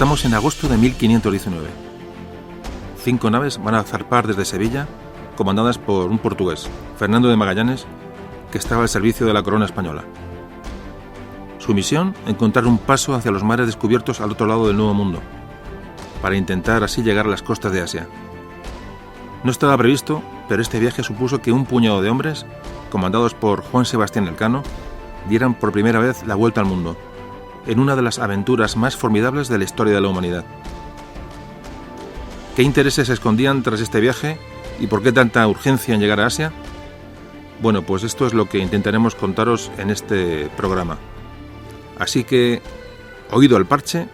Estamos en agosto de 1519. 5 naves van a zarpar desde Sevilla, comandadas por un portugués, Fernando de Magallanes, que estaba al servicio de la corona española. Su misión, encontrar un paso hacia los mares descubiertos al otro lado del Nuevo Mundo, para intentar así llegar a las costas de Asia. No estaba previsto, pero este viaje supuso que un puñado de hombres, comandados por Juan Sebastián Elcano, dieran por primera vez la vuelta al mundo, en una de las aventuras más formidables de la historia de la humanidad. ¿Qué intereses se escondían tras este viaje y por qué tanta urgencia en llegar a Asia? Bueno, pues esto es lo que intentaremos contaros en este programa. Así que, oído al parche,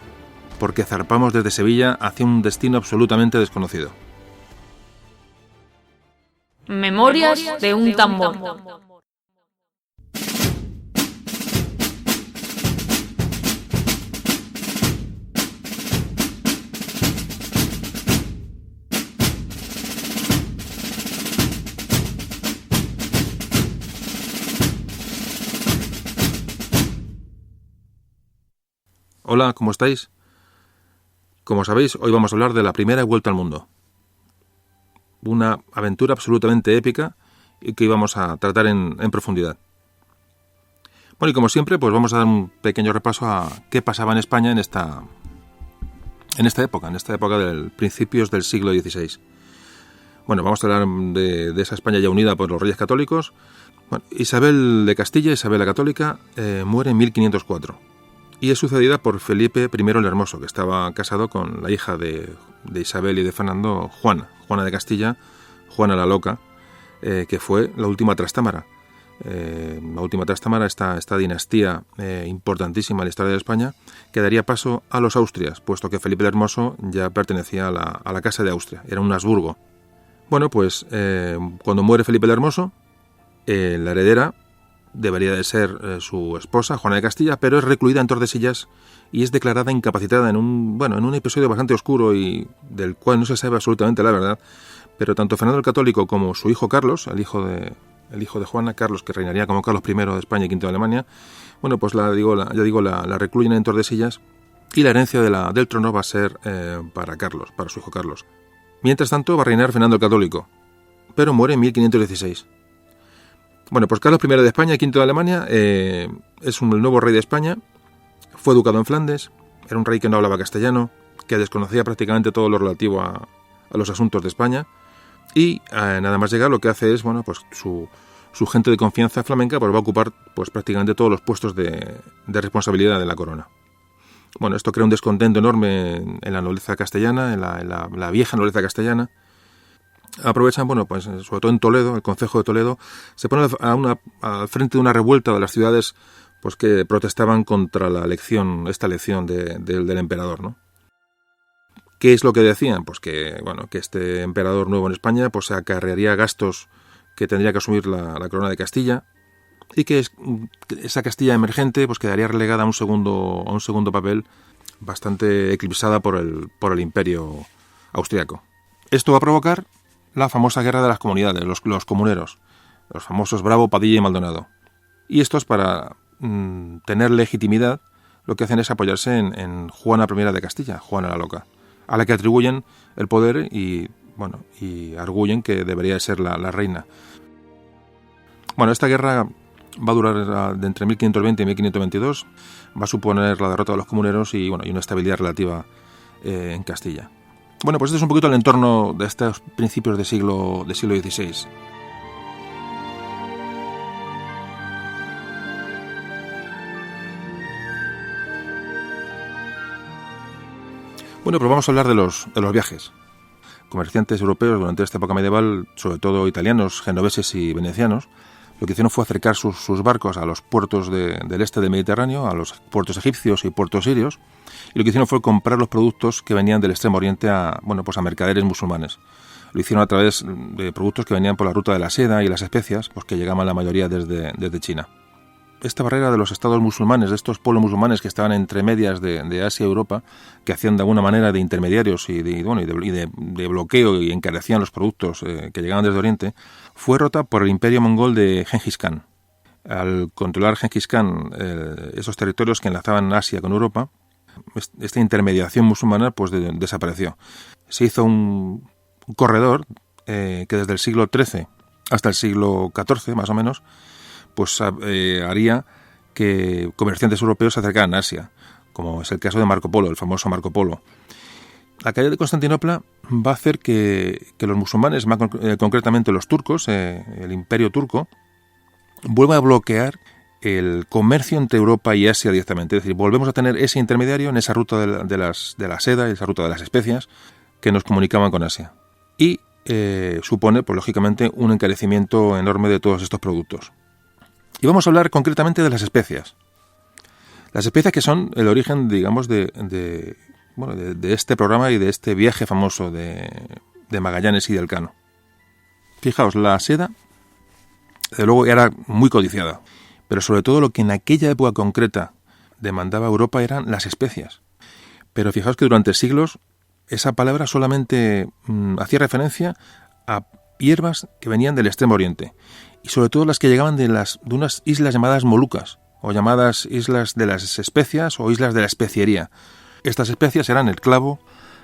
porque zarpamos desde Sevilla hacia un destino absolutamente desconocido. Memorias de un tambor. Hola, ¿cómo estáis? Como sabéis, hoy vamos a hablar de la primera vuelta al mundo. Una aventura absolutamente épica y que íbamos a tratar en profundidad. Bueno, y como siempre, pues vamos a dar un pequeño repaso a qué pasaba en España en esta época de principios del siglo XVI. Bueno, vamos a hablar de esa España ya unida por los Reyes Católicos. Bueno, Isabel de Castilla, Isabel la Católica, muere en 1504. Y es sucedida por Felipe I el Hermoso, que estaba casado con la hija de Isabel y de Fernando, Juana de Castilla, Juana la Loca, que fue la última trastámara. Esta dinastía importantísima en la historia de España, que daría paso a los Austrias, puesto que Felipe el Hermoso ya pertenecía a la casa de Austria, era un Habsburgo. Bueno, pues cuando muere Felipe el Hermoso, la heredera debería de ser su esposa, Juana de Castilla, pero es recluida en Tordesillas y es declarada incapacitada en un episodio bastante oscuro y del cual no se sabe absolutamente la verdad, pero tanto Fernando el Católico como su hijo Carlos, el hijo de Juana, Carlos, que reinaría como Carlos I de España y V de Alemania, bueno, pues la recluyen en Tordesillas y la herencia del trono va a ser para su hijo Carlos. Mientras tanto va a reinar Fernando el Católico, pero muere en 1516. Bueno, pues Carlos I de España y V de Alemania es el nuevo rey de España, fue educado en Flandes, era un rey que no hablaba castellano, que desconocía prácticamente todo lo relativo a los asuntos de España, y nada más llegar lo que hace es, bueno, pues su gente de confianza flamenca pues va a ocupar pues prácticamente todos los puestos de responsabilidad de la corona. Bueno, esto crea un descontento enorme en la nobleza castellana, en la vieja nobleza castellana. Aprovechan, bueno, pues sobre todo en Toledo, el Concejo de Toledo, se pone al frente de una revuelta de las ciudades pues que protestaban contra esta elección del emperador, ¿no? ¿Qué es lo que decían? Pues que este emperador nuevo en España pues se acarrearía gastos que tendría que asumir la corona de Castilla y que esa Castilla emergente pues quedaría relegada a un segundo papel bastante eclipsada por el imperio austriaco. Esto va a provocar la famosa guerra de las comunidades, los comuneros, los famosos Bravo, Padilla y Maldonado. Y estos, para tener legitimidad, lo que hacen es apoyarse en Juana I de Castilla, Juana la Loca, a la que atribuyen el poder y arguyen que debería de ser la reina. Bueno, esta guerra va a durar de entre 1520 y 1522, va a suponer la derrota de los comuneros y una estabilidad relativa en Castilla. Bueno, pues este es un poquito el entorno de estos principios del siglo XVI. Bueno, pues vamos a hablar de los viajes. Comerciantes europeos durante esta época medieval, sobre todo italianos, genoveses y venecianos, lo que hicieron fue acercar sus barcos a los puertos del este del Mediterráneo, a los puertos egipcios y puertos sirios, y lo que hicieron fue comprar los productos que venían del Extremo Oriente a mercaderes musulmanes. Lo hicieron a través de productos que venían por la ruta de la seda y las especias, pues que llegaban la mayoría desde China. Esta barrera de los estados musulmanes, de estos pueblos musulmanes que estaban entre medias de Asia y Europa, que hacían de alguna manera de intermediarios y de bloqueo y encarecían los productos que llegaban desde Oriente, fue rota por el imperio mongol de Gengis Khan. Al controlar Gengis Khan esos territorios que enlazaban Asia con Europa, esta intermediación musulmana pues desapareció. Se hizo un corredor que desde el siglo XIII hasta el siglo XIV, más o menos, pues haría que comerciantes europeos se acercaran a Asia, como es el caso de Marco Polo, el famoso Marco Polo. La caída de Constantinopla va a hacer que los musulmanes, más concretamente los turcos, el imperio turco, vuelva a bloquear el comercio entre Europa y Asia directamente. Es decir, volvemos a tener ese intermediario en esa ruta de la seda, esa ruta de las especias, que nos comunicaban con Asia. Y supone, pues lógicamente, un encarecimiento enorme de todos estos productos. Y vamos a hablar concretamente de las especias. Las especias que son el origen, digamos, de este programa y de este viaje famoso de Magallanes y del Elcano. Fijaos, la seda, desde luego, era muy codiciada, pero sobre todo lo que en aquella época concreta demandaba Europa eran las especias. Pero fijaos que durante siglos esa palabra solamente hacía referencia a hierbas que venían del Extremo Oriente, y sobre todo las que llegaban de unas islas llamadas Molucas, o llamadas islas de las especias o islas de la especiería. Estas especias eran el clavo,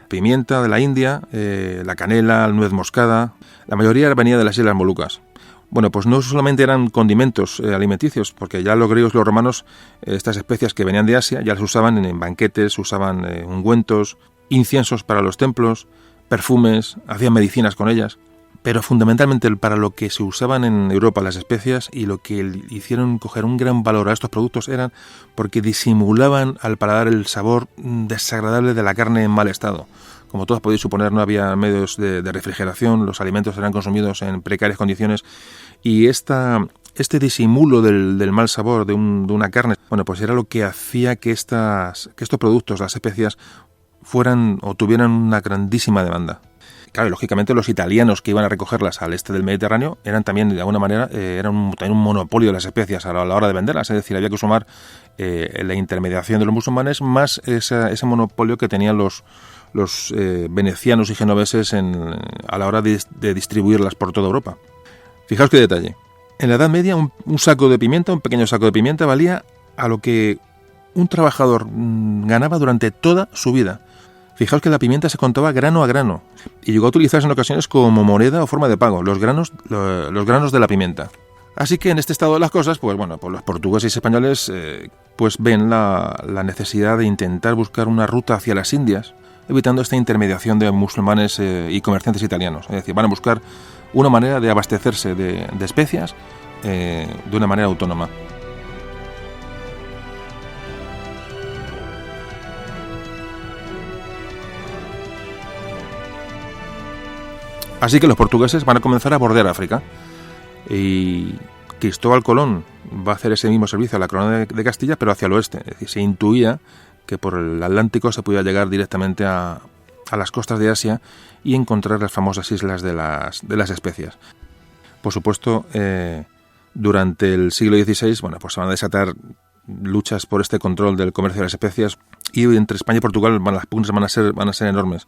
pimienta de la India, la canela, la nuez moscada. La mayoría venía de las islas Molucas. Bueno, pues no solamente eran condimentos alimenticios, porque ya los griegos y los romanos, estas especias que venían de Asia, ya las usaban en banquetes, usaban ungüentos, inciensos para los templos, perfumes, hacían medicinas con ellas. Pero fundamentalmente para lo que se usaban en Europa las especias y lo que hicieron coger un gran valor a estos productos eran porque disimulaban al paladar el sabor desagradable de la carne en mal estado. Como todos podéis suponer, no había medios de refrigeración, los alimentos eran consumidos en precarias condiciones y este disimulo del mal sabor de una carne, bueno, pues era lo que hacía que estos productos, las especias, fueran o tuvieran una grandísima demanda. Claro, lógicamente los italianos que iban a recogerlas al este del Mediterráneo eran también, de alguna manera, también un monopolio de las especias a la hora de venderlas. Es decir, había que sumar la intermediación de los musulmanes más ese monopolio que tenían los venecianos y genoveses a la hora de distribuirlas por toda Europa. Fijaos qué detalle. En la Edad Media un saco de pimienta, un pequeño saco de pimienta, valía a lo que un trabajador ganaba durante toda su vida. Fijaos que la pimienta se contaba grano a grano y llegó a utilizarse en ocasiones como moneda o forma de pago, los granos de la pimienta. Así que en este estado de las cosas, pues bueno, pues los portugueses y españoles pues ven la necesidad de intentar buscar una ruta hacia las Indias, evitando esta intermediación de musulmanes y comerciantes italianos. Es decir, van a buscar una manera de abastecerse de especias de una manera autónoma. Así que los portugueses van a comenzar a bordear África y Cristóbal Colón va a hacer ese mismo servicio a la corona de Castilla, pero hacia el oeste. Es decir, se intuía que por el Atlántico se podía llegar directamente a las costas de Asia y encontrar las famosas islas de las especias. Por supuesto, durante el siglo XVI, bueno, pues se van a desatar luchas por este control del comercio de las especias y entre España y Portugal las pugnas van a ser enormes.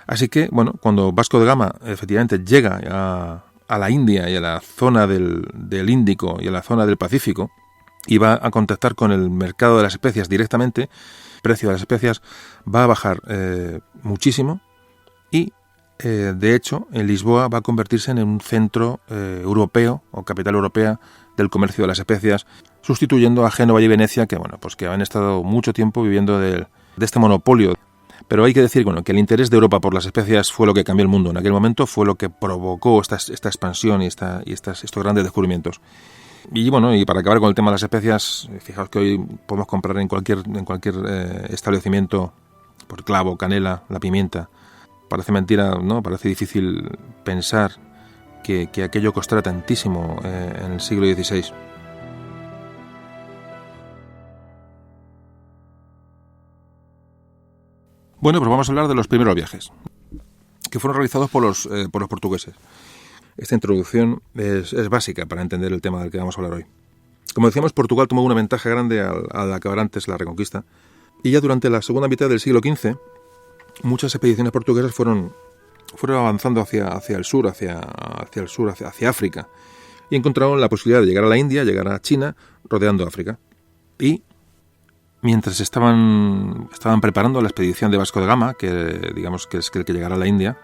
Así que, bueno, cuando Vasco de Gama efectivamente llega a la India y a la zona del Índico y a la zona del Pacífico y va a contactar con el mercado de las especias directamente, el precio de las especias va a bajar muchísimo y, de hecho, en Lisboa va a convertirse en un centro europeo o capital europea del comercio de las especias, sustituyendo a Génova y Venecia, que, bueno, pues que han estado mucho tiempo viviendo de este monopolio. Pero hay que decir, bueno, que el interés de Europa por las especias fue lo que cambió el mundo. En aquel momento fue lo que provocó esta expansión y estos grandes descubrimientos. Y bueno, y para acabar con el tema de las especias, fijaos que hoy podemos comprar en cualquier establecimiento por clavo, canela, la pimienta. Parece mentira, ¿no? Parece difícil pensar que aquello costara tantísimo en el siglo XVI. Bueno, pues vamos a hablar de los primeros viajes, que fueron realizados por los portugueses. Esta introducción es básica para entender el tema del que vamos a hablar hoy. Como decíamos, Portugal tomó una ventaja grande al acabar antes la Reconquista, y ya durante la segunda mitad del siglo XV, muchas expediciones portuguesas fueron avanzando hacia el sur, hacia África, y encontraron la posibilidad de llegar a la India, llegar a China, rodeando África. Y mientras estaban preparando la expedición de Vasco de Gama, que digamos que es el que llegará a la India,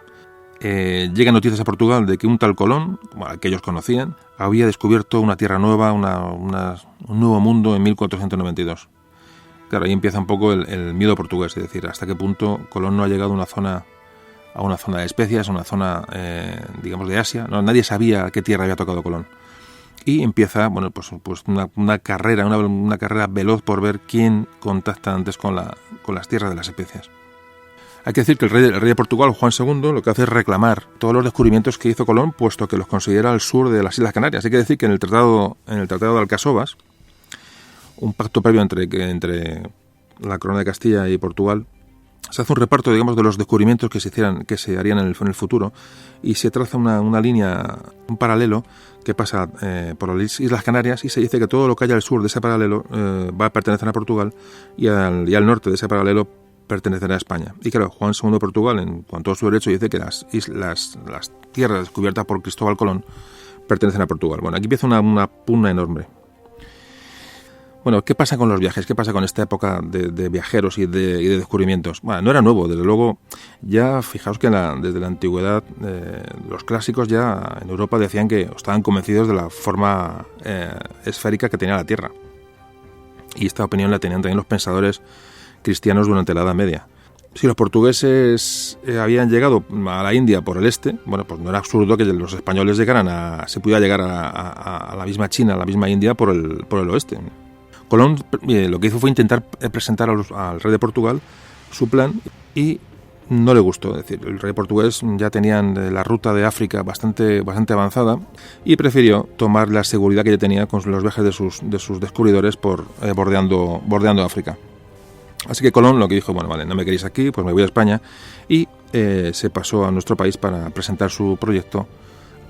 llegan noticias a Portugal de que un tal Colón, bueno, que ellos conocían, había descubierto una tierra nueva, un nuevo mundo en 1492. Claro, ahí empieza un poco el miedo portugués, es decir, hasta qué punto Colón no ha llegado a una zona de especias, a una zona, digamos, de Asia. No, nadie sabía qué tierra había tocado Colón. Y empieza, bueno, pues una carrera veloz por ver quién contacta antes con las tierras de las especias. Hay que decir que el rey de Portugal, Juan II, lo que hace es reclamar todos los descubrimientos que hizo Colón, puesto que los considera al sur de las Islas Canarias. Hay que decir que en el tratado de Alcasovas, un pacto previo entre la Corona de Castilla y Portugal, se hace un reparto, digamos, de los descubrimientos que se harían en el futuro, y se traza una línea, un paralelo que pasa por las Islas Canarias, y se dice que todo lo que haya al sur de ese paralelo va a pertenecer a Portugal, y al norte de ese paralelo pertenecerá a España. Y claro, Juan II de Portugal, en cuanto a su derecho, dice que las tierras descubiertas por Cristóbal Colón pertenecen a Portugal. Bueno, aquí empieza una pugna enorme. Bueno, ¿qué pasa con los viajes? ¿Qué pasa con esta época de viajeros y de descubrimientos? Bueno, no era nuevo, desde luego. Ya fijaos que desde la antigüedad los clásicos ya en Europa decían que estaban convencidos de la forma esférica que tenía la Tierra. Y esta opinión la tenían también los pensadores cristianos durante la Edad Media. Si los portugueses habían llegado a la India por el este, bueno, pues no era absurdo que los españoles se pudiera llegar a la misma China, a la misma India por el oeste. Colón lo que hizo fue intentar presentar al rey de Portugal su plan, y no le gustó. Es decir, el rey portugués ya tenían la ruta de África bastante avanzada, y prefirió tomar la seguridad que ya tenía con los viajes de sus descubridores por bordeando África. Así que Colón lo que dijo, bueno, vale, no me queréis aquí, pues me voy a España, y se pasó a nuestro país para presentar su proyecto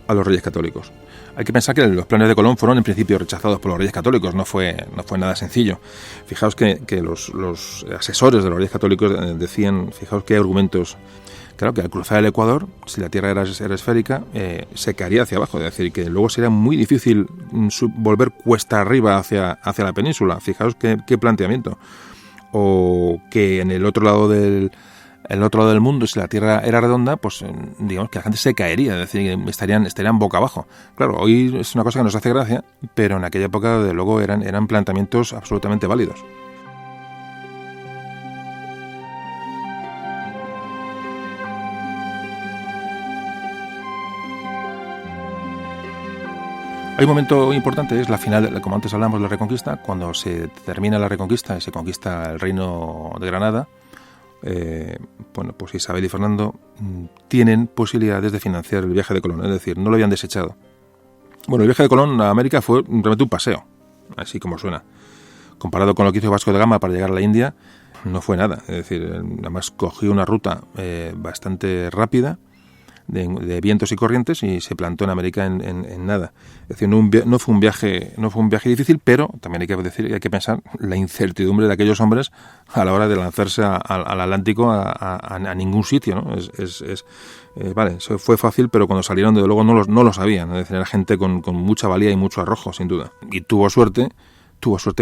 a los Reyes Católicos. Hay que pensar que los planes de Colón fueron en principio rechazados por los Reyes Católicos, no fue nada sencillo. Fijaos que los asesores de los Reyes Católicos decían, fijaos qué argumentos. Claro, que al cruzar el Ecuador, si la Tierra era esférica, se caería hacia abajo, es decir, que luego sería muy difícil volver cuesta arriba hacia la península. Fijaos qué planteamiento. O que en el otro lado del mundo, si la Tierra era redonda, pues digamos que la gente se caería, es decir, estarían boca abajo. Claro, hoy es una cosa que nos hace gracia, pero en aquella época, desde luego, eran planteamientos absolutamente válidos. Hay un momento importante, es la final, como antes hablamos de la Reconquista, cuando se termina la Reconquista y se conquista el reino de Granada. Bueno, pues Isabel y Fernando tienen posibilidades de financiar el viaje de Colón, es decir, no lo habían desechado. Bueno, el viaje de Colón a América fue realmente un paseo, así como suena. Comparado con lo que hizo Vasco de Gama para llegar a la India, no fue nada. Es decir, además cogió una ruta bastante rápida, de vientos y corrientes, y se plantó en América en nada. Es decir, no fue un viaje difícil, pero también hay que pensar la incertidumbre de aquellos hombres a la hora de lanzarse al Atlántico a ningún sitio, ¿no? Vale, eso fue fácil, pero cuando salieron, desde luego, no lo sabían. Es decir, era gente con mucha valía y mucho arrojo, sin duda. Y tuvo suerte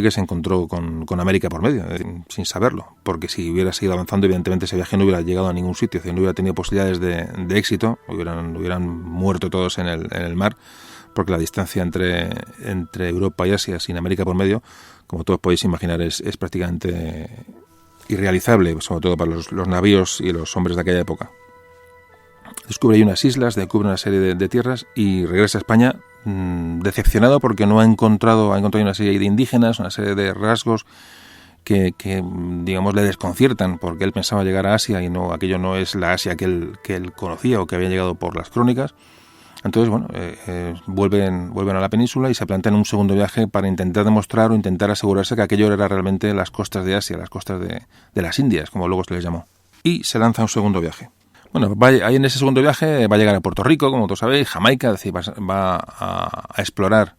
que se encontró con América por medio, sin saberlo, porque si hubiera seguido avanzando, evidentemente ese viaje no hubiera llegado a ningún sitio, no hubiera tenido posibilidades de éxito, hubieran muerto todos en el mar, porque la distancia entre Europa y Asia sin América por medio, como todos podéis imaginar, es prácticamente irrealizable, sobre todo para los navíos y los hombres de aquella época. Descubre ahí unas islas, descubre una serie de tierras y regresa a España decepcionado porque no ha encontrado una serie de indígenas, una serie de rasgos que digamos le desconciertan, porque él pensaba llegar a Asia y aquello no es la Asia que él conocía o que había llegado por las crónicas. Entonces, bueno, vuelven a la península y se plantean un segundo viaje para intentar demostrar o intentar asegurarse que aquello era realmente las costas de Asia, las costas de las Indias, como luego se les llamó. Y se lanza un segundo viaje. Bueno, ahí en ese segundo viaje va a llegar a Puerto Rico, como todos sabéis, Jamaica, es decir, va a explorar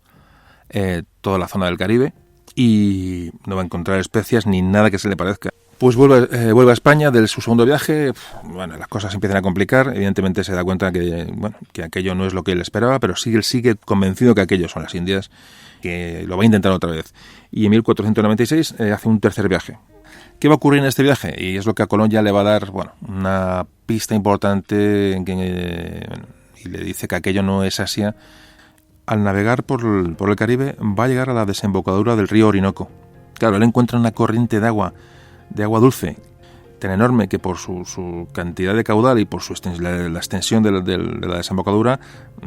toda la zona del Caribe y no va a encontrar especias ni nada que se le parezca. Pues vuelve a España de su segundo viaje. Bueno, las cosas empiezan a complicar. Evidentemente se da cuenta que aquello no es lo que él esperaba, pero él sigue convencido que aquello son las Indias, que lo va a intentar otra vez. Y en 1496 hace un tercer viaje. ¿Qué va a ocurrir en este viaje? Y es lo que a Colón ya le va a dar una pista importante y le dice que aquello no es Asia. Al navegar por el Caribe va a llegar a la desembocadura del río Orinoco. Claro, él encuentra una corriente de agua dulce tan enorme que por su cantidad de caudal y por la extensión de la desembocadura,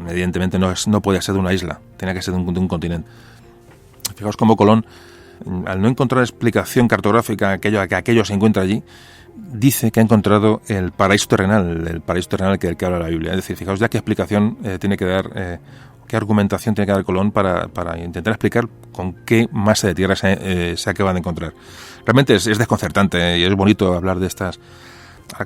evidentemente no podía ser de una isla, tenía que ser de un continente. Fijaos cómo Colón, al no encontrar explicación cartográfica a que aquello se encuentra allí, dice que ha encontrado el paraíso terrenal que habla la Biblia. Es decir, fijaos ya qué explicación tiene que dar, qué argumentación tiene que dar Colón para intentar explicar con qué masa de tierra se acaba de encontrar. Realmente es desconcertante y es bonito hablar de estas.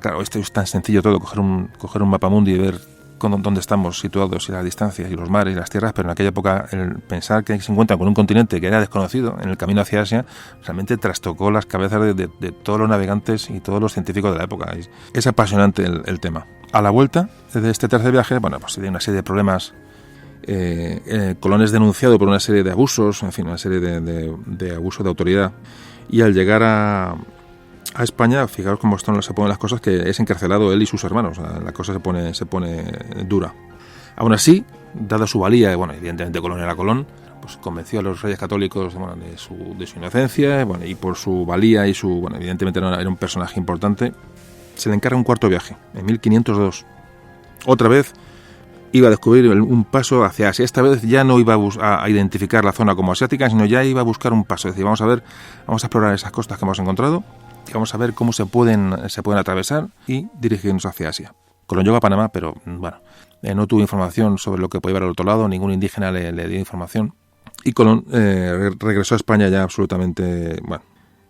Claro, esto es tan sencillo todo, coger un mapamundi y ver dónde estamos situados y las distancias y los mares y las tierras, pero en aquella época el pensar que se encuentra con un continente que era desconocido en el camino hacia Asia realmente trastocó las cabezas de todos los navegantes y todos los científicos de la época. Es apasionante el tema. A la vuelta de este tercer viaje, pues hay una serie de problemas. Colón es denunciado por una serie de abusos, en fin, una serie de abusos de autoridad, y al llegar a España, fijaos cómo se ponen las cosas, que es encarcelado él y sus hermanos. La cosa se pone dura. Aún así, dada su valía, evidentemente Colón era Colón, pues convenció a los reyes católicos de su inocencia, y por su valía y evidentemente era un personaje importante, se le encarga un cuarto viaje, en 1502. Otra vez iba a descubrir un paso hacia Asia. Esta vez ya no iba a identificar la zona como asiática, sino ya iba a buscar un paso. Es decir, vamos a explorar esas costas que hemos encontrado y vamos a ver cómo se pueden atravesar y dirigirnos hacia Asia. Colón llegó a Panamá, pero no tuvo información sobre lo que podía haber al otro lado, ningún indígena le dio información. Y Colón regresó a España ya absolutamente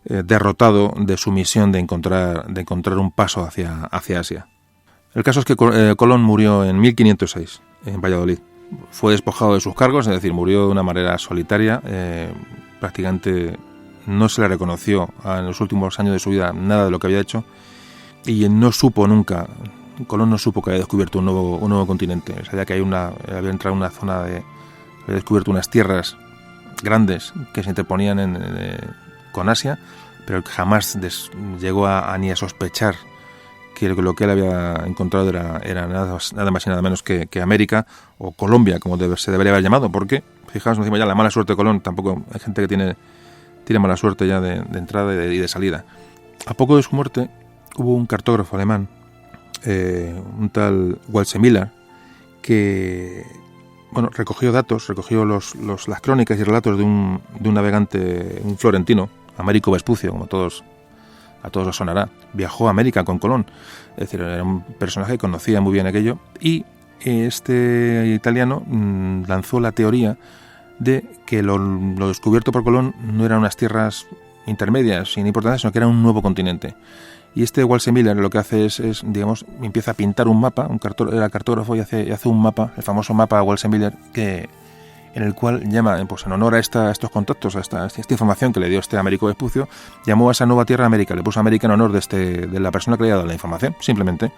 derrotado de su misión de encontrar un paso hacia Asia. El caso es que Colón murió en 1506 en Valladolid. Fue despojado de sus cargos, es decir, murió de una manera solitaria. Prácticamente no se le reconoció en los últimos años de su vida nada de lo que había hecho, y no supo nunca, Colón no supo que había descubierto un nuevo continente. Sabía que había entrado en una zona había descubierto unas tierras grandes que se interponían con Asia, pero jamás llegó ni a sospechar que lo que él había encontrado era nada más y nada menos que América, o Colombia, como se debería haber llamado, porque, fijaos, no decimos ya la mala suerte de Colón, tampoco hay gente que tiene mala suerte ya de entrada y de salida. A poco de su muerte hubo un cartógrafo alemán, un tal Waldseemüller, que recogió las crónicas y relatos de un navegante, un florentino, Américo Vespucio, como a todos os sonará. Viajó a América con Colón, es decir, era un personaje que conocía muy bien aquello, y este italiano lanzó la teoría de que lo descubierto por Colón no eran unas tierras intermedias sin importancia, sino que era un nuevo continente. Y este Waldseemüller lo que hace es empieza a pintar un mapa, era cartógrafo, y hace un mapa, el famoso mapa Waldseemüller, en el cual llama, en honor a estos contactos, a esta información que le dio este Américo Vespucio, llamó a esa nueva tierra América, le puso América en honor de la persona que le había dado la información, simplemente,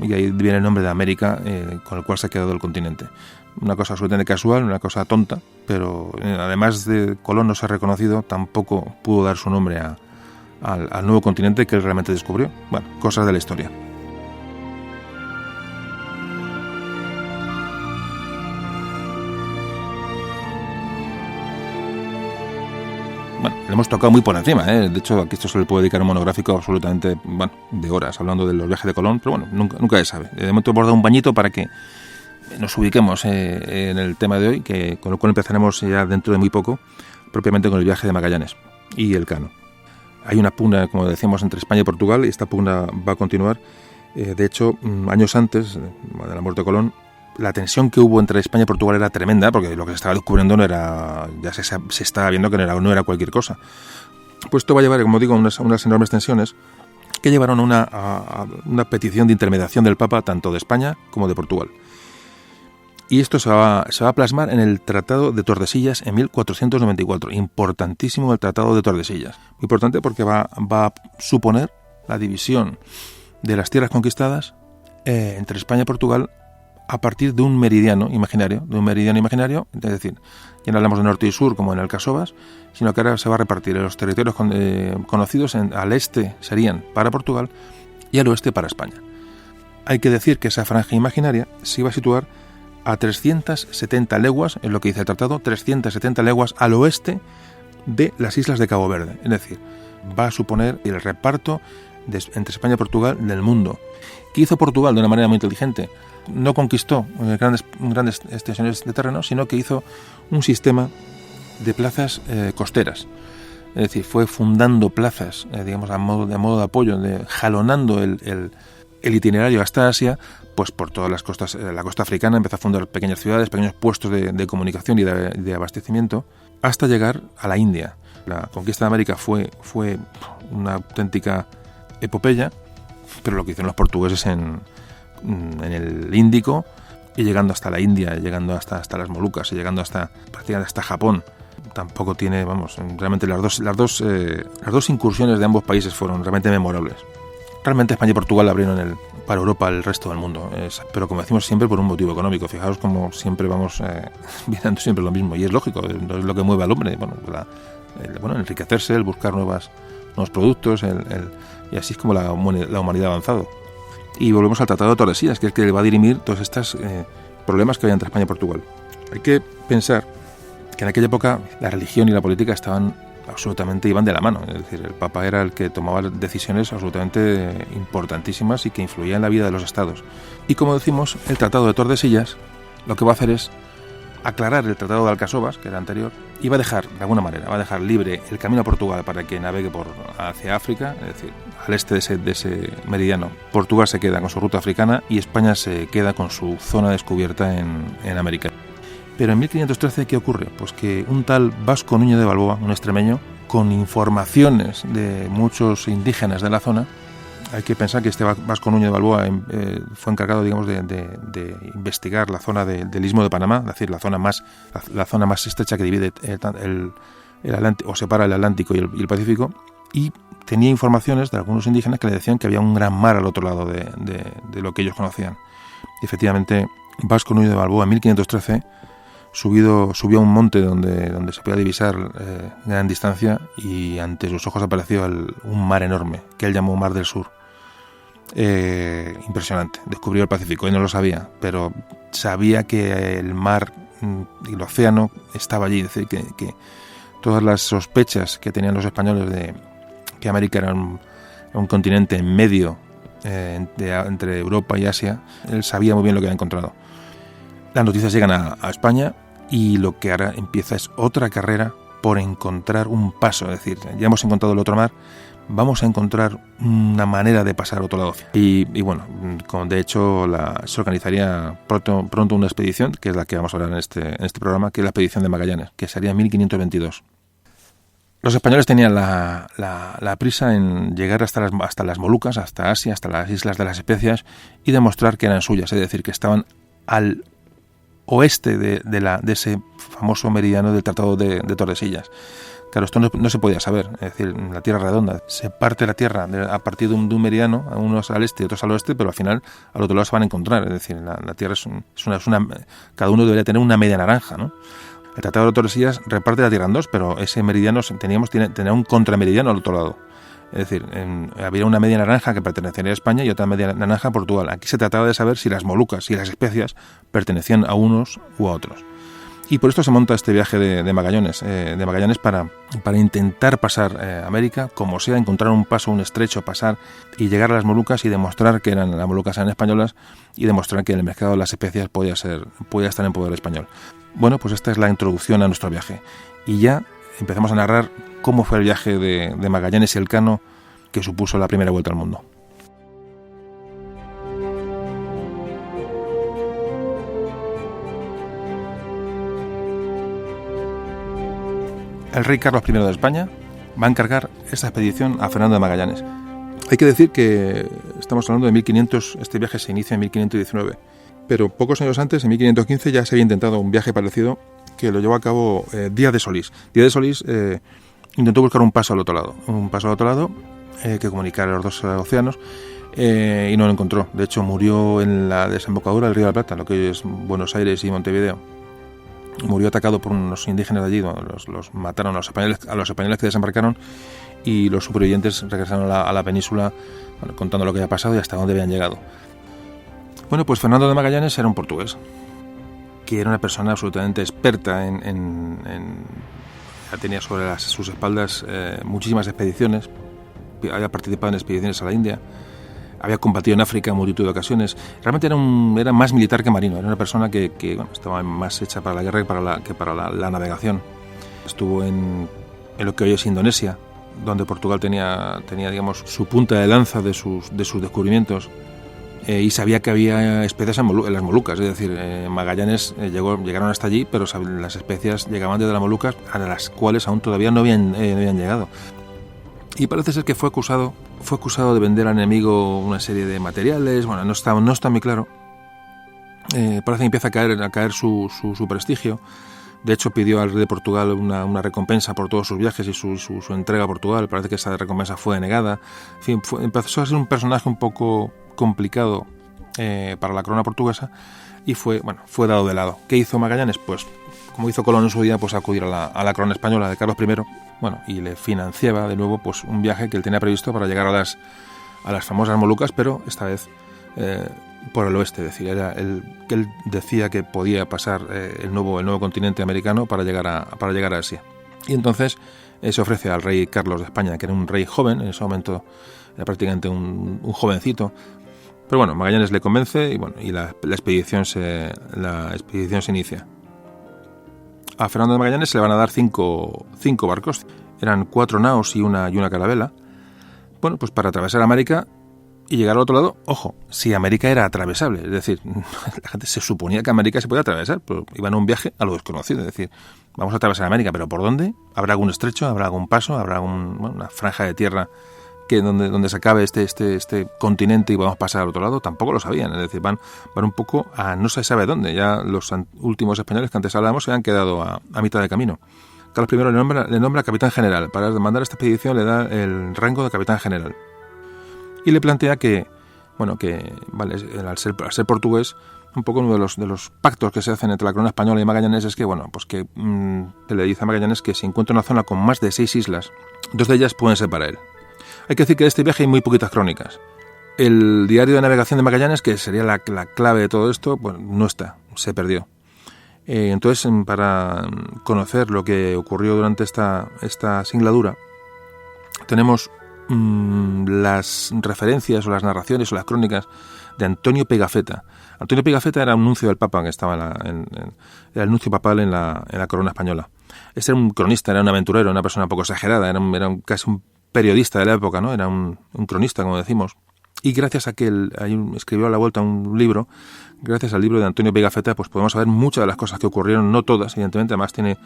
y ahí viene el nombre de América, con el cual se ha quedado el continente. Una cosa absolutamente casual, una cosa tonta, pero además de Colón no ser reconocido, tampoco pudo dar su nombre al nuevo continente que él realmente descubrió. Cosas de la historia. Le hemos tocado muy por encima, de hecho aquí esto se le puede dedicar un monográfico absolutamente de horas hablando de los viajes de Colón, pero nunca se sabe. De momento hemos dado un bañito para que nos ubiquemos en el tema de hoy, con lo cual empezaremos ya dentro de muy poco, propiamente con el viaje de Magallanes y el Cano. Hay una pugna, como decíamos, entre España y Portugal, y esta pugna va a continuar. De hecho, años antes de la muerte de Colón, la tensión que hubo entre España y Portugal era tremenda, porque lo que se estaba descubriendo ya se estaba viendo que no era cualquier cosa. Pues esto va a llevar, como digo, unas enormes tensiones que llevaron a una petición de intermediación del Papa, tanto de España como de Portugal. Y esto se va a plasmar en el Tratado de Tordesillas en 1494. Importantísimo el Tratado de Tordesillas. Muy importante porque va a suponer la división de las tierras conquistadas entre España y Portugal a partir de un meridiano imaginario. Es decir, ya no hablamos de norte y sur como en el Casovas, sino que ahora se va a repartir los territorios conocidos al este serían para Portugal y al oeste para España. Hay que decir que esa franja imaginaria se iba a situar a 370 leguas, en lo que dice el tratado, 370 leguas al oeste de las islas de Cabo Verde. Es decir, va a suponer el reparto entre España y Portugal del mundo. ¿Qué hizo Portugal de una manera muy inteligente? No conquistó grandes extensiones de terreno, sino que hizo un sistema de plazas costeras. Es decir, fue fundando plazas, digamos, de modo de apoyo, jalonando el itinerario hasta Asia, pues por todas las costas, la costa africana. Empezó a fundar pequeñas ciudades, pequeños puestos de comunicación y de abastecimiento, hasta llegar a la India. La conquista de América fue una auténtica epopeya, pero lo que hicieron los portugueses en el Índico, y llegando hasta la India, llegando hasta las Molucas, y llegando prácticamente hasta Japón, tampoco tiene, realmente las dos incursiones de ambos países fueron realmente memorables. Realmente España y Portugal abrieron para Europa el resto del mundo, pero como decimos siempre, por un motivo económico. Fijaos como siempre vamos mirando siempre lo mismo, y es lógico, es lo que mueve al hombre, enriquecerse, el buscar nuevos productos, y así es como la humanidad ha avanzado. Y volvemos al Tratado de Tordesillas, que es el que va a dirimir todos estos problemas que había entre España y Portugal. Hay que pensar que en aquella época la religión y la política iban de la mano. Es decir, el Papa era el que tomaba decisiones absolutamente importantísimas y que influían en la vida de los estados. Y como decimos, el Tratado de Tordesillas lo que va a hacer es aclarar el Tratado de Alcasovas, que era anterior, y va a dejar, de alguna manera, libre el camino a Portugal para que navegue hacia África, es decir, al este de ese meridiano. Portugal se queda con su ruta africana y España se queda con su zona descubierta en América. Pero en 1513, ¿qué ocurre? Pues que un tal Vasco Núñez de Balboa, un extremeño, con informaciones de muchos indígenas de la zona, hay que pensar que este Vasco Núñez de Balboa fue encargado, digamos, de investigar la zona del Istmo de Panamá, es decir, la zona más estrecha que divide el Atlántico, o separa el Atlántico y el Pacífico, y tenía informaciones de algunos indígenas que le decían que había un gran mar al otro lado de lo que ellos conocían. Y efectivamente, Vasco Núñez de Balboa en 1513 subió a un monte donde se podía divisar gran distancia, y ante sus ojos apareció un mar enorme que él llamó Mar del Sur. Impresionante. Descubrió el Pacífico, él no lo sabía, pero sabía que el mar y el océano estaba allí. Es decir, que todas las sospechas que tenían los españoles de que América era un continente en medio entre Europa y Asia, él sabía muy bien lo que había encontrado. Las noticias llegan a España, y lo que ahora empieza es otra carrera por encontrar un paso. Es decir, ya hemos encontrado el otro mar, vamos a encontrar una manera de pasar a otro lado. Y bueno, de hecho se organizaría pronto una expedición, que es la que vamos a hablar en este programa, que es la expedición de Magallanes, que sería en 1522. Los españoles tenían la prisa en llegar hasta las Molucas, hasta Asia, hasta las Islas de las Especias, y demostrar que eran suyas, es decir, que estaban al oeste de ese famoso meridiano del Tratado de Tordesillas. Claro, esto no se podía saber. Es decir, la Tierra redonda, se parte la Tierra a partir de un meridiano, unos al este y otros al oeste, pero al final al otro lado se van a encontrar. Es decir, la Tierra es una cada uno debería tener una media naranja, ¿no? El Tratado de Tordesillas reparte la Tierra en dos, pero ese meridiano tenía un contrameridiano al otro lado. Es decir, había una media naranja que pertenecía a España y otra media naranja a Portugal. Aquí se trataba de saber si las Molucas y las Especias pertenecían a unos u a otros. Y por esto se monta este viaje de Magallanes para intentar pasar América, como sea, encontrar un paso, un estrecho, pasar y llegar a las Molucas y demostrar que las Molucas eran españolas, y demostrar que el mercado de las especias podía estar en poder español. Bueno, pues esta es la introducción a nuestro viaje. Y ya empezamos a narrar cómo fue el viaje de Magallanes y Elcano, que supuso la primera vuelta al mundo. El rey Carlos I de España va a encargar esta expedición a Fernando de Magallanes. Hay que decir que estamos hablando de 1500, este viaje se inicia en 1519, Pero pocos años antes, en 1515, ya se había intentado un viaje parecido que lo llevó a cabo Díaz de Solís. Díaz de Solís intentó buscar un paso al otro lado, que comunicara los dos océanos, y no lo encontró. De hecho, murió en la desembocadura del Río de la Plata, lo que hoy es Buenos Aires y Montevideo. Murió atacado por unos indígenas de allí, los mataron a los españoles que desembarcaron, y los supervivientes regresaron a la península, bueno, contando lo que había pasado y hasta dónde habían llegado. Bueno, pues Fernando de Magallanes era un portugués, que era una persona absolutamente experta ya tenía sobre sus espaldas muchísimas expediciones, había participado en expediciones a la India, había combatido en África en multitud de ocasiones. Realmente era más militar que marino, era una persona que bueno, estaba más hecha para la guerra que para la navegación. Estuvo en lo que hoy es Indonesia, donde Portugal tenía digamos, su punta de lanza de sus descubrimientos, y sabía que había especies en las Molucas, es decir, Magallanes llegaron hasta allí, pero las especias llegaban desde las Molucas, a las cuales aún todavía no habían llegado. Y parece ser que fue acusado de vender al enemigo una serie de materiales. Bueno, no está muy claro. Parece que empieza a caer su prestigio. De hecho, pidió al rey de Portugal una recompensa por todos sus viajes y su entrega a Portugal. Parece que esa recompensa fue denegada. En fin, empezó a ser un personaje un poco complicado para la corona portuguesa, y fue dado de lado. ¿Qué hizo Magallanes? Pues, como hizo Colón en su día, pues acudir a la corona española de Carlos I, y le financiaba de nuevo pues un viaje que él tenía previsto para llegar a las famosas Molucas, pero esta vez por el oeste, es decir, era que él decía que podía pasar el nuevo continente americano para llegar a Asia. Y entonces se ofrece al rey Carlos de España, que era un rey joven, en ese momento era prácticamente un jovencito. Pero bueno, Magallanes le convence y la expedición se inicia. A Fernando de Magallanes se le van a dar cinco barcos. Eran 4 naos y una carabela. Bueno, pues para atravesar América y llegar al otro lado. Ojo, si América era atravesable, es decir, la gente se suponía que América se podía atravesar, pero iban a un viaje a lo desconocido, es decir, vamos a atravesar América, pero ¿por dónde? ¿Habrá algún estrecho? ¿Habrá algún paso? ¿Habrá una franja de tierra donde se acabe este continente y podamos pasar al otro lado? Tampoco lo sabían, es decir, van un poco a no se sabe dónde. Ya los últimos españoles que antes hablábamos se han quedado a mitad de camino. Carlos I le nombra capitán general. Para mandar esta expedición le da el rango de capitán general y le plantea que al ser portugués, un poco uno de los pactos que se hacen entre la corona española y Magallanes es que se le dice a Magallanes que si encuentra una zona con más de 6 islas, 2 de ellas pueden ser para él. Hay que decir que de este viaje hay muy poquitas crónicas. El diario de navegación de Magallanes, que sería la clave de todo esto, no está, se perdió. Entonces, para conocer lo que ocurrió durante esta singladura, tenemos las referencias o las narraciones o las crónicas de Antonio Pigafetta. Antonio Pigafetta era un nuncio del Papa, que estaba era el nuncio papal en la corona española. Este era un cronista, era un aventurero, una persona un poco exagerada, era casi un periodista de la época, ¿no? Era un cronista, como decimos. Y gracias a que él escribió a la vuelta un libro, gracias al libro de Antonio Pigafetta, pues podemos saber muchas de las cosas que ocurrieron, no todas, evidentemente, además tiene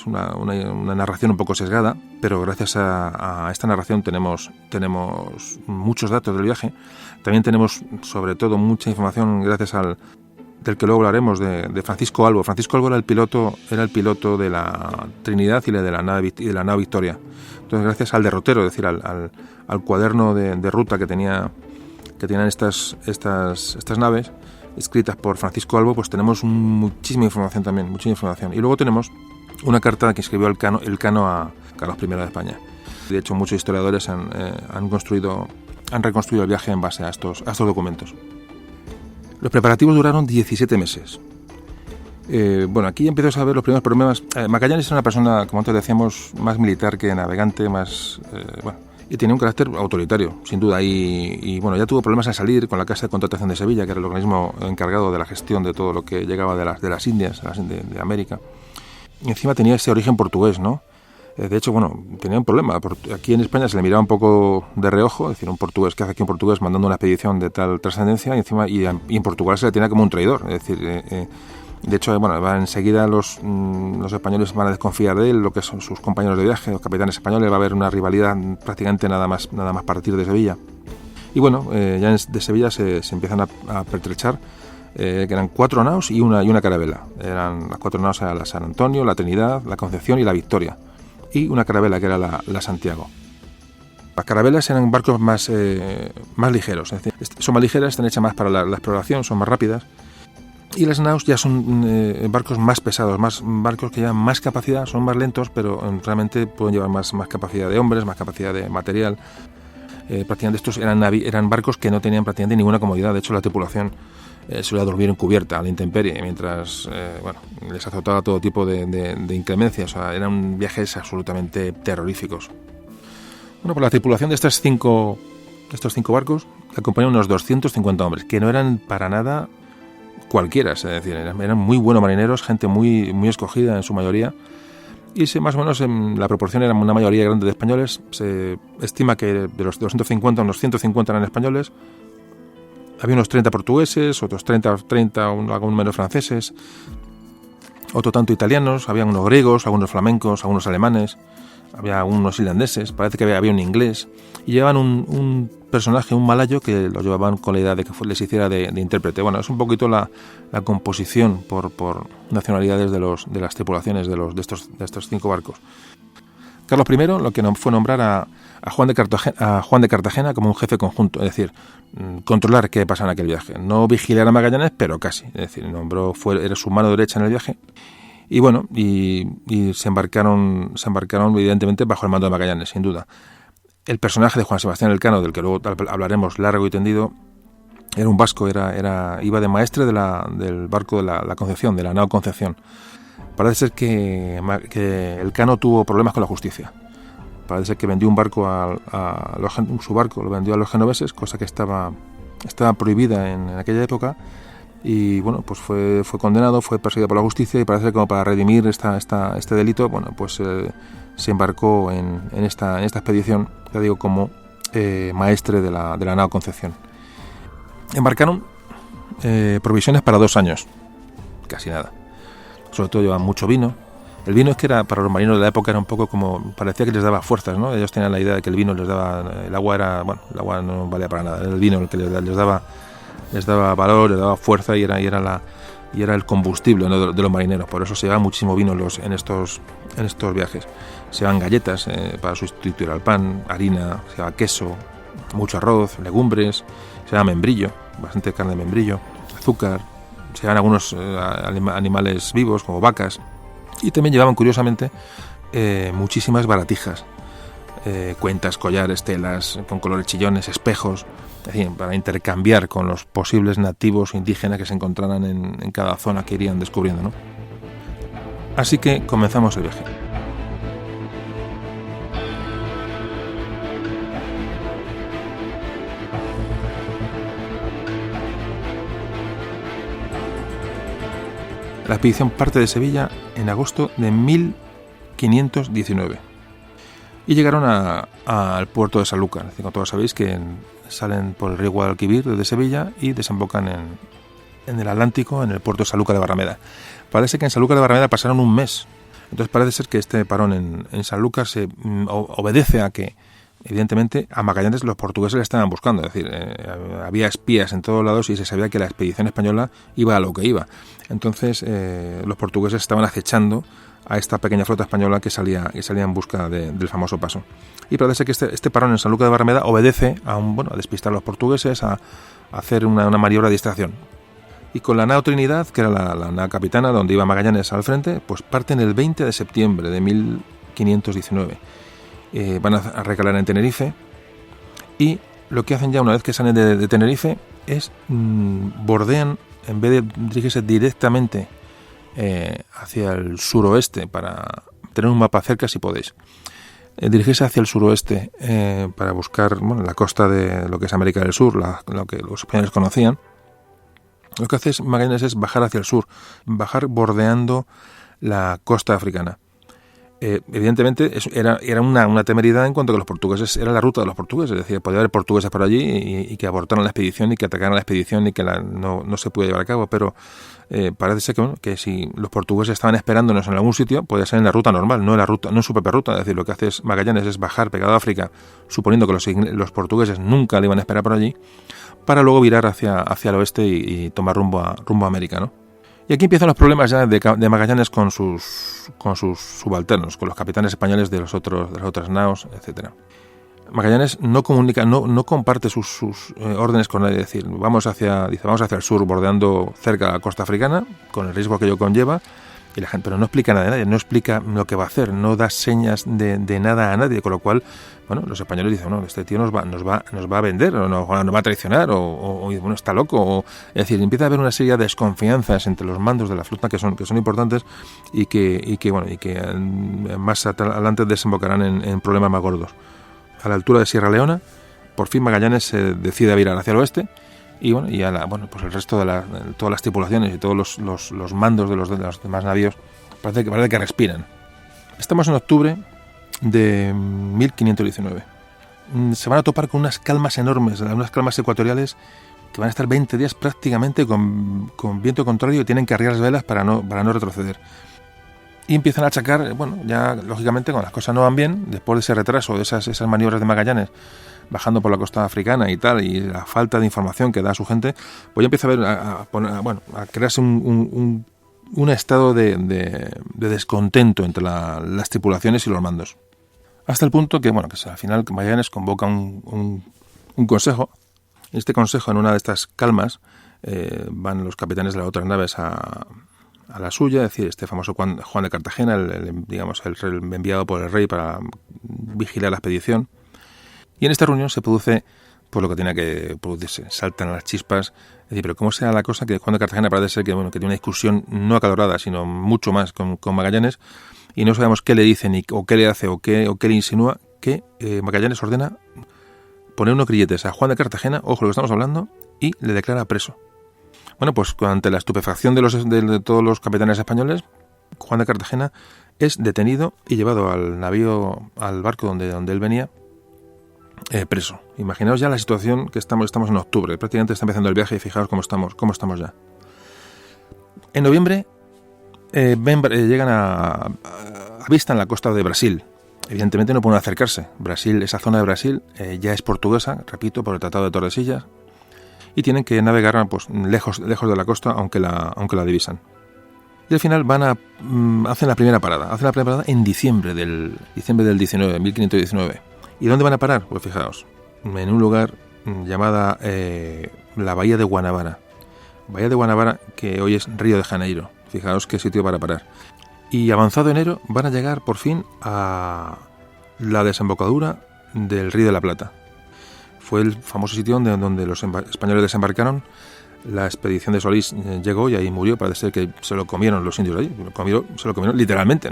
una narración un poco sesgada, pero gracias a esta narración tenemos muchos datos del viaje. También tenemos, sobre todo, mucha información gracias del que luego hablaremos, de Francisco Albo. Francisco Albo era el piloto de la Trinidad y de la nave Victoria. Entonces, gracias al derrotero, es decir, al cuaderno de ruta que tenían estas naves, escritas por Francisco Albo, pues tenemos muchísima información también, mucha información. Y luego tenemos una carta que escribió el cano a Carlos I de España. De hecho, muchos historiadores han reconstruido el viaje en base a estos documentos. Los preparativos duraron 17 meses. Aquí ya empezamos a ver los primeros problemas. Magallanes era una persona, como antes decíamos, más militar que navegante, y tenía un carácter autoritario, sin duda. Y ya tuvo problemas al salir con la Casa de Contratación de Sevilla, que era el organismo encargado de la gestión de todo lo que llegaba de las Indias, de América. Y encima tenía ese origen portugués, ¿no? De hecho, tenía un problema. Aquí en España se le miraba un poco de reojo, es decir, un portugués, ¿qué hace aquí un portugués mandando una expedición de tal trascendencia? Y en Portugal se le tenía como un traidor. Es decir, de hecho, enseguida los españoles van a desconfiar de él, lo que son sus compañeros de viaje, los capitanes españoles. Va a haber una rivalidad prácticamente nada más partir de Sevilla. Y bueno, ya de Sevilla se empiezan a pertrechar, que eran 4 naos y una carabela. Eran las 4 naos, eran la San Antonio, la Trinidad, la Concepción y la Victoria. Y una carabela que era la Santiago. Las carabelas eran barcos más ligeros, es decir, son más ligeras, están hechas más para la exploración, son más rápidas. Y las naos ya son barcos más pesados, barcos que llevan más capacidad, son más lentos, pero realmente pueden llevar más capacidad de hombres, más capacidad de material. Prácticamente estos eran barcos que no tenían prácticamente ninguna comodidad. De hecho, la tripulación solía dormir en cubierta, a la intemperie, mientras les azotaba todo tipo de inclemencias. O sea, eran viajes absolutamente terroríficos. Bueno, pues la tripulación de estos cinco barcos acompañaban unos 250 hombres, que no eran para nada cualquiera, es decir, eran muy buenos marineros, gente muy escogida en su mayoría, y más o menos la proporción era una mayoría grande de españoles. Se estima que de los 250, unos 150 eran españoles, había unos 30 portugueses, otros 30 algún número franceses, otro tanto italianos, había unos griegos, algunos flamencos, algunos alemanes, había unos irlandeses, parece que había un inglés, y llevaban un personaje, un malayo, que lo llevaban con la idea de que les hiciera de intérprete. Bueno, es un poquito la composición por nacionalidades de las tripulaciones de estos 5 barcos. Carlos I lo que fue nombrar a Juan de Cartagena como un jefe conjunto, es decir, controlar qué pasaba en aquel viaje. No vigilar a Magallanes, pero casi, es decir, era su mano derecha en el viaje. Y bueno, y se embarcaron evidentemente bajo el mando de Magallanes, sin duda. El personaje de Juan Sebastián Elcano, del que luego hablaremos largo y tendido, era un vasco, iba de maestre del barco de la Concepción, de la nao Concepción. Parece ser que Elcano tuvo problemas con la justicia. Parece ser que vendió un barco su barco lo vendió a los genoveses, cosa que estaba prohibida en aquella época. Y bueno, pues fue condenado, fue perseguido por la justicia, y parece que como para redimir este delito, bueno, pues se embarcó en esta expedición, ya digo, como maestre de la nao Concepción. Embarcaron provisiones para 2 años, casi nada. Sobre todo llevaban mucho vino. El vino es que para los marineros de la época era un poco como, parecía que les daba fuerzas, ¿no? Ellos tenían la idea de que el vino les daba, el agua no valía para nada, era el vino el que les daba valor, les daba fuerza, y era el combustible, ¿no?, de los marineros. Por eso se llevaba muchísimo vino en estos viajes. Se llevaban galletas para sustituir al pan, harina, se llevaba queso, mucho arroz, legumbres, se llevaba membrillo, bastante carne de membrillo, azúcar, se llevaban algunos animales vivos como vacas, y también llevaban, curiosamente, muchísimas baratijas, cuentas, collares, telas con colores chillones, espejos, es decir, para intercambiar con los posibles nativos indígenas que se encontraran en cada zona que irían descubriendo, ¿no? Así que comenzamos el viaje. La expedición parte de Sevilla en agosto de 1519 y llegaron al puerto de Sanlúcar. Como todos sabéis, que salen por el río Guadalquivir desde Sevilla y desembocan en el Atlántico, en el puerto de Sanlúcar de Barrameda. Parece que en Sanlúcar de Barrameda pasaron un mes. Entonces parece ser que este parón en Sanlúcar se obedece a que, evidentemente, a Magallanes los portugueses le estaban buscando. Es decir, había espías en todos lados y se sabía que la expedición española iba a lo que iba. Entonces los portugueses estaban acechando a esta pequeña flota española que salía en busca del famoso paso. Y parece ser que este parón en Sanlúcar de Barrameda obedece a despistar a los portugueses, a hacer una maniobra de distracción. Y con la nao Trinidad, que era la nao capitana, donde iba Magallanes al frente, pues parten el 20 de septiembre de 1519. Van a recalar en Tenerife, y lo que hacen ya una vez que salen de Tenerife es bordean, en vez de dirigirse directamente hacia el suroeste, para tener un mapa cerca si podéis, dirigirse hacia el suroeste para buscar la costa de lo que es América del Sur, lo que los españoles conocían. Lo que hace Magallanes es bajar hacia el sur, bajar bordeando la costa africana. Evidentemente era una temeridad en cuanto a que los portugueses, era la ruta de los portugueses, es decir, podía haber portugueses por allí y que abortaran la expedición y que atacaran la expedición y que no se puede llevar a cabo, pero parece ser que si los portugueses estaban esperándonos en algún sitio, podía ser en la ruta normal, no en su propia ruta. Es decir, lo que hace Magallanes es bajar pegado a África, suponiendo que los portugueses nunca le iban a esperar por allí, para luego virar hacia el oeste y tomar rumbo a América, ¿no? Y aquí empiezan los problemas ya de Magallanes con sus subalternos, con los capitanes españoles de las otras naos, etcétera. Magallanes no comparte sus órdenes con nadie, es decir, vamos hacia el sur, bordeando cerca la costa africana, con el riesgo que ello conlleva, y la gente, pero no explica nada de nadie, no explica lo que va a hacer, no da señas de nada a nadie, con lo cual, bueno, los españoles dicen, no, este tío nos va a vender, o nos va a traicionar, o bueno, está loco, es decir, empieza a haber una serie de desconfianzas entre los mandos de la flota que son importantes y que más adelante desembocarán en problemas más gordos. A la altura de Sierra Leona, por fin Magallanes se decide a virar hacia el oeste, y pues el resto de todas las tripulaciones y todos los mandos de los demás navíos parece que respiran. Estamos en octubre de 1519. Se van a topar con unas calmas enormes, unas calmas ecuatoriales que van a estar 20 días prácticamente con viento contrario y tienen que arriar las velas para no retroceder. Y empiezan a achacar, ya lógicamente cuando las cosas no van bien, después de ese retraso, de esas maniobras de Magallanes, bajando por la costa africana y tal, y la falta de información que da a su gente, pues ya empieza a crearse un estado de descontento entre las tripulaciones y los mandos. Hasta el punto que al final Magallanes convoca un consejo. En este consejo, en una de estas calmas, van los capitanes de las otras naves a la suya, es decir, este famoso Juan de Cartagena, el enviado por el rey para vigilar la expedición. Y en esta reunión se produce pues lo que tenía que producirse, saltan las chispas. Es decir, pero ¿cómo sea la cosa que Juan de Cartagena parece ser que tiene una discusión no acalorada, sino mucho más con Magallanes, y no sabemos qué le dice, o qué le hace, o qué le insinúa, que Magallanes ordena poner unos grilletes a Juan de Cartagena, ojo lo que estamos hablando, y le declara preso. Bueno, pues ante la estupefacción de todos los capitanes españoles, Juan de Cartagena es detenido y llevado al barco donde él venía, preso. Imaginaos ya la situación que estamos en octubre, prácticamente está empezando el viaje y fijaos cómo estamos ya. En noviembre llegan avistan la costa de Brasil. Evidentemente no pueden acercarse. Esa zona de Brasil ya es portuguesa, repito, por el Tratado de Tordesillas, y tienen que navegar pues lejos de la costa, aunque la divisan. Y al final hacen la primera parada en diciembre del 19, 1519. ¿Y dónde van a parar? Pues fijaos, en un lugar llamada la Bahía de Guanabara. Bahía de Guanabara, que hoy es Río de Janeiro. Fijaos qué sitio para parar. Y avanzado enero van a llegar por fin a la desembocadura del Río de la Plata. Fue el famoso sitio donde los españoles desembarcaron. La expedición de Solís llegó y ahí murió. Parece ser que se lo comieron los indios ahí. Se lo comieron literalmente.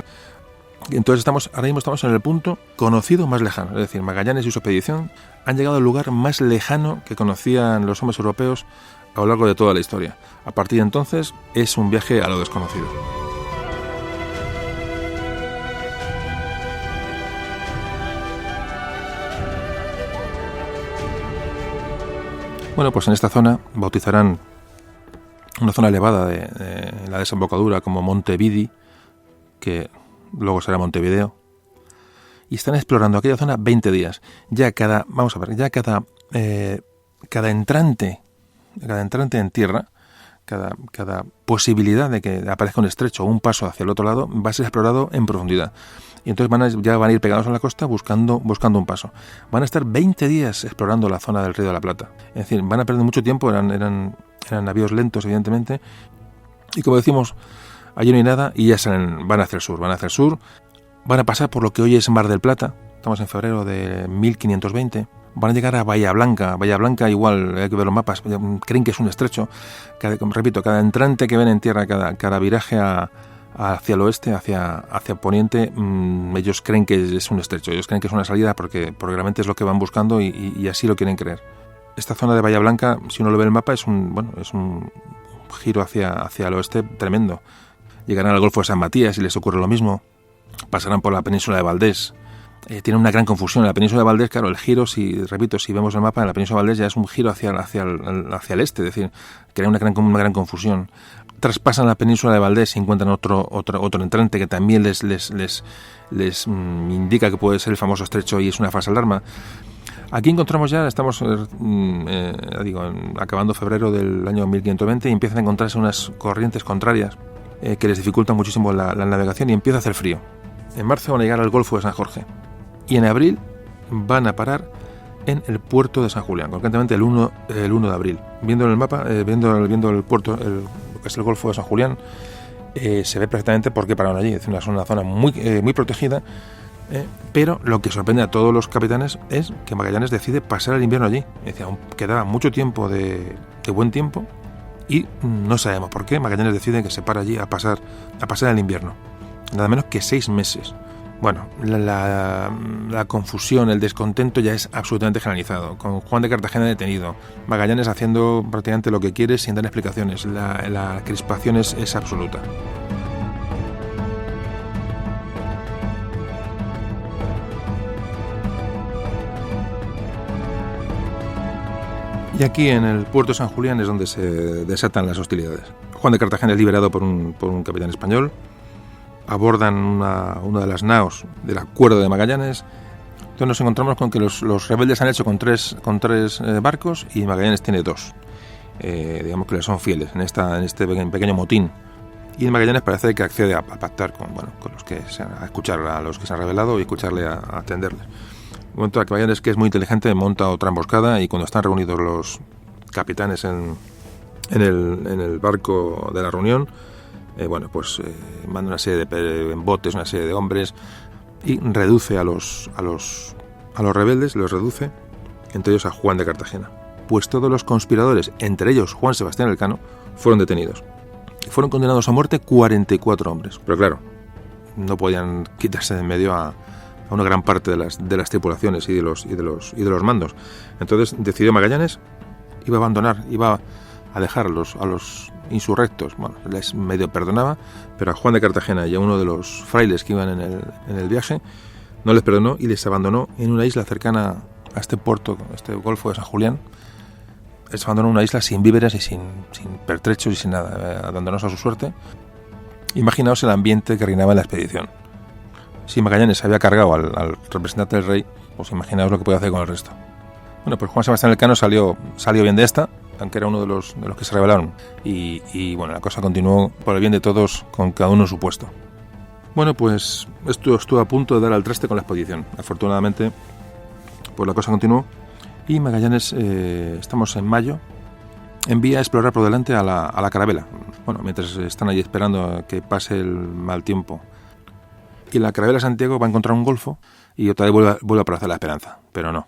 Entonces ahora mismo estamos en el punto conocido más lejano. Es decir, Magallanes y su expedición han llegado al lugar más lejano que conocían los hombres europeos a lo largo de toda la historia. A partir de entonces es un viaje a lo desconocido. Bueno, pues en esta zona bautizarán una zona elevada de la desembocadura como Monte Vidi, que luego será Montevideo, y están explorando aquella zona 20 días. Ya cada entrante en tierra, cada posibilidad de que aparezca un estrecho o un paso hacia el otro lado va a ser explorado en profundidad. Y entonces van a ir pegados a la costa buscando un paso. Van a estar 20 días explorando la zona del Río de la Plata. Es decir, van a perder mucho tiempo, eran navíos lentos, evidentemente. Y como decimos, allí no hay nada y ya van hacia el sur. Van a pasar por lo que hoy es Mar del Plata. Estamos en febrero de 1520. Van a llegar a Bahía Blanca. Bahía Blanca, igual, hay que ver los mapas, creen que es un estrecho. Cada entrante que ven en tierra, cada viraje hacia el oeste, hacia poniente, ellos creen que es un estrecho, ellos creen que es una salida porque realmente es lo que van buscando y así lo quieren creer. Esta zona de Bahía Blanca, si uno lo ve en el mapa, es un giro hacia el oeste tremendo. Llegarán al Golfo de San Matías y les ocurre lo mismo. pasarán por la península de Valdés. Tiene una gran confusión. En la península de Valdés, claro, el giro, si vemos el mapa, en la península de Valdés ya es un giro hacia el este, es decir, crea una gran confusión. Traspasan la península de Valdés y encuentran otro entrante que también les indica que puede ser el famoso estrecho y es una falsa alarma. Aquí encontramos ya, estamos acabando febrero del año 1520 y empiezan a encontrarse unas corrientes contrarias que les dificultan muchísimo la navegación y empieza a hacer frío. En marzo van a llegar al Golfo de San Jorge y en abril van a parar en el puerto de San Julián, concretamente el 1 de abril. Viendo en el mapa, viendo el puerto, lo que es el Golfo de San Julián, se ve perfectamente por qué pararon allí. Es una zona muy protegida, pero lo que sorprende a todos los capitanes es que Magallanes decide pasar el invierno allí. Es decir, aún quedaba mucho tiempo de buen tiempo y no sabemos por qué Magallanes decide que se para allí a pasar el invierno. Nada menos que 6 meses. Bueno, la confusión, el descontento ya es absolutamente generalizado. Con Juan de Cartagena detenido, Magallanes haciendo prácticamente lo que quiere sin dar explicaciones. La crispación es absoluta. Y aquí en el puerto de San Julián es donde se desatan las hostilidades. Juan de Cartagena es liberado por un capitán español. Abordan una de las naos del acuerdo de Magallanes. Entonces nos encontramos con que los rebeldes han hecho con tres barcos y Magallanes tiene 2. Digamos que le son fieles en este pequeño motín. Y Magallanes parece que accede a pactar con los que a escuchar a los que se han rebelado y escucharle a atenderles. Un momento que Magallanes, que es muy inteligente, monta otra emboscada y cuando están reunidos los capitanes en el barco de la reunión, manda una serie de botes, una serie de hombres y reduce a los rebeldes, los reduce, entre ellos a Juan de Cartagena. Pues todos los conspiradores, entre ellos Juan Sebastián Elcano, fueron detenidos. Fueron condenados a muerte 44 hombres. Pero claro, no podían quitarse de en medio a una gran parte de las tripulaciones y de los mandos. Entonces decidió Magallanes, iba a dejar a los insurrectos, les medio perdonaba, pero a Juan de Cartagena y a uno de los frailes que iban en el viaje no les perdonó y les abandonó en una isla cercana a este puerto, este Golfo de San Julián. Les abandonó en una isla sin víveres y sin pertrechos y sin nada, abandonados a su suerte. Imaginaos el ambiente que reinaba en la expedición. Si Magallanes se había cargado al representante del rey, pues imaginaos lo que puede hacer con el resto. Bueno, pues Juan Sebastián Elcano salió bien de esta, aunque era uno de los que se rebelaron. Y bueno, la cosa continuó por el bien de todos, con cada uno en su puesto. Bueno, pues esto estuvo a punto de dar al traste con la expedición. Afortunadamente, pues la cosa continuó. Y Magallanes, estamos en mayo, envía a explorar por delante a la carabela. Bueno, mientras están allí esperando a que pase el mal tiempo. Y la carabela Santiago va a encontrar un golfo y otra vez vuelve a aparecer la esperanza. Pero no.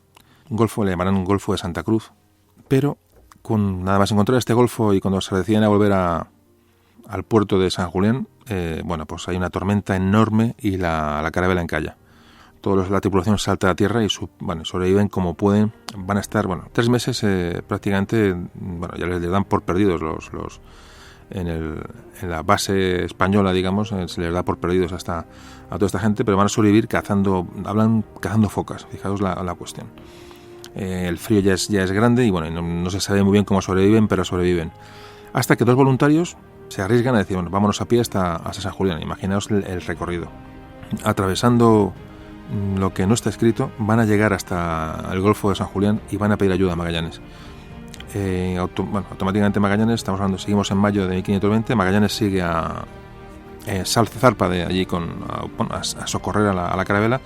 Un golfo, le llamarán un Golfo de Santa Cruz. Pero con nada más encontrar este golfo y cuando se deciden a volver al puerto de San Julián, pues hay una tormenta enorme y la carabela encalla. Toda la tripulación salta a tierra y sobreviven como pueden. Van a estar 3 meses prácticamente, ya les dan por perdidos en la base española, digamos, se les da por perdidos a toda esta gente, pero van a sobrevivir cazando focas. Fijaos la cuestión. El frío ya es grande y no se sabe muy bien cómo sobreviven, pero sobreviven. Hasta que 2 voluntarios se arriesgan a decir, vámonos a pie hasta San Julián. Imaginaos el recorrido. Atravesando lo que no está escrito, van a llegar hasta el Golfo de San Julián y van a pedir ayuda a Magallanes. Automáticamente Magallanes, seguimos en mayo de 1520, Magallanes sigue zarpa de allí a socorrer a la carabela.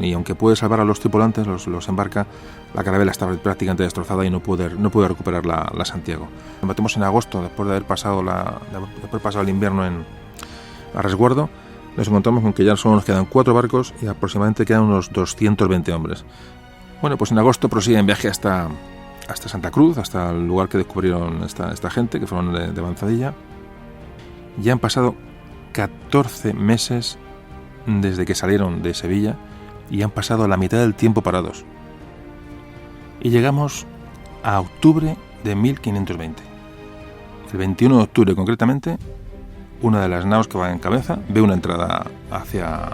Y aunque puede salvar a los tripulantes, los embarca, la carabela está prácticamente destrozada y no puede recuperar la Santiago. Nos metemos en agosto, después de haber pasado el invierno a resguardo, nos encontramos con que ya solo nos quedan 4 barcos y aproximadamente quedan unos 220 hombres. Bueno, pues en agosto prosiguen viaje hasta Santa Cruz, hasta el lugar que descubrieron esta gente, que fueron de Manzadilla. Ya han pasado 14 meses desde que salieron de Sevilla y han pasado la mitad del tiempo parados. Y llegamos a octubre de 1520. El 21 de octubre concretamente, una de las naos que va en cabeza ve una entrada hacia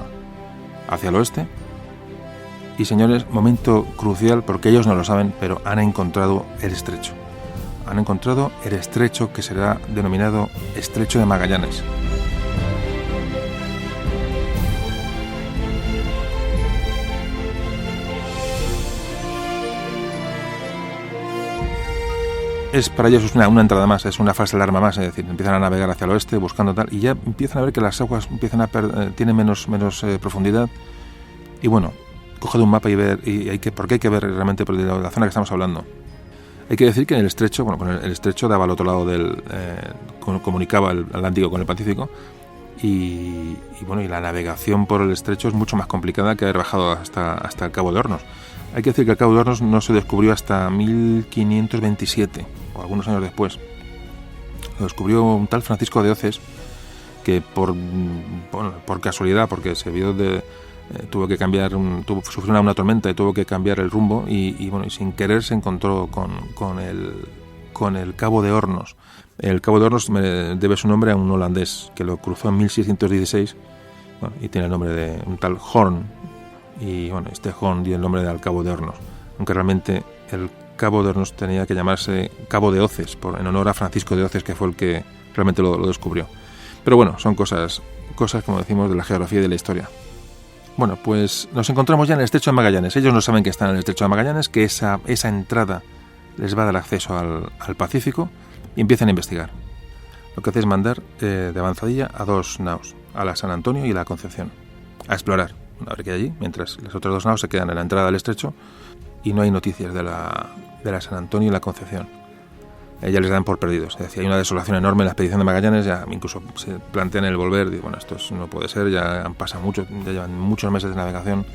hacia el oeste. Y señores, momento crucial, porque ellos no lo saben, pero han encontrado el estrecho. Han encontrado el estrecho que será denominado Estrecho de Magallanes. Para ellos es una entrada más, es una falsa alarma más, es decir, empiezan a navegar hacia el oeste buscando tal, y ya empiezan a ver que las aguas empiezan tienen menos profundidad, y bueno, coge de un mapa y ver, porque hay que ver realmente por la zona que estamos hablando. Hay que decir que en el estrecho, el estrecho daba al otro lado comunicaba el Atlántico con el Pacífico, y la navegación por el estrecho es mucho más complicada que haber bajado hasta el Cabo de Hornos. Hay que decir que el Cabo de Hornos no se descubrió hasta 1527, o algunos años después. Lo descubrió un tal Francisco de Oces, que por casualidad, porque se vio tuvo que cambiar, sufrió una tormenta y tuvo que cambiar el rumbo, y sin querer se encontró con el Cabo de Hornos. El Cabo de Hornos debe su nombre a un holandés que lo cruzó en 1616, y tiene el nombre de un tal Horn. Y este Horn dio el nombre del Cabo de Hornos, aunque realmente el Cabo de Hornos tenía que llamarse Cabo de Oces, en honor a Francisco de Oces, que fue el que realmente lo descubrió. Pero bueno, son cosas como decimos de la geografía y de la historia. Bueno, pues nos encontramos ya en el Estrecho de Magallanes. Ellos no saben que están en el Estrecho de Magallanes, que esa entrada les va a dar acceso al Pacífico, y empiezan a investigar. Lo que hace es mandar de avanzadilla a 2 naos, a la San Antonio y la Concepción, a explorar. A ver qué hay allí, mientras las otras 2 naos se quedan en la entrada del estrecho y no hay noticias de la San Antonio y la Concepción. Ya les dan por perdidos. Es decir, hay una desolación enorme en la expedición de Magallanes, ya incluso se plantean el volver, y esto no puede ser, ya han pasado ya llevan muchos meses de navegación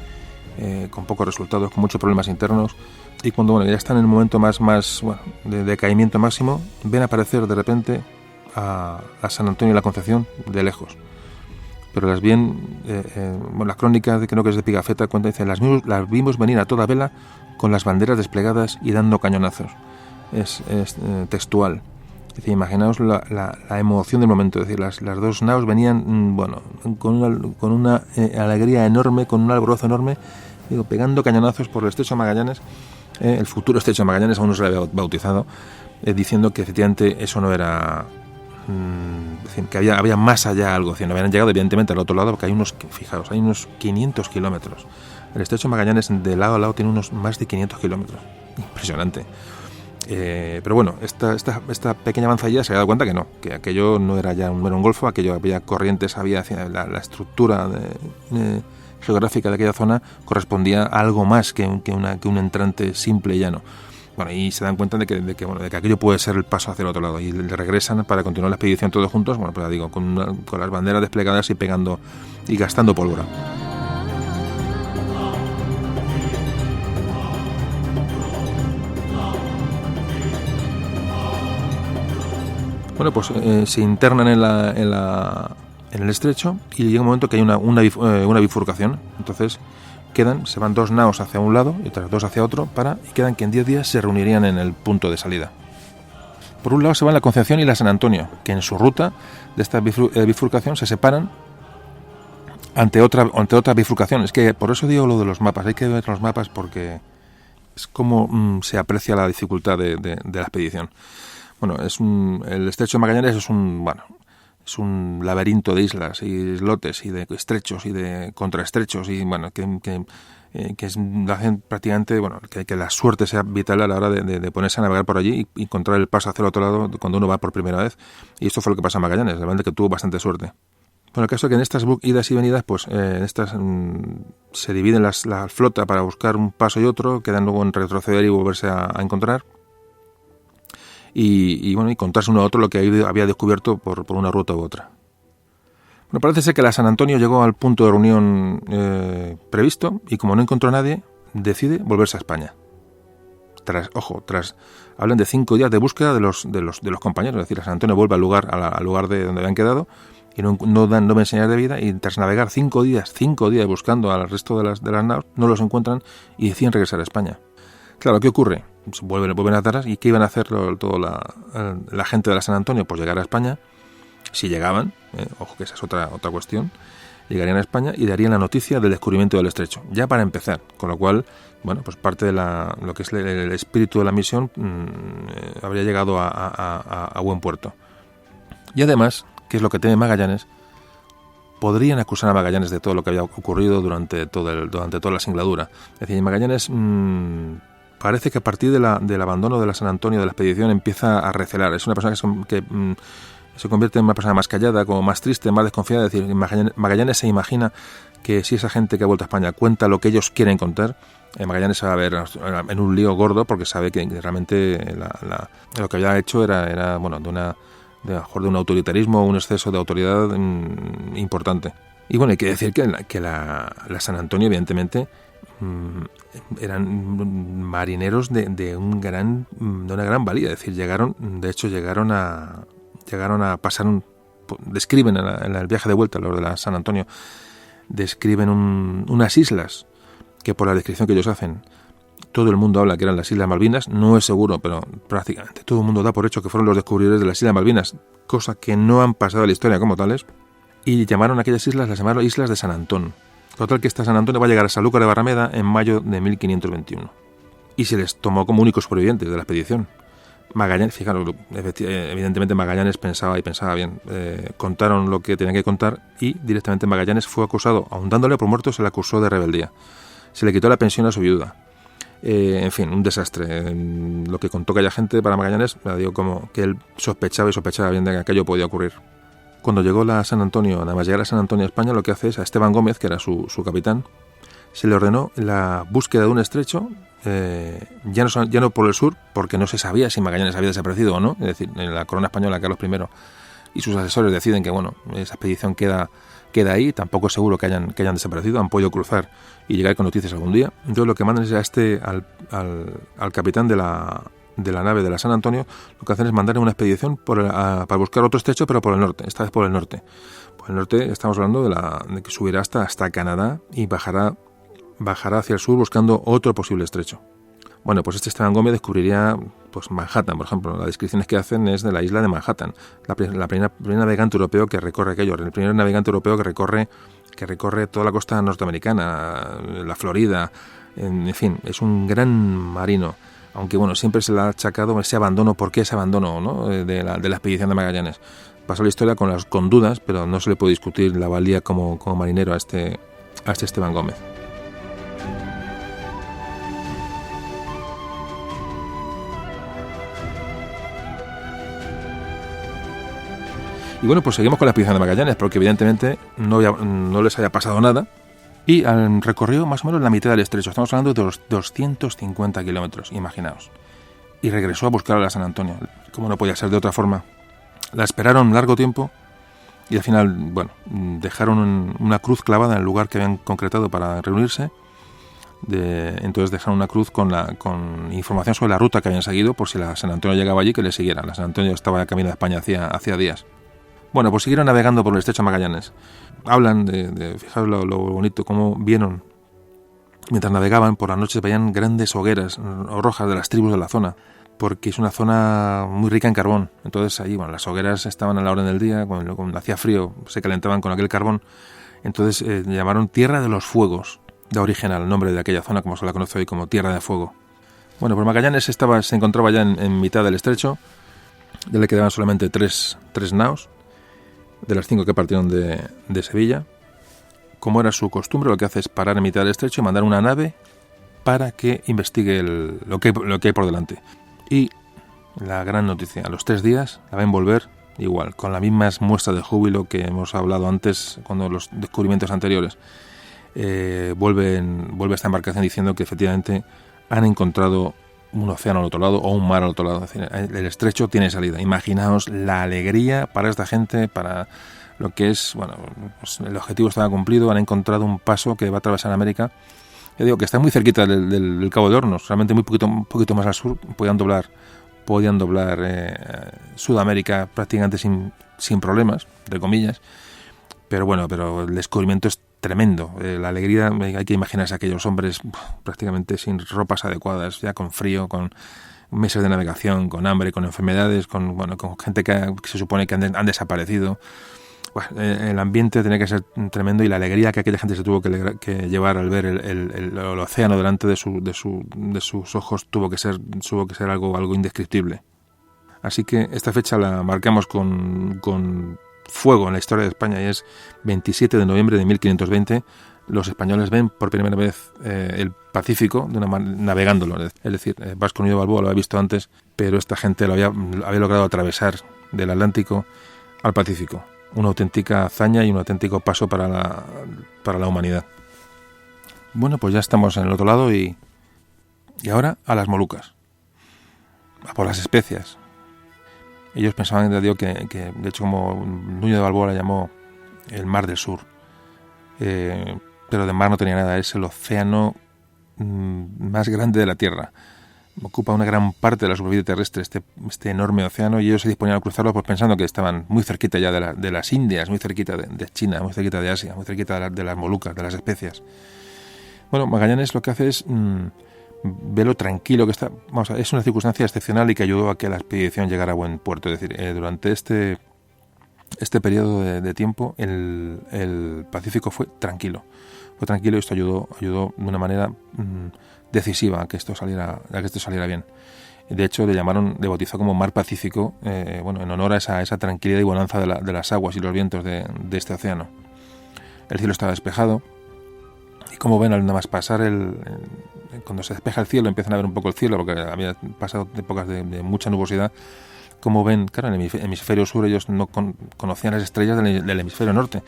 con pocos resultados, con muchos problemas internos, y cuando ya están en el momento más de decaimiento máximo, ven aparecer de repente a San Antonio y la Concepción de lejos. Pero las crónicas de creo que es de Pigafetta cuenta, dice, las vimos venir a toda vela con las banderas desplegadas y dando cañonazos. Es textual. Es decir, imaginaos la emoción del momento. Es decir, las 2 naos venían con una alegría enorme, con un alborozo enorme, pegando cañonazos por el Estrecho de Magallanes, el futuro Estrecho de Magallanes, aún no se le había bautizado, diciendo que efectivamente eso no era... que había más allá algo, no habían llegado evidentemente al otro lado, porque hay unos 500 kilómetros. El Estrecho de Magallanes de lado a lado tiene más de 500 kilómetros. Impresionante. Pero bueno, esta pequeña avanzadilla se ha dado cuenta que aquello no era ya un golfo, aquello había corrientes, había la estructura geográfica de aquella zona correspondía a algo más que un entrante simple y llano. Y se dan cuenta de que aquello puede ser el paso hacia el otro lado, y le regresan para continuar la expedición todos juntos, con las banderas desplegadas y pegando y gastando pólvora. Se internan en el estrecho, y llega un momento que hay una bifurcación. Entonces se van 2 naos hacia un lado y otras 2 hacia otro, y quedan que en 10 días se reunirían en el punto de salida. Por un lado se van la Concepción y la San Antonio, que en su ruta de esta bifurcación se separan ante otra bifurcación. Es que por eso digo lo de los mapas, hay que ver los mapas porque es como se aprecia la dificultad de la expedición. El Estrecho de Magallanes es un laberinto de islas y islotes y de estrechos y de contraestrechos, y que hacen prácticamente que la suerte sea vital a la hora de ponerse a navegar por allí y encontrar el paso hacia el otro lado cuando uno va por primera vez. Y esto fue lo que pasó a Magallanes, realmente, que tuvo bastante suerte. Bueno, el caso es que en estas idas y venidas, se dividen la flota para buscar un paso y otro, quedan luego en retroceder y volverse a encontrar. Y contarse uno a otro lo que había descubierto por una ruta u otra. Parece ser que la San Antonio llegó al punto de reunión previsto, y como no encontró a nadie, decide volverse a España. Hablan de 5 días de búsqueda de los compañeros. Es decir, la San Antonio vuelve al lugar de donde habían quedado, y no ven señales de vida, y tras navegar 5 días buscando al resto de las naos, no los encuentran y deciden regresar a España. Claro, ¿qué ocurre? Vuelven a atrás, y ¿qué iban a hacer toda la gente de la San Antonio? Pues llegar a España, si llegaban, ojo que esa es otra cuestión, llegarían a España y darían la noticia del descubrimiento del estrecho, ya para empezar, con lo cual, bueno, pues parte de lo que es el espíritu de la misión habría llegado a buen puerto. Y además, que es lo que teme Magallanes, podrían acusar a Magallanes de todo lo que había ocurrido durante toda la singladura. Es decir, Magallanes parece que a partir del abandono de la San Antonio de la expedición empieza a recelar. Es una persona que se convierte en una persona más callada, como más triste, más desconfiada. Es decir, Magallanes se imagina que si esa gente que ha vuelto a España cuenta lo que ellos quieren contar, Magallanes se va a ver en un lío gordo, porque sabe que realmente lo que había hecho era bueno, de un autoritarismo, un exceso de autoridad importante. Y bueno, hay que decir que la San Antonio, evidentemente, eran marineros de una gran valía. Es decir, llegaron a pasar describen en el viaje de vuelta, los de la San Antonio, describen unas islas que, por la descripción que ellos hacen, todo el mundo habla que eran las Islas Malvinas. No es seguro, pero prácticamente todo el mundo da por hecho que fueron los descubridores de las Islas Malvinas, cosa que no han pasado a la historia como tales, y llamaron a aquellas islas, las llamaron Islas de San Antón. Total, que esta San Antonio va a llegar a Sanlúcar de Barrameda en mayo de 1521, y se les tomó como únicos sobrevivientes de la expedición. Magallanes, fijaros, evidentemente Magallanes pensaba bien, contaron lo que tenían que contar, y directamente Magallanes fue acusado, aun dándole por muerto, se le acusó de rebeldía. Se le quitó la pensión a su viuda. En fin, un desastre. Lo que contó aquella gente para Magallanes, digo, como que él sospechaba bien de que aquello podía ocurrir. Cuando llegó la San Antonio, nada más llegar a San Antonio, España, lo que hace es a Esteban Gómez, que era su capitán, se le ordenó la búsqueda de un estrecho, ya no por el sur, porque no se sabía si Magallanes había desaparecido o no. Es decir, en la corona española, Carlos I y sus asesores deciden que, bueno, esa expedición queda ahí, tampoco es seguro que hayan desaparecido, han podido cruzar y llegar con noticias algún día. Entonces lo que mandan es al capitán de la nave de la San Antonio, lo que hacen es mandar una expedición para buscar otro estrecho, pero por el norte, esta vez por el norte. Por el norte estamos hablando de que subirá hasta Canadá y bajará hacia el sur buscando otro posible estrecho. Bueno, pues Esteban Gómez descubriría pues Manhattan, por ejemplo. Las descripciones que hacen es de la isla de Manhattan. La primer navegante europeo que recorre aquello, el primer navegante europeo que recorre toda la costa norteamericana, la Florida, en fin, es un gran marino. Aunque bueno, siempre se le ha achacado ese abandono. ¿Por qué ese abandono, no? de la expedición de Magallanes? Pasó la historia con dudas, pero no se le puede discutir la valía como marinero a este Esteban Gómez. Y bueno, pues seguimos con la expedición de Magallanes, porque evidentemente no les haya pasado nada, y han recorrido más o menos la mitad del estrecho. Estamos hablando de los 250 kilómetros, imaginaos. Y regresó a buscar a la San Antonio, como no podía ser de otra forma. La esperaron largo tiempo y al final, bueno, dejaron una cruz clavada en el lugar que habían concretado para reunirse. Entonces dejaron una cruz con información sobre la ruta que habían seguido, por si la San Antonio llegaba allí, que le siguieran. La San Antonio estaba de camino de España hacía días. Bueno, pues siguieron navegando por el estrecho Magallanes. Hablan fijaos lo bonito, cómo vieron, mientras navegaban por las noches, veían grandes hogueras rojas de las tribus de la zona, porque es una zona muy rica en carbón. Entonces allí, bueno, las hogueras estaban a la orden del día, cuando hacía frío se calentaban con aquel carbón. Entonces llamaron Tierra de los Fuegos, de origen al nombre de aquella zona, como se la conoce hoy como Tierra de Fuego. Bueno, pues Magallanes se encontraba ya en mitad del estrecho. Ya le quedaban solamente tres naos, de las 5 que partieron de Sevilla. Como era su costumbre, lo que hace es parar en mitad del estrecho y mandar una nave para que investigue lo que hay por delante. Y la gran noticia, a los 3 días la ven volver igual, con las mismas muestras de júbilo que hemos hablado antes, cuando los descubrimientos anteriores. Vuelve esta embarcación diciendo que efectivamente han encontrado un océano al otro lado o un mar al otro lado. Es decir, el estrecho tiene salida. Imaginaos la alegría para esta gente, para lo que es, bueno, pues el objetivo estaba cumplido, han encontrado un paso que va a atravesar América. Yo digo que está muy cerquita del Cabo de Hornos, realmente un poquito más al sur. Podían doblar Sudamérica prácticamente sin problemas, entre comillas. Pero bueno, el descubrimiento es tremendo. La alegría, hay que imaginarse a aquellos hombres prácticamente sin ropas adecuadas, ya con frío, con meses de navegación, con hambre, con enfermedades, con gente que se supone que han desaparecido. el ambiente tenía que ser tremendo y la alegría que aquella gente se tuvo que llevar al ver el océano delante de sus ojos tuvo que ser algo indescriptible. Así que esta fecha la marcamos con fuego en la historia de España y es 27 de noviembre de 1520. Los españoles ven por primera vez el Pacífico navegándolo. Es decir, Vasco Nuño de Balboa lo había visto antes, pero esta gente lo había logrado atravesar del Atlántico al Pacífico. Una auténtica hazaña y un auténtico paso para la humanidad. Bueno, pues ya estamos en el otro lado y ahora a las Molucas, a por las especias. Ellos pensaban, que de hecho, como Nuño de Balboa la llamó el Mar del Sur, pero de mar no tenía nada, es el océano más grande de la Tierra. Ocupa una gran parte de la superficie terrestre, este enorme océano, y ellos se disponían a cruzarlo pues pensando que estaban muy cerquita ya de las Indias, muy cerquita de China, muy cerquita de Asia, muy cerquita de las Molucas, de las especias. Bueno, Magallanes lo que hace es ve lo tranquilo que está. Vamos a ver, es una circunstancia excepcional y que ayudó a que la expedición llegara a buen puerto. Es decir, durante este periodo de tiempo el Pacífico fue tranquilo. Fue tranquilo y esto ayudó de una manera decisiva a que esto saliera bien. De hecho, le bautizó como Mar Pacífico, en honor a esa tranquilidad y bonanza de las aguas y los vientos de este océano. El cielo estaba despejado y, como ven, al nada más pasar cuando se despeja el cielo, empiezan a ver un poco el cielo, porque había pasado épocas de mucha nubosidad. Como ven, claro, en el hemisferio sur ellos no conocían las estrellas del hemisferio norte,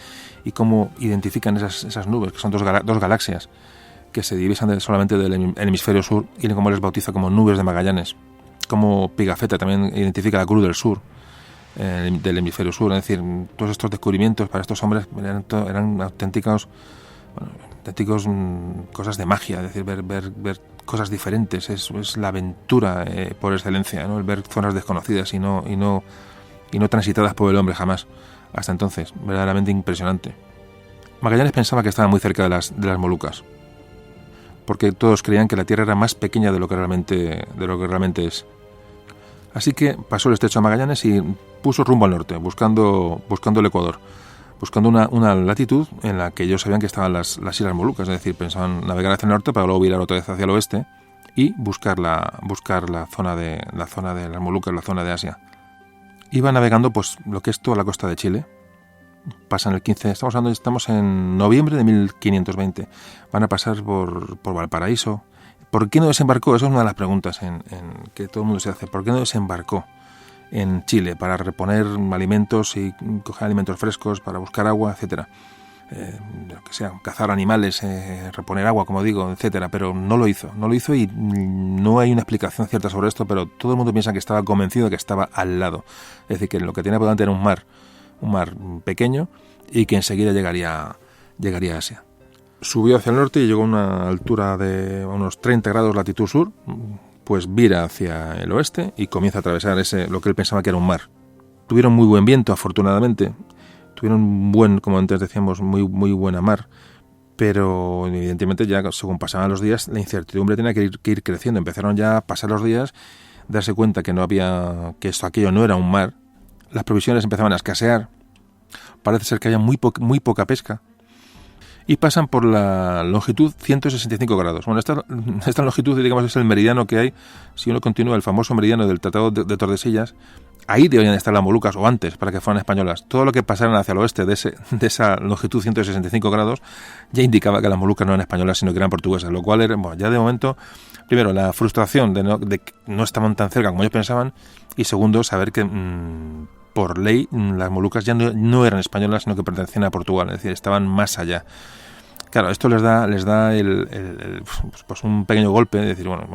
y cómo identifican esas nubes, que son dos galaxias que se divisan solamente del hemisferio sur, y cómo les bautiza como nubes de Magallanes. Como Pigafetta también identifica la Cruz del Sur, del hemisferio sur. Es decir, todos estos descubrimientos para estos hombres eran auténticos cosas de magia, es decir, ver cosas diferentes, es la aventura por excelencia, ¿no? El ver zonas desconocidas y no transitadas por el hombre jamás hasta entonces, verdaderamente impresionante. Magallanes pensaba que estaba muy cerca de las Molucas, porque todos creían que la Tierra era más pequeña de lo que realmente es. Así que pasó el estrecho de Magallanes y puso rumbo al norte, buscando el Ecuador, buscando una latitud en la que ellos sabían que estaban las Islas Molucas. Es decir, pensaban navegar hacia el norte para luego virar otra vez hacia el oeste y buscar la zona de las Molucas, la zona de Asia. Iba navegando pues lo que es toda la costa de Chile. Pasan el 15, estamos en noviembre de 1520. Van a pasar por Valparaíso. ¿Por qué no desembarcó? Esa es una de las preguntas que todo el mundo se hace. ¿Por qué no desembarcó en Chile para reponer alimentos y coger alimentos frescos, para buscar agua, etcétera? Lo que sea, cazar animales, reponer agua, como digo, etcétera, pero no lo hizo y no hay una explicación cierta sobre esto, pero todo el mundo piensa que estaba convencido de que estaba al lado. Es decir, que lo que tenía por delante era un mar pequeño y que enseguida llegaría a Asia. Subió hacia el norte y llegó a una altura de unos 30 grados latitud sur, pues vira hacia el oeste y comienza a atravesar lo que él pensaba que era un mar. Tuvieron muy buen viento, afortunadamente. Tuvieron como antes decíamos, muy, muy buena mar. Pero evidentemente ya según pasaban los días, la incertidumbre tenía que ir creciendo. Empezaron ya a pasar los días, darse cuenta que aquello no era un mar. Las provisiones empezaban a escasear. Parece ser que había muy poca pesca. Y pasan por la longitud 165 grados. Bueno, esta longitud, digamos, es el meridiano que hay. Si uno continúa el famoso meridiano del Tratado de Tordesillas, ahí deberían estar las Molucas, o antes, para que fueran españolas. Todo lo que pasaran hacia el oeste de esa longitud 165 grados ya indicaba que las Molucas no eran españolas, sino que eran portuguesas. Lo cual era, ya de momento, primero, la frustración de que no estaban tan cerca como ellos pensaban, y segundo, saber que por ley las Molucas ya no eran españolas, sino que pertenecían a Portugal, es decir, estaban más allá. Claro, esto les da pues un pequeño golpe, es decir, bueno,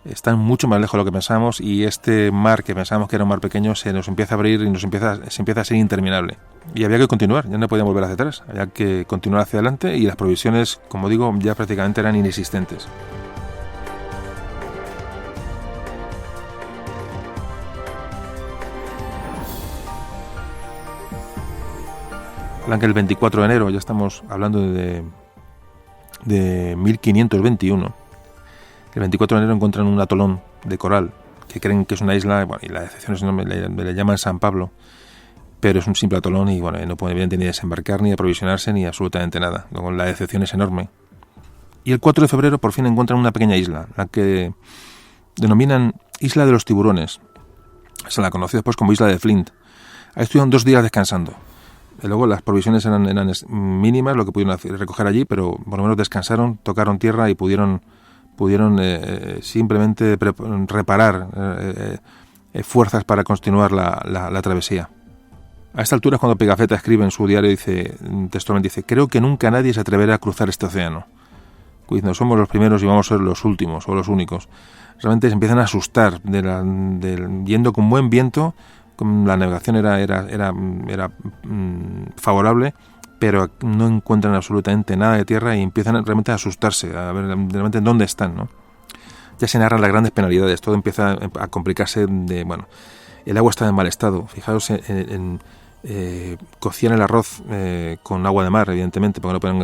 están mucho más lejos de lo que pensábamos, y este mar que pensábamos que era un mar pequeño se nos empieza a abrir y se empieza a ser interminable. Y había que continuar, ya no podían volver hacia atrás, había que continuar hacia adelante, y las provisiones, como digo, ya prácticamente eran inexistentes. Hablan que el 24 de enero, ya estamos hablando de 1521, el 24 de enero encuentran un atolón de coral que creen que es una isla, bueno, y la excepción es el nombre, le llaman San Pablo, pero es un simple atolón y bueno, no puede evidentemente ni desembarcar, ni aprovisionarse, ni absolutamente nada. Luego la decepción es enorme. Y el 4 de febrero por fin encuentran una pequeña isla, la que denominan Isla de los Tiburones. Se la conoció después como Isla de Flint. Ahí estuvieron 2 días descansando. Y luego las provisiones eran mínimas, lo que pudieron recoger allí, pero por lo menos descansaron, tocaron tierra y pudieron simplemente reparar fuerzas para continuar la travesía. A esta altura es cuando Pigafetta escribe en su diario, textualmente dice: creo que nunca nadie se atreverá a cruzar este océano. No somos los primeros y vamos a ser los últimos o los únicos. Realmente se empiezan a asustar yendo con buen viento. La navegación era favorable, pero no encuentran absolutamente nada de tierra y empiezan realmente a asustarse, a ver realmente dónde están, ¿no? Ya se narran las grandes penalidades, todo empieza a complicarse. El agua está en mal estado. Fijaos, cocían el arroz con agua de mar, evidentemente, porque no pueden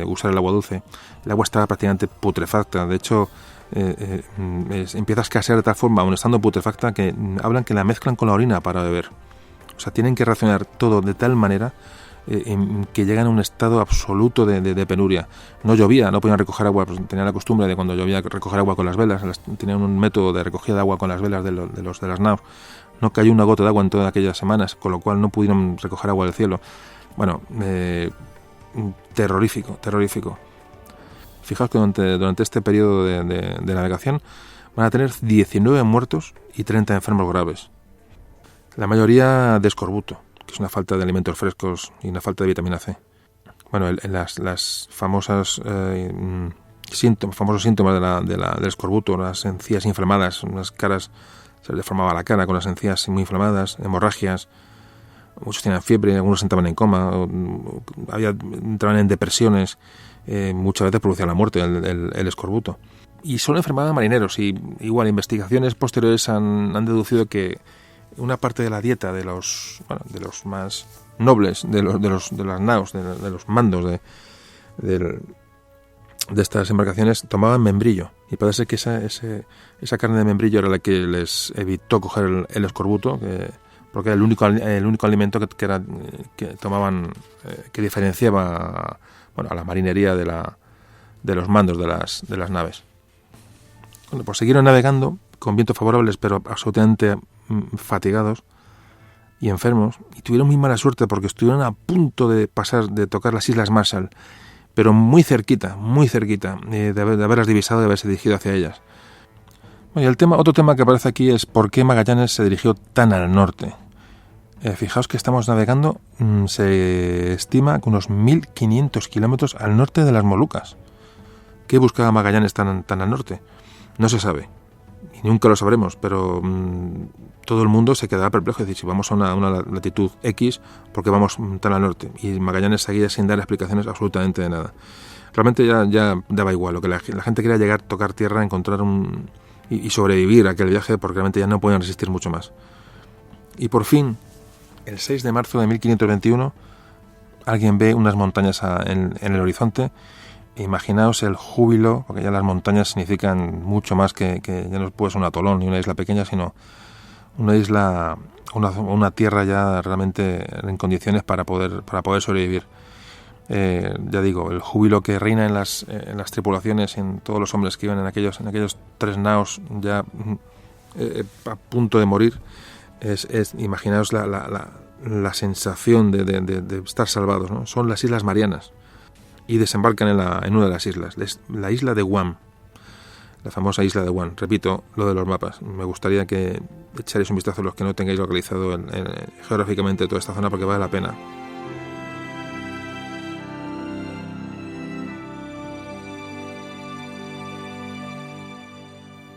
usar el agua dulce. El agua estaba prácticamente putrefacta. De hecho, empieza a escasear de tal forma, aun estando putrefacta, que hablan que la mezclan con la orina para beber. O sea, tienen que racionar todo de tal manera que llegan a un estado absoluto de penuria. No llovía, no podían recoger agua, pues tenían la costumbre de cuando llovía recoger agua con las velas, tenían un método de recogida de agua con las velas de las naos. No cayó una gota de agua en todas aquellas semanas, con lo cual no pudieron recoger agua del cielo. Bueno, terrorífico. Fijaos que durante este periodo de navegación van a tener 19 muertos y 30 enfermos graves. La mayoría de escorbuto, que es una falta de alimentos frescos y una falta de vitamina C. Bueno, las famosos síntomas del escorbuto, las encías inflamadas, unas caras, se les deformaba la cara con las encías muy inflamadas, hemorragias, muchos tenían fiebre, algunos entraban en coma, entraban en depresiones, muchas veces producía la muerte el escorbuto. Y solo enfermaban marineros, y igual investigaciones posteriores han deducido que una parte de la dieta de los más nobles, de las naos, de los mandos de estas embarcaciones, tomaban membrillo, y parece que esa carne de membrillo era la que les evitó coger el escorbuto, porque era el único alimento que tomaban, que diferenciaba a la marinería de los mandos de las naves. Bueno, pues siguieron navegando con vientos favorables, pero absolutamente fatigados y enfermos, y tuvieron muy mala suerte porque estuvieron a punto de tocar las Islas Marshall, pero muy cerquita de haberlas divisado y de haberse dirigido hacia ellas. Bueno, y otro tema que aparece aquí es por qué Magallanes se dirigió tan al norte. Fijaos que estamos navegando, se estima, que unos 1.500 kilómetros al norte de las Molucas. ¿Qué buscaba Magallanes tan al norte? No se sabe, y nunca lo sabremos, pero todo el mundo se quedará perplejo. Es decir, si vamos a una latitud X, ¿por qué vamos tan al norte? Y Magallanes seguía sin dar explicaciones absolutamente de nada. Realmente ya daba igual, lo que la gente quería llegar, tocar tierra, encontrar y sobrevivir a aquel viaje, porque realmente ya no podían resistir mucho más. Y por fin, el 6 de marzo de 1521, alguien ve unas montañas en el horizonte. Imaginaos el júbilo, porque ya las montañas significan mucho más que ya no puede ser un atolón ni una isla pequeña, sino una isla, una tierra ya realmente en condiciones para poder sobrevivir. Ya digo, el júbilo que reina en las tripulaciones, en todos los hombres que iban en aquellos 3 naos ya a punto de morir, imaginaos la sensación de estar salvados, ¿no? Son las Islas Marianas. Y desembarcan en una de las islas, la isla de Guam, la famosa isla de Guam. Repito lo de los mapas. Me gustaría que echaréis un vistazo a los que no tengáis localizado geográficamente toda esta zona, porque vale la pena.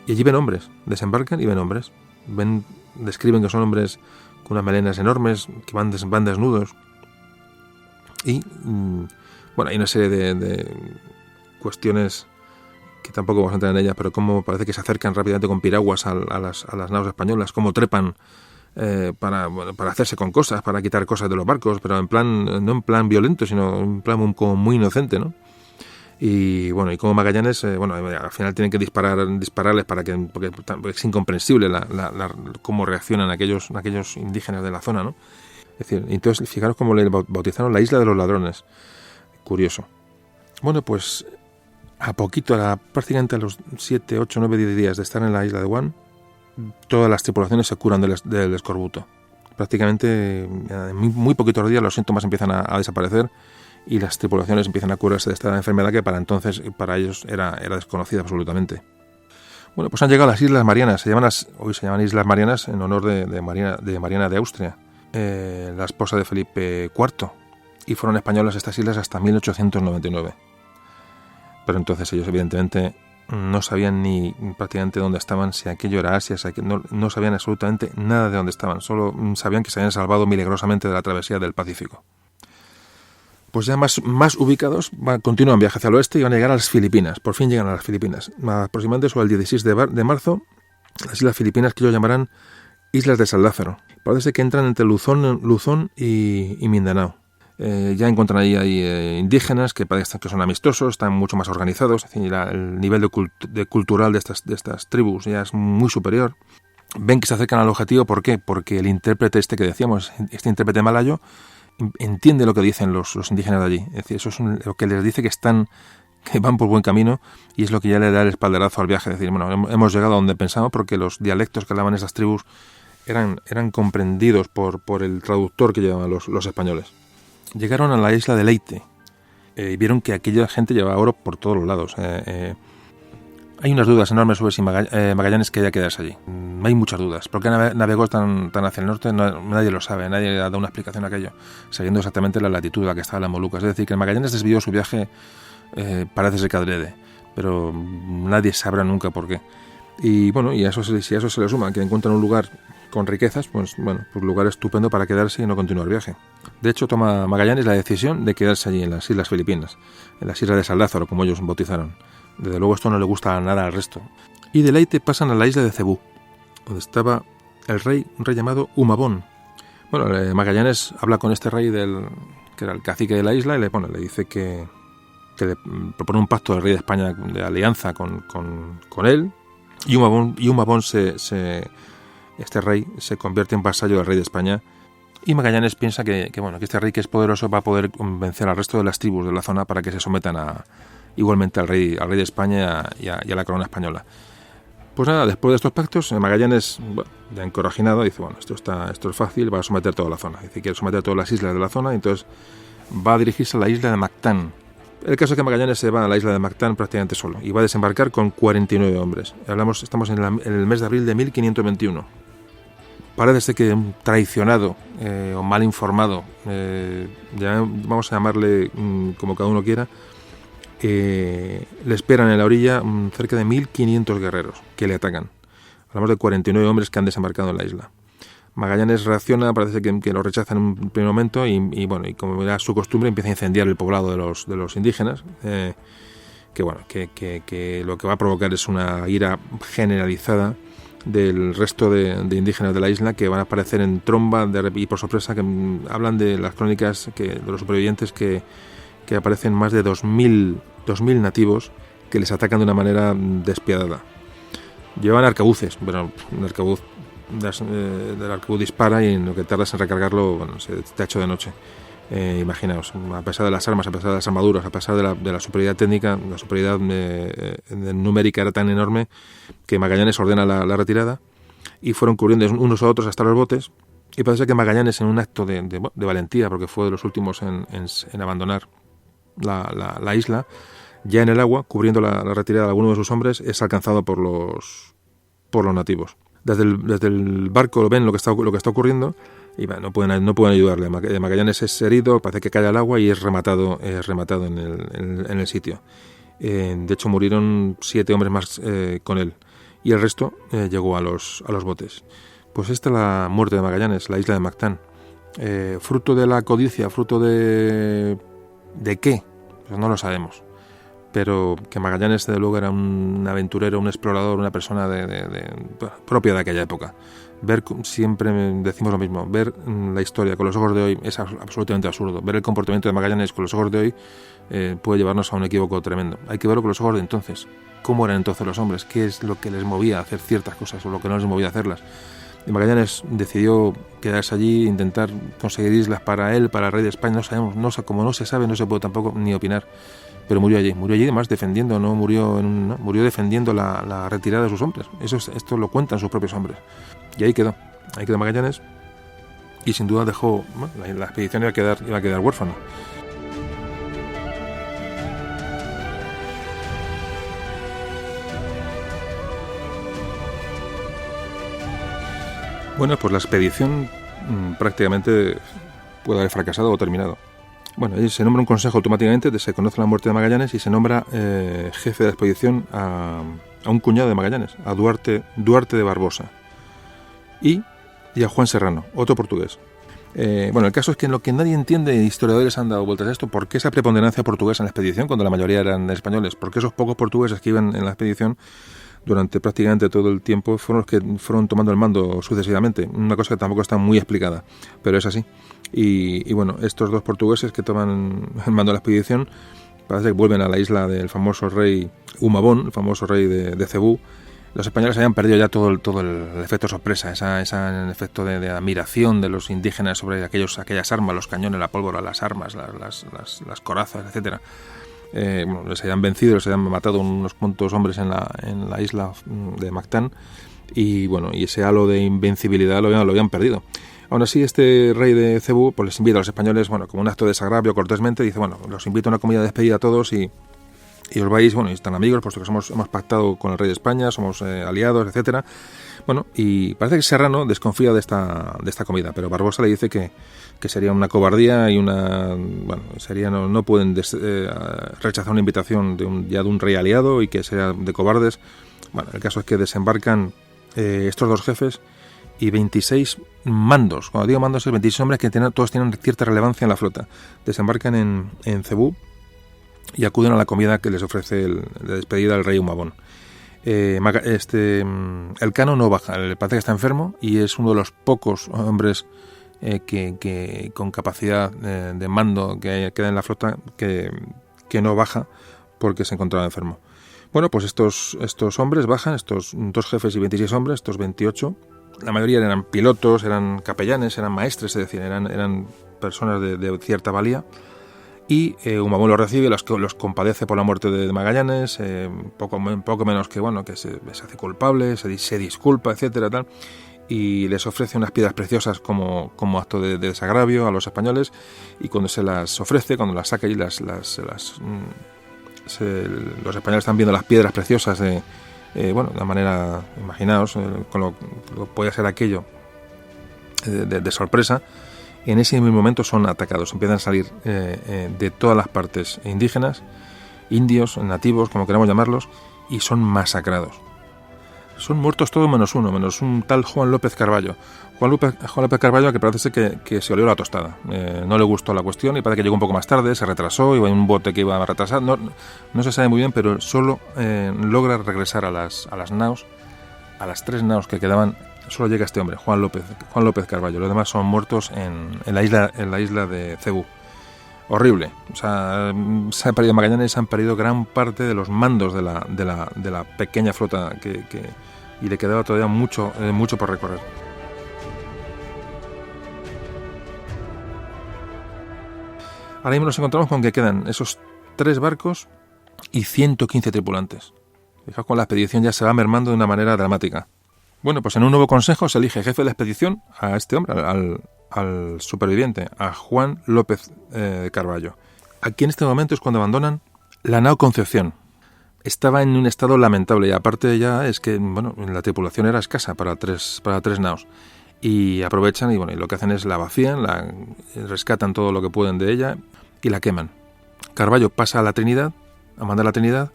Y allí ven hombres, desembarcan y ven hombres. Describen que son hombres con unas melenas enormes, que van desnudos. Y bueno, hay una serie de cuestiones que tampoco vamos a entrar en ellas, pero cómo parece que se acercan rápidamente con piraguas a las naves españolas, cómo trepan para hacerse con cosas, para quitar cosas de los barcos, pero no en plan violento, sino en plan como muy inocente, ¿no? Y bueno, y como Magallanes, al final tienen que dispararles porque es incomprensible cómo reaccionan aquellos indígenas de la zona, ¿no? Es decir, entonces fijaros cómo le bautizaron la isla de los ladrones. Curioso. Bueno, pues a poquito, prácticamente a los 7, 8, 9, 10 días de estar en la isla de Guam, todas las tripulaciones se curan del escorbuto. Prácticamente en muy poquitos días los síntomas empiezan a desaparecer y las tripulaciones empiezan a curarse de esta enfermedad que para entonces, para ellos, era desconocida absolutamente. Bueno, pues han llegado a las Islas Marianas. Hoy se llaman Islas Marianas en honor de Mariana de Austria, la esposa de Felipe IV, y fueron españolas estas islas hasta 1899. Pero entonces ellos evidentemente no sabían ni prácticamente dónde estaban, si aquello era Asia, no sabían absolutamente nada de dónde estaban, solo sabían que se habían salvado milagrosamente de la travesía del Pacífico. Pues ya más ubicados, continúan viaje hacia el oeste y van a llegar a las Filipinas. Por fin llegan a las Filipinas. Aproximadamente sobre el 16 de marzo, las Islas Filipinas, que ellos llamarán Islas de San Lázaro. Parece que entran entre Luzón y Mindanao. Ya encuentran ahí indígenas que parecen que son amistosos, están mucho más organizados. Es decir, el nivel cultural de estas tribus ya es muy superior. Ven que se acercan al objetivo. ¿Por qué? Porque el intérprete que decíamos, este intérprete malayo, entiende lo que dicen los indígenas de allí. Es decir, eso es lo que les dice que van por buen camino, y es lo que ya le da el espaldarazo al viaje. Es decir, bueno, hemos llegado a donde pensamos, porque los dialectos que hablaban esas tribus eran comprendidos por el traductor que llevaban los españoles. Llegaron a la isla de Leyte y vieron que aquella gente llevaba oro por todos los lados. Hay unas dudas enormes sobre si Magallanes quería quedarse allí. Hay muchas dudas. ¿Por qué navegó tan hacia el norte? Nadie lo sabe, nadie ha dado una explicación a aquello, sabiendo exactamente la latitud a la que estaba la Molucas. Es decir, que Magallanes desvió su viaje, parece ser que adrede, pero nadie sabrá nunca por qué. Y bueno, si a eso se le suma que encuentran un lugar con riquezas, pues lugar estupendo para quedarse y no continuar el viaje. De hecho, toma Magallanes la decisión de quedarse allí en las Islas Filipinas, en las Islas de San Lázaro, como ellos bautizaron. Desde luego esto no le gusta nada al resto. Y de Leyte pasan a la isla de Cebú, donde estaba un rey llamado Humabón. Bueno, Magallanes habla con este rey que era el cacique de la isla, y le dice que le propone un pacto del rey de España de alianza con él, y Humabón este rey se convierte en vasallo del rey de España, y Magallanes piensa que este rey, que es poderoso, va a poder convencer al resto de las tribus de la zona para que se sometan igualmente al rey de España y a la corona española. Pues nada, después de estos pactos, Magallanes, ya encorajinado, dice, esto es fácil, va a someter toda la zona. Dice que quiere someter todas las islas de la zona, y entonces va a dirigirse a la isla de Mactán. El caso es que Magallanes se va a la isla de Mactán prácticamente solo, y va a desembarcar con 49 hombres. Estamos en el mes de abril de 1521. Parece ser que un traicionado o mal informado, ya vamos a llamarle como cada uno quiera, le esperan en la orilla cerca de 1.500 guerreros que le atacan. Hablamos de 49 hombres que han desembarcado en la isla. Magallanes reacciona, parece que lo rechaza en un primer momento, y como era su costumbre, empieza a incendiar el poblado de los indígenas, que lo que va a provocar es una ira generalizada del resto de indígenas de la isla, que van a aparecer en tromba y por sorpresa, que hablan de las crónicas de los supervivientes que aparecen más de 2.000 nativos que les atacan de una manera despiadada. Llevan arcabuces, pero el arcabuz dispara, y en lo que tardas en recargarlo, se te ha hecho de noche. Imaginaos, a pesar de las armas, a pesar de las armaduras, a pesar de la superioridad técnica, la superioridad numérica era tan enorme que Magallanes ordena la retirada, y fueron cubriendo unos a otros hasta los botes. Y parece que Magallanes, en un acto de valentía, porque fue de los últimos en abandonar la isla, ya en el agua, cubriendo la retirada de alguno de sus hombres, es alcanzado por los nativos. Desde el barco ven lo que está ocurriendo, y no pueden ayudarle. Magallanes es herido, parece que cae al agua y es rematado en el sitio. De hecho, murieron 7 hombres más con él, y el resto llegó a los botes. Pues esta es la muerte de Magallanes, la isla de Mactán. Fruto de la codicia, fruto ¿de qué? Pues no lo sabemos. Pero que Magallanes, desde luego, era un aventurero, un explorador, una persona propia de aquella época. Siempre decimos lo mismo, ver la historia con los ojos de hoy es absolutamente absurdo. Ver el comportamiento de Magallanes con los ojos de hoy puede llevarnos a un equívoco tremendo. Hay que verlo con los ojos de entonces. ¿Cómo eran entonces los hombres? ¿Qué es lo que les movía a hacer ciertas cosas o lo que no les movía a hacerlas? Y Magallanes decidió quedarse allí, intentar conseguir islas para él, para el rey de España. No sabemos, como no se sabe, no se puede tampoco ni opinar. Pero murió allí además defendiendo, murió defendiendo la retirada de sus hombres. Esto lo cuentan sus propios hombres. Y ahí quedó Magallanes, y sin duda dejó, la expedición iba a quedar huérfana. Bueno, pues la expedición prácticamente puede haber fracasado o terminado. Bueno, ahí se nombra un consejo automáticamente, se conoce la muerte de Magallanes y se nombra jefe de la expedición a un cuñado de Magallanes, a Duarte de Barbosa, y a Juan Serrano, otro portugués. El caso es que lo que nadie entiende, historiadores han dado vueltas a esto, ¿por qué esa preponderancia portuguesa en la expedición cuando la mayoría eran españoles? ¿Por qué esos pocos portugueses que iban en la expedición durante prácticamente todo el tiempo fueron los que fueron tomando el mando sucesivamente? Una cosa que tampoco está muy explicada, pero es así. Y bueno, estos dos portugueses que toman el mando de la expedición parece que vuelven a la isla del famoso rey Humabón, el famoso rey de Cebú. Los españoles habían perdido ya todo el efecto sorpresa, ese efecto de admiración de los indígenas sobre aquellas armas, los cañones, la pólvora, las armas, las corazas, etcétera. Les habían vencido, les habían matado unos cuantos hombres en la isla de Mactán, y ese halo de invencibilidad lo habían perdido. Aún así, este rey de Cebú pues les invita a los españoles, como un acto de desagravio, cortésmente, dice, los invito a una comida de despedida a todos y os vais, y están amigos, puesto que hemos pactado con el rey de España, somos aliados, etcétera. Y parece que Serrano desconfía de esta comida, pero Barbosa le dice que sería una cobardía y no pueden rechazar una invitación de un rey aliado, y que sería de cobardes. El caso es que desembarcan estos dos jefes y 26 mandos. Cuando digo mandos, es 26 hombres que todos tienen cierta relevancia en la flota. Desembarcan en Cebú y acuden a la comida que les ofrece de despedida el rey Humabón. Elcano no baja, parece que está enfermo, y es uno de los pocos hombres que con capacidad de mando que queda en la flota que no baja porque se encontraba enfermo. Pues estos hombres bajan, estos dos jefes y 26 hombres, estos 28, la mayoría eran pilotos, eran capellanes, eran maestres, es decir, eran personas de cierta valía. Y Humabón los recibe, los compadece por la muerte de Magallanes, poco menos que se hace culpable, se disculpa, etcétera, tal, y les ofrece unas piedras preciosas como acto de desagravio a los españoles. Y cuando se las ofrece, cuando las saca y los españoles están viendo las piedras preciosas de la manera, imaginaos, con lo puede ser aquello de sorpresa. En ese mismo momento son atacados, empiezan a salir de todas las partes indígenas, indios, nativos, como queramos llamarlos, y son masacrados. Son muertos todos menos un tal Juan López Carballo. Juan López Carballo, que parece que se olió la tostada. No le gustó la cuestión y parece que llegó un poco más tarde, se retrasó, iba en un bote que iba a retrasar. No se sabe muy bien, pero solo logra regresar a las naos, a las 3 naos que quedaban. Solo llega este hombre, Juan López Carballo. Los demás son muertos en la isla de Cebú. Horrible. Se ha perdido Magallanes, se han perdido gran parte de los mandos de la pequeña flota y le quedaba todavía mucho por recorrer. Ahora mismo nos encontramos con que quedan esos 3 barcos y 115 tripulantes. Fijaos, con la expedición ya se va mermando de una manera dramática. Pues en un nuevo consejo se elige jefe de la expedición a este hombre, al superviviente, a Juan López Carballo. Aquí en este momento es cuando abandonan la nao Concepción. Estaba en un estado lamentable, y aparte ya es que la tripulación era escasa para tres naos. Y aprovechan y lo que hacen es la vacían, rescatan todo lo que pueden de ella y la queman. Carballo pasa a mandar la Trinidad,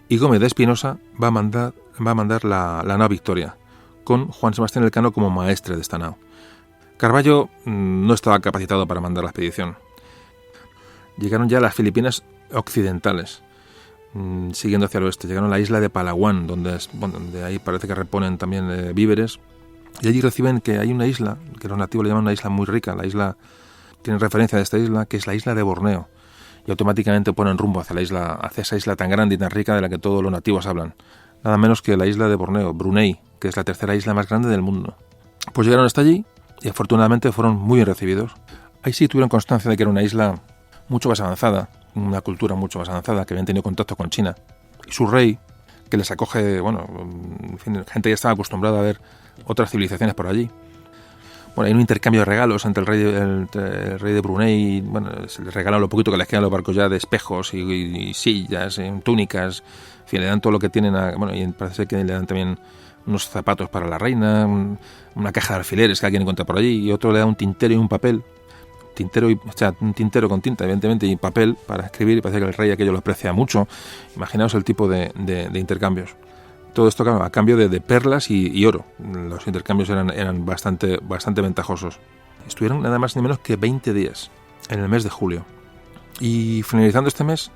y Gómez de Espinosa va a mandar la nao Victoria, con Juan Sebastián Elcano como maestre de esta nao. Carballo no estaba capacitado para mandar la expedición. Llegaron ya a las Filipinas occidentales, siguiendo hacia el oeste. Llegaron a la isla de Palawan, donde ahí parece que reponen también víveres. Y allí reciben que hay una isla, que los nativos le llaman una isla muy rica. La isla tiene referencia de esta isla, que es la isla de Borneo. Y automáticamente ponen rumbo hacia esa isla tan grande y tan rica de la que todos los nativos hablan. Nada menos que la isla de Borneo, Brunei, que es la tercera isla más grande del mundo. Pues llegaron hasta allí y afortunadamente fueron muy bien recibidos. Ahí sí tuvieron constancia de que era una isla mucho más avanzada, una cultura mucho más avanzada, que habían tenido contacto con China. Y su rey, que les acoge, bueno, en fin, gente ya estaba acostumbrada a ver otras civilizaciones por allí. Bueno, hay un intercambio de regalos entre el rey de Brunei. Bueno, se les regalan lo poquito que les queda a los barcos ya de espejos y sillas, túnicas. En fin, le dan todo lo que tienen. Bueno, y parece que le dan también unos zapatos para la reina, una caja de alfileres que alguien encuentra por allí, y otro le da un tintero y un papel. Un tintero con tinta, evidentemente, y papel para escribir, y parece que el rey aquello lo aprecia mucho. Imaginaos el tipo de intercambios. Todo esto, claro, a cambio de perlas y oro. Los intercambios eran bastante ventajosos. Estuvieron nada más ni menos que 20 días en el mes de julio. Y finalizando este mes,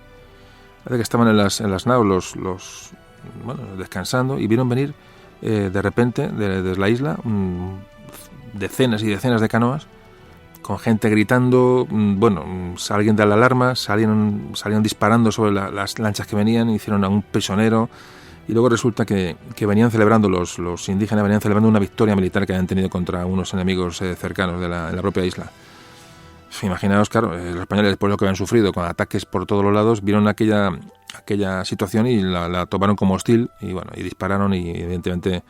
parece que estaban en las naos descansando, y vieron venir de repente desde la isla decenas y decenas de canoas con gente gritando. Alguien da la alarma, salieron disparando sobre las lanchas que venían, hicieron a un prisionero. Y luego resulta que venían celebrando, los indígenas venían celebrando una victoria militar que habían tenido contra unos enemigos cercanos de la propia isla. Imaginaos, claro, los españoles, después de lo que habían sufrido con ataques por todos los lados, vieron aquella situación y la tomaron como hostil y dispararon, y evidentemente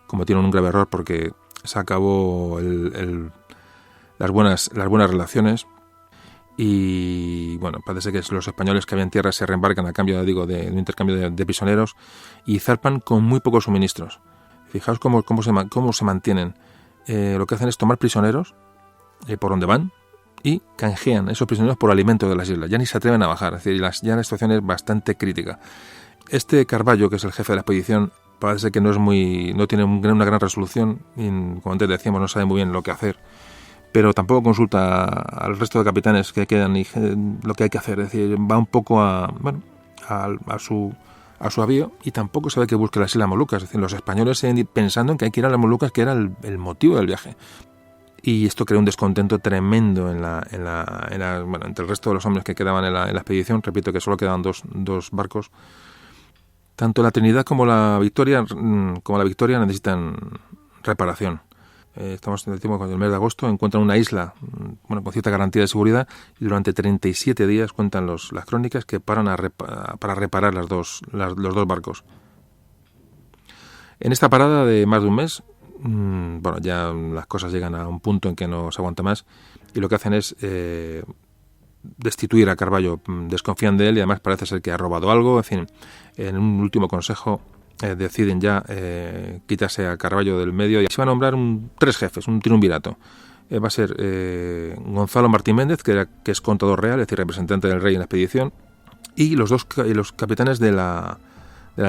cometieron un grave error, porque se acabó las buenas relaciones. Y bueno, parece que los españoles que habían tierra se reembarcan a cambio, de un intercambio de prisioneros, y zarpan con muy pocos suministros. Fijaos cómo se mantienen. Lo que hacen es tomar prisioneros por donde van y canjean esos prisioneros por alimentos de las islas. Ya ni se atreven a bajar, es decir, ya la situación es bastante crítica. Este Carballo, que es el jefe de la expedición, parece que no tiene una gran resolución, y, como antes decíamos, no sabe muy bien lo que hacer. Pero tampoco consulta al resto de capitanes que quedan y lo que hay que hacer. Es decir, va un poco a su avío, y tampoco sabe que busque las Islas Molucas. Es decir, los españoles siguen pensando en que hay que ir a las Molucas, que era el motivo del viaje. Y esto crea un descontento tremendo entre el resto de los hombres que quedaban en la expedición. Repito que solo quedaban dos barcos. Tanto la Trinidad como la Victoria necesitan reparación. Estamos en el mes de agosto, encuentran una isla con cierta garantía de seguridad, y durante 37 días cuentan las crónicas que paran para reparar los dos barcos. En esta parada de más de un mes, ya las cosas llegan a un punto en que no se aguanta más, y lo que hacen es destituir a Carballo. Desconfían de él, y además parece ser que ha robado algo. En fin, en un último consejo deciden ya quitarse a Carballo del medio, y se va a nombrar 3 jefes, un triunvirato. Va a ser Gonzalo Martín Méndez, que es contador real, es decir, representante del rey en la expedición, y los capitanes de la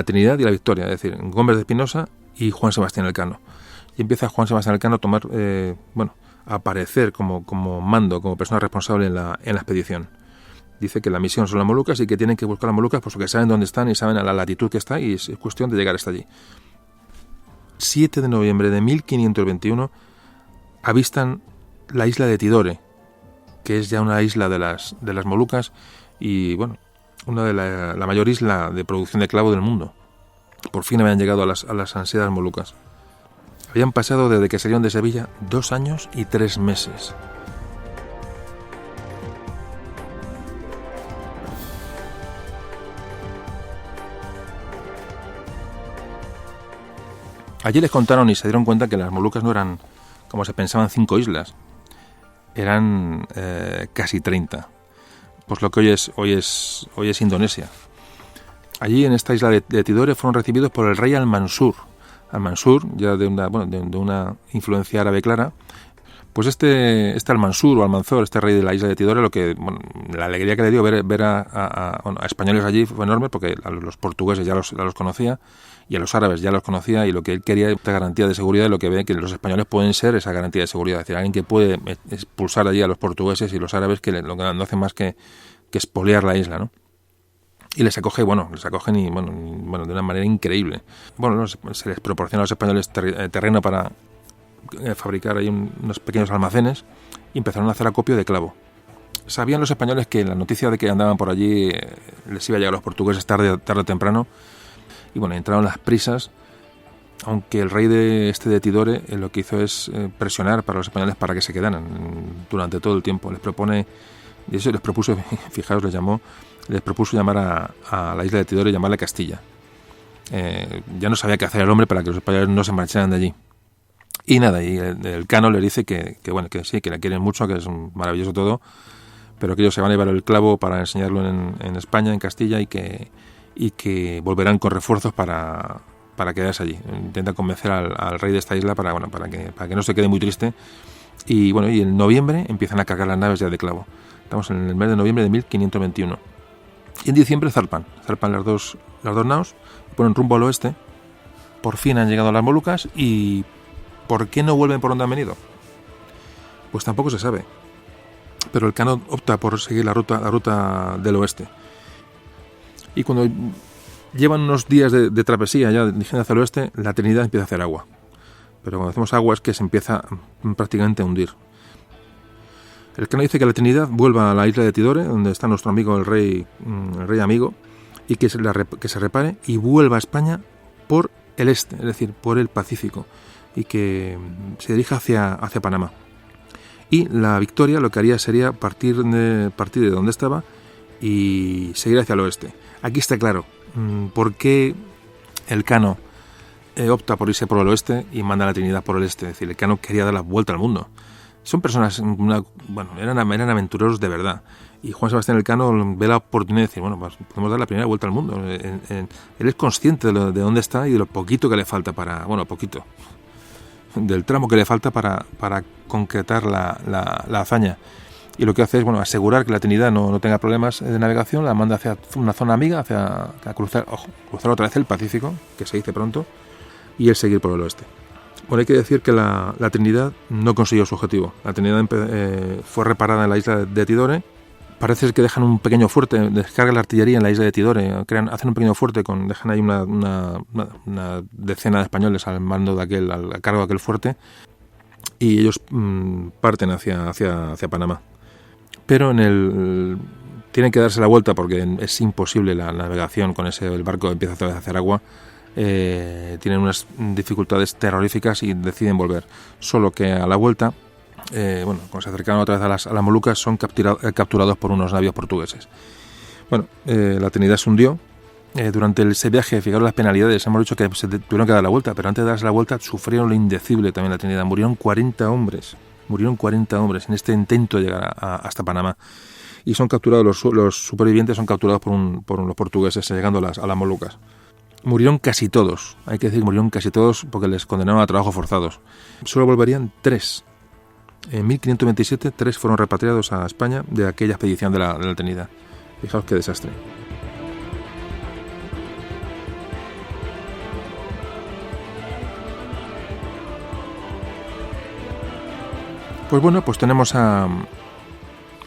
Trinidad y la Victoria, es decir, Gómez de Espinosa y Juan Sebastián Elcano. Y empieza Juan Sebastián Elcano a tomar, a aparecer como mando, como persona responsable en la expedición. Dice que la misión son las Molucas y que tienen que buscar las Molucas, pues porque saben dónde están y saben a la latitud que está, y es cuestión de llegar hasta allí. 7 de noviembre de 1521 avistan la isla de Tidore, que es ya una isla de las Molucas, y una de la mayor isla de producción de clavo del mundo. Por fin habían llegado a las ansiadas Molucas. Habían pasado desde que salieron de Sevilla 2 años y 3 meses. Allí les contaron y se dieron cuenta que las Molucas no eran, como se pensaban, 5 islas. Eran casi 30. Pues lo que hoy es Indonesia. Allí, en esta isla de Tidore, fueron recibidos por el rey Al-Mansur. Al-Mansur, ya de una influencia árabe clara. Pues este Al-Mansur o Almanzor, este rey de la isla de Tidore, la alegría que le dio ver a españoles allí fue enorme, porque a los portugueses ya los conocía, y a los árabes ya los conocía, y lo que él quería es esta garantía de seguridad, y lo que ve que los españoles pueden ser esa garantía de seguridad. Es decir, alguien que puede expulsar allí a los portugueses y los árabes, que lo que no hacen más que expoliar la isla, ¿no? Y les acogen y de una manera increíble. Se les proporciona a los españoles terreno para fabricar ahí unos pequeños almacenes, y empezaron a hacer acopio de clavo. Sabían los españoles que la noticia de que andaban por allí les iba a llegar a los portugueses tarde o temprano, y entraron las prisas aunque el rey de Tidore lo que hizo es presionar para los españoles para que se quedaran durante todo el tiempo. Les propuso, fijaos, les propuso llamar a la isla de Tidore, llamarla Castilla. Ya no sabía qué hacer el hombre para que los españoles no se marcharan de allí. Y nada, y el Cano le dice que sí, que la quieren mucho, que es maravilloso todo, pero que ellos se van a llevar el clavo para enseñarlo en España, en Castilla, y que volverán con refuerzos para quedarse allí. Intenta convencer al rey de esta isla para que no se quede muy triste. Y en noviembre empiezan a cargar las naves ya de clavo. Estamos en el mes de noviembre de 1521. Y en diciembre zarpan las dos naos, ponen rumbo al oeste. Por fin han llegado a las Molucas. ¿Y por qué no vuelven por donde han venido? Pues tampoco se sabe. Pero el Cano opta por seguir la ruta del oeste. Y cuando llevan unos días de travesía ya dirigiendo hacia el oeste, la Trinidad empieza a hacer agua. Pero cuando hacemos agua es que se empieza prácticamente a hundir. El Cano dice que la Trinidad vuelva a la isla de Tidore, donde está nuestro amigo el rey amigo, y que se repare y vuelva a España por el este, es decir, por el Pacífico, y que se dirija hacia Panamá. Y la Victoria lo que haría sería partir de donde estaba y seguir hacia el oeste. Aquí está claro por qué el Cano opta por irse por el oeste y manda a la Trinidad por el este. Es decir, el Cano quería dar la vuelta al mundo. Son personas, eran aventureros de verdad. Y Juan Sebastián Elcano ve la oportunidad de decir, pues podemos dar la primera vuelta al mundo. Él es consciente de dónde está y de lo poquito que le falta del tramo que le falta para concretar la hazaña. Y lo que hace es asegurar que la Trinidad no tenga problemas de navegación, la manda hacia una zona amiga, a cruzar otra vez el Pacífico, que se dice pronto, y él seguir por el oeste. Hay que decir que la Trinidad no consiguió su objetivo. La Trinidad fue reparada en la isla de Tidore. Parece que dejan un pequeño fuerte, descargan la artillería en la isla de Tidore, hacen un pequeño fuerte, dejan ahí una decena de españoles al mando al cargo de aquel fuerte, y ellos parten hacia Panamá. Pero tienen que darse la vuelta porque es imposible la navegación con el barco empieza a hacer agua. Tienen unas dificultades terroríficas y deciden volver. Solo que a la vuelta, cuando se acercaron otra vez a las Molucas, son capturados por unos navíos portugueses. La Trinidad se hundió. Durante ese viaje, fijaros las penalidades, hemos dicho que se tuvieron que dar la vuelta, pero antes de darse la vuelta sufrieron lo indecible también la Trinidad. Murieron 40 hombres en este intento de llegar hasta Panamá. Y son capturados, los supervivientes son capturados por los portugueses llegando a las Molucas. Murieron casi todos, hay que decir, porque les condenaron a trabajos forzados. Solo volverían 3. En 1527, 3 fueron repatriados a España de aquella expedición de la Trinidad. Fijaos qué desastre. Pues tenemos a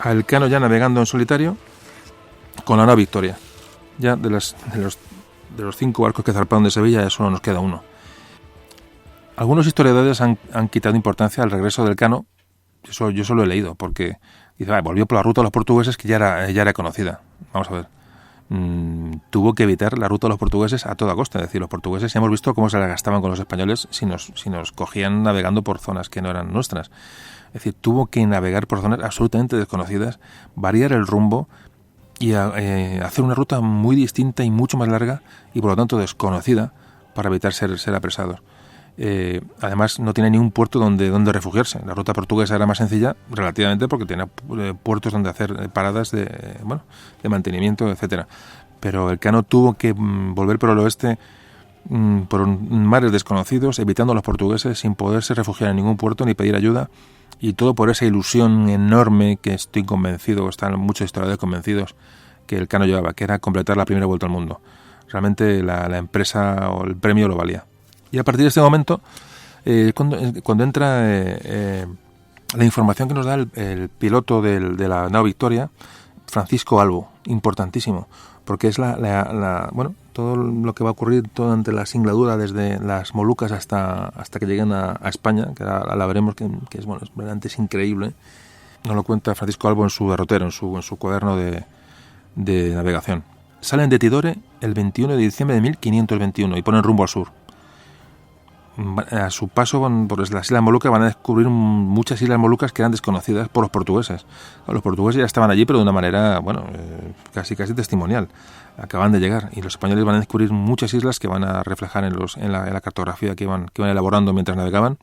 Elcano ya navegando en solitario con la nave Victoria. Ya de los 5 barcos que zarparon de Sevilla, ya solo nos queda uno. Algunos historiadores han quitado importancia al regreso del Cano. Yo solo he leído, porque dice, volvió por la ruta de los portugueses, que ya era conocida. Vamos a ver. Tuvo que evitar la ruta de los portugueses a toda costa. Es decir, los portugueses ya hemos visto cómo se la gastaban con los españoles si nos cogían navegando por zonas que no eran nuestras. Es decir, tuvo que navegar por zonas absolutamente desconocidas, variar el rumbo y hacer una ruta muy distinta y mucho más larga y por lo tanto desconocida para evitar ser apresados. Además no tiene ningún puerto donde refugiarse. La ruta portuguesa era más sencilla relativamente porque tenía puertos donde hacer paradas de mantenimiento, etcétera. Pero el Cano tuvo que volver por el oeste por mares desconocidos, evitando a los portugueses sin poderse refugiar en ningún puerto ni pedir ayuda, y todo por esa ilusión enorme que estoy convencido, están muchos historiadores convencidos que el Cano llevaba, que era completar la primera vuelta al mundo. Realmente la empresa o el premio lo valía. Y a partir de este momento, cuando entra la información que nos da el piloto de la nave Victoria, Francisco Albo, importantísimo, porque es todo lo que va a ocurrir durante la singladura desde las Molucas hasta que lleguen a España, que la veremos que es realmente es increíble. Nos lo cuenta Francisco Albo en su derrotero, en su cuaderno de navegación. Salen de Tidore el 21 de diciembre de 1521 y ponen rumbo al sur. a su paso por las Islas Molucas van a descubrir muchas Islas Molucas que eran desconocidas por los portugueses. Los portugueses ya estaban allí, pero de una manera, casi testimonial. Acaban de llegar y los españoles van a descubrir muchas islas que van a reflejar en la cartografía que iban elaborando mientras navegaban.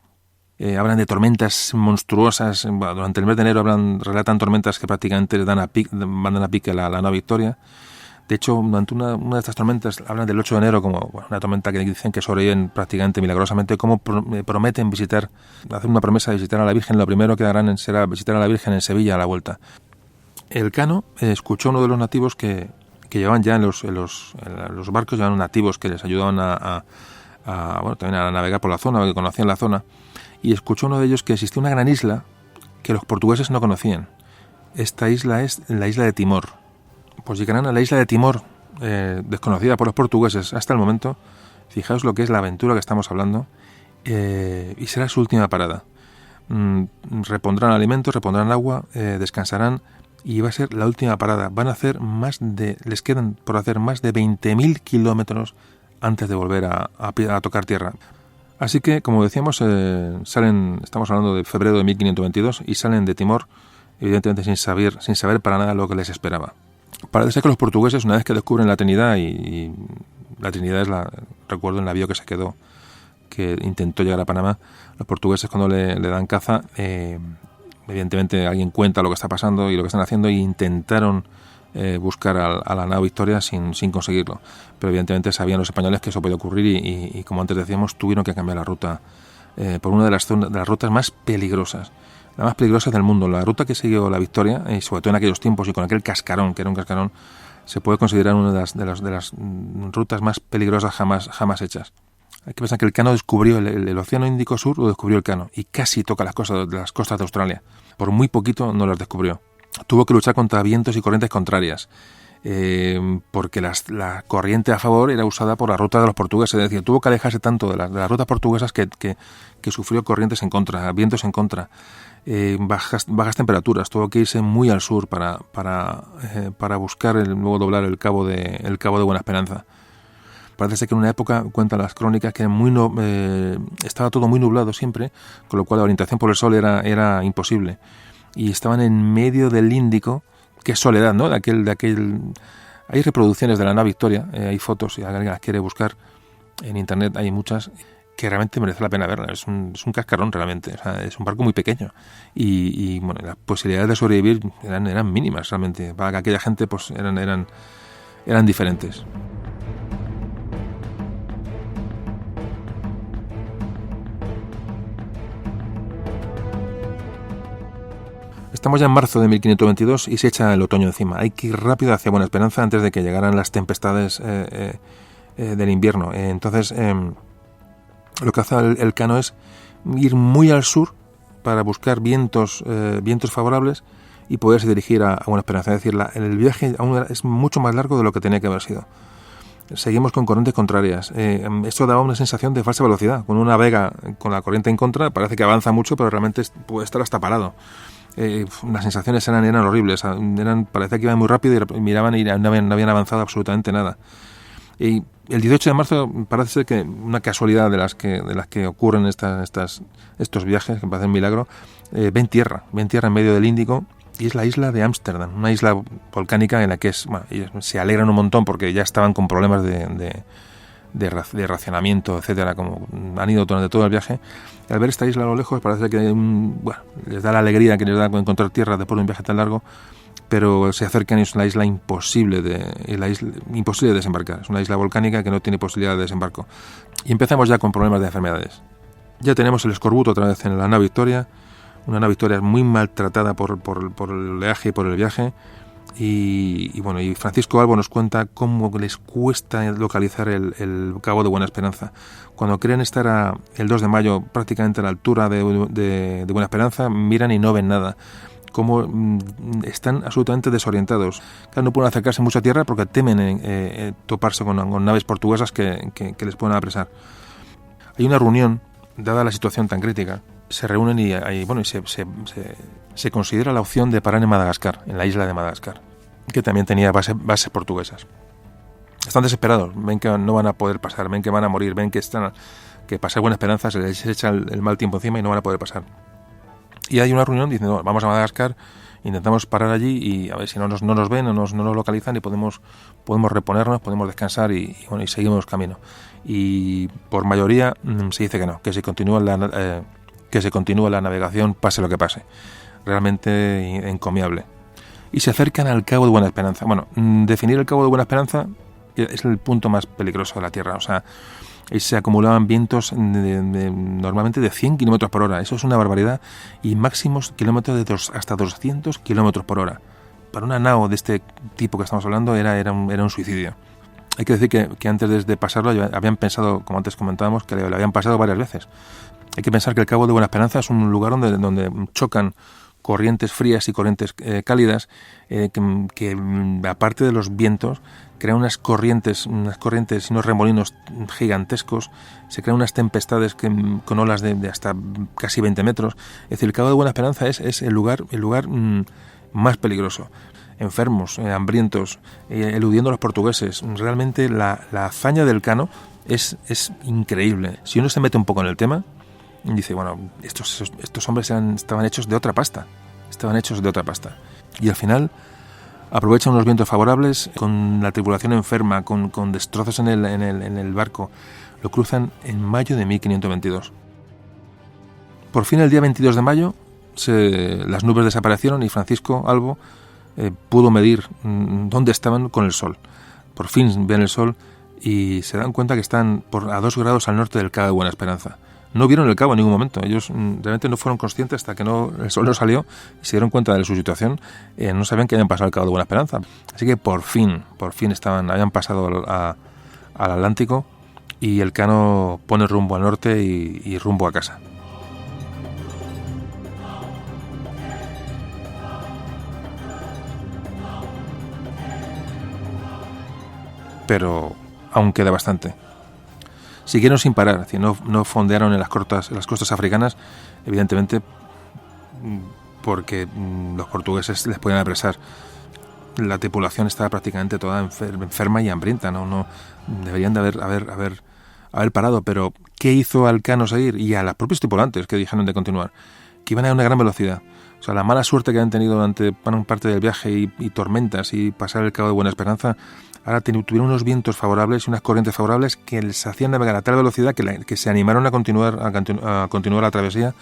Hablan de tormentas monstruosas. Durante el mes de enero relatan tormentas que prácticamente mandan a pique la nave Victoria. De hecho, durante una de estas tormentas hablan del 8 de enero como una tormenta que dicen que sobreviven prácticamente milagrosamente, como prometen hacer una promesa de visitar a la Virgen. Lo primero que harán será visitar a la Virgen en Sevilla a la vuelta. Elcano escuchó a uno de los nativos que llevaban ya en los barcos, llevaban nativos que les ayudaban también a navegar por la zona, que conocían la zona, y escuchó uno de ellos que existía una gran isla que los portugueses no conocían. Esta isla es la isla de Timor. Pues llegarán a la isla de Timor, desconocida por los portugueses hasta el momento. Fijaos lo que es la aventura que estamos hablando, y será su última parada. Repondrán alimentos, repondrán agua, descansarán, y va a ser la última parada. Les quedan por hacer más de 20.000 kilómetros antes de volver a tocar tierra. Así que, como decíamos, estamos hablando de febrero de 1522, y salen de Timor, evidentemente sin saber para nada lo que les esperaba. Parece ser que los portugueses, una vez que descubren la Trinidad, y la Trinidad es recuerdo el navío que se quedó, que intentó llegar a Panamá, los portugueses cuando le dan caza, evidentemente alguien cuenta lo que está pasando y lo que están haciendo, y intentaron buscar a la nave Victoria sin conseguirlo. Pero evidentemente sabían los españoles que eso podía ocurrir, y como antes decíamos, tuvieron que cambiar la ruta por una de las rutas más peligrosas. La más peligrosa del mundo. La ruta que siguió la Victoria, y sobre todo en aquellos tiempos y con aquel cascarón, que era un cascarón, se puede considerar una de las rutas más peligrosas jamás hechas. Hay que pensar que Elcano descubrió el Océano Índico Sur, lo descubrió Elcano, y casi toca las costas de Australia. Por muy poquito no las descubrió. Tuvo que luchar contra vientos y corrientes contrarias, porque la corriente a favor era usada por la ruta de los portugueses. Es decir, tuvo que alejarse tanto de las rutas portuguesas que sufrió corrientes en contra, vientos en contra. Bajas temperaturas, tuvo que irse muy al sur para buscar luego doblar el cabo de Buena Esperanza. Parece ser que en una época, cuentan las crónicas, que estaba todo muy nublado siempre, con lo cual la orientación por el sol era imposible, y estaban en medio del Índico, que es soledad, ¿no? De aquel hay reproducciones de la nave Victoria, hay fotos, si alguien las quiere buscar en internet, hay muchas, que realmente merece la pena verla. Es un cascarón realmente, o sea, es un barco muy pequeño, y las posibilidades de sobrevivir eran mínimas realmente. Para que aquella gente pues eran diferentes. Estamos ya en marzo de 1522 y se echa el otoño encima. Hay que ir rápido hacia Buena Esperanza antes de que llegaran las tempestades del invierno. Entonces, lo que hace Elcano es ir muy al sur para buscar vientos favorables y poderse dirigir a Buena Esperanza. Es decir, el viaje aún es mucho más largo de lo que tenía que haber sido. Seguimos con corrientes contrarias. Esto daba una sensación de falsa velocidad. Cuando uno navega con la corriente en contra, parece que avanza mucho, pero realmente puede estar hasta parado. Las sensaciones eran horribles. Parecía que iban muy rápido y miraban y no habían avanzado absolutamente nada. Y el 18 de marzo parece ser que una casualidad de las que ocurren estos viajes, que parecen milagro, ven tierra en medio del Índico, y es la isla de Ámsterdam, una isla volcánica en la que se alegran un montón porque ya estaban con problemas de racionamiento, etcétera, como han ido durante todo el viaje. Al ver esta isla a lo lejos parece que les da la alegría que les da encontrar tierra después de un viaje tan largo, pero se acercan y es una isla imposible de desembarcar. Es una isla volcánica que no tiene posibilidad de desembarco. Y empezamos ya con problemas de enfermedades. Ya tenemos el escorbuto otra vez en la nave Victoria, una nave Victoria muy maltratada por el oleaje y por el viaje. Y Francisco Albo nos cuenta cómo les cuesta localizar el cabo de Buena Esperanza. Cuando creen estar el 2 de mayo prácticamente a la altura de Buena Esperanza, miran y no ven nada. Cómo están absolutamente desorientados. Claro, no pueden acercarse mucho a tierra porque temen toparse con naves portuguesas que les puedan apresar. Hay una reunión, dada la situación tan crítica, se reúnen y se considera la opción de parar en Madagascar, en la isla de Madagascar, que también tenía bases portuguesas. Están desesperados, ven que no van a poder pasar, ven que van a morir, ven que están que pasar Buena Esperanza se les echa el mal tiempo encima y no van a poder pasar. Y hay una reunión diciendo, vamos a Madagascar, intentamos parar allí y a ver si no nos ven, no nos localizan y podemos reponernos, podemos descansar y seguimos camino. Y por mayoría se dice que no, que se continúa la navegación pase lo que pase. Realmente encomiable. Y se acercan al Cabo de Buena Esperanza. Bueno, definir el Cabo de Buena Esperanza es el punto más peligroso de la Tierra. O sea, se acumulaban vientos normalmente de 100 kilómetros por hora. Eso es una barbaridad. Y máximos kilómetros de hasta 200 kilómetros por hora. Para una nao de este tipo que estamos hablando era un suicidio. Hay que decir que antes de pasarlo habían pensado, como antes comentábamos, que lo habían pasado varias veces. Hay que pensar que el Cabo de Buena Esperanza es un lugar donde chocan corrientes frías y corrientes cálidas que aparte de los vientos crean unas corrientes y unos remolinos gigantescos, se crean unas tempestades con olas de hasta casi 20 metros. Es decir, el Cabo de Buena Esperanza es el lugar más peligroso. Enfermos, hambrientos, eludiendo a los portugueses. Realmente la hazaña del Cano es increíble. Si uno se mete un poco en el tema, dice, bueno, estos hombres estaban hechos de otra pasta. Y al final aprovechan unos vientos favorables, con la tripulación enferma, con destrozos en el barco. Lo cruzan en mayo de 1522. Por fin, el día 22 de mayo, las nubes desaparecieron y Francisco Albo pudo medir dónde estaban con el sol. Por fin ven el sol y se dan cuenta que están a 2 grados al norte del Cabo de Buena Esperanza. No vieron el cabo en ningún momento. Ellos realmente no fueron conscientes hasta que el sol no salió y se dieron cuenta de su situación. No sabían que habían pasado el Cabo de Buena Esperanza. Así que por fin habían pasado al Atlántico y el Cano pone rumbo al norte y rumbo a casa. Pero aún queda bastante. Siguieron sin parar, es decir, no fondearon en las costas africanas, evidentemente porque los portugueses les podían apresar. La tripulación estaba prácticamente toda enferma y hambrienta, no deberían de haber parado, pero ¿qué hizo al Cano seguir? Y a los propios tripulantes que dijeron de continuar, que iban a una gran velocidad. O sea, la mala suerte que habían tenido durante parte del viaje y tormentas y pasar el Cabo de Buena Esperanza, ahora tuvieron unos vientos favorables y unas corrientes favorables que les hacían navegar a tal velocidad que se animaron a continuar la travesía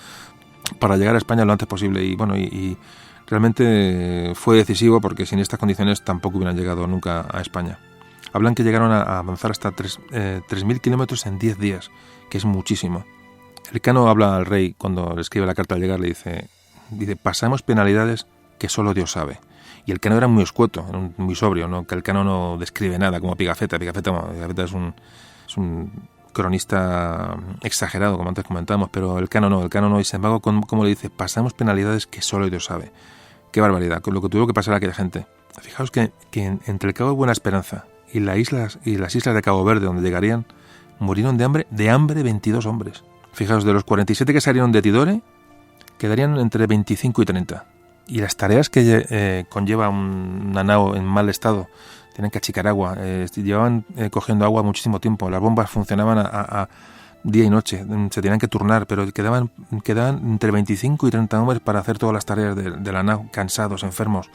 para llegar a España lo antes posible. Y bueno, y realmente fue decisivo, porque sin estas condiciones tampoco hubieran llegado nunca a España. Hablan que llegaron a avanzar hasta 3.000 kilómetros en 10 días, que es muchísimo. El Cano habla al rey cuando le escribe la carta al llegar, le dice, pasamos penalidades que solo Dios sabe. Y el Cano era muy escueto, muy sobrio, ¿no? Que el Cano no describe nada como Pigafetta. Pigafetta es un cronista exagerado, como antes comentábamos, pero el Cano no. Y sin embargo, como le dice, pasamos penalidades que solo Dios sabe. Qué barbaridad, con lo que tuvo que pasar a aquella gente. Fijaos que entre el Cabo de Buena Esperanza y las islas de Cabo Verde, donde llegarían, murieron de hambre 22 hombres. Fijaos, de los 47 que salieron de Tidore, quedarían entre 25 y 30. Y las tareas que conlleva una nao en mal estado, tienen que achicar agua, llevaban cogiendo agua muchísimo tiempo, las bombas funcionaban a día y noche, se tenían que turnar, pero quedaban entre 25 y 30 hombres para hacer todas las tareas de la nao, cansados, enfermos,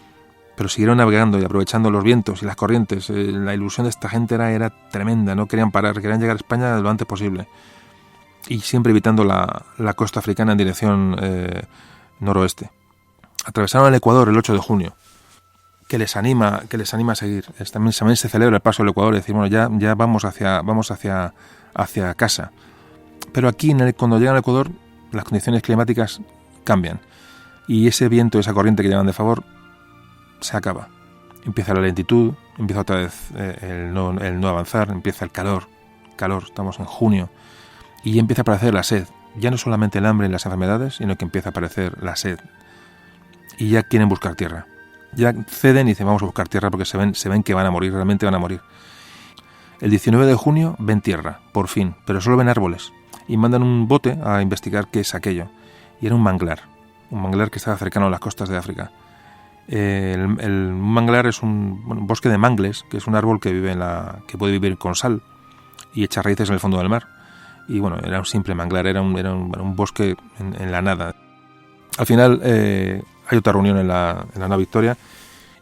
pero siguieron navegando y aprovechando los vientos y las corrientes. La ilusión de esta gente era tremenda, no querían parar, querían llegar a España lo antes posible, y siempre evitando la costa africana en dirección noroeste. Atravesaron el Ecuador el 8 de junio, que les anima a seguir. También se celebra el paso del Ecuador, es decir, bueno, ya vamos hacia casa. Pero aquí, cuando llegan al Ecuador, las condiciones climáticas cambian. Y ese viento, esa corriente que llevan de favor, se acaba. Empieza la lentitud, empieza otra vez el no avanzar, empieza el calor, estamos en junio, y empieza a aparecer la sed. Ya no solamente el hambre y las enfermedades, sino que empieza a aparecer la sed. Y ya quieren buscar tierra. Ya ceden y dicen, vamos a buscar tierra, porque se ven que van a morir, realmente van a morir. El 19 de junio ven tierra, por fin, pero solo ven árboles. Y mandan un bote a investigar qué es aquello. Y era un manglar que estaba cercano a las costas de África. El manglar es un bosque de mangles, que es un árbol que puede vivir con sal y echa raíces en el fondo del mar. y bueno, era un simple manglar, era un bosque en la nada. Al final hay otra reunión en la nao Victoria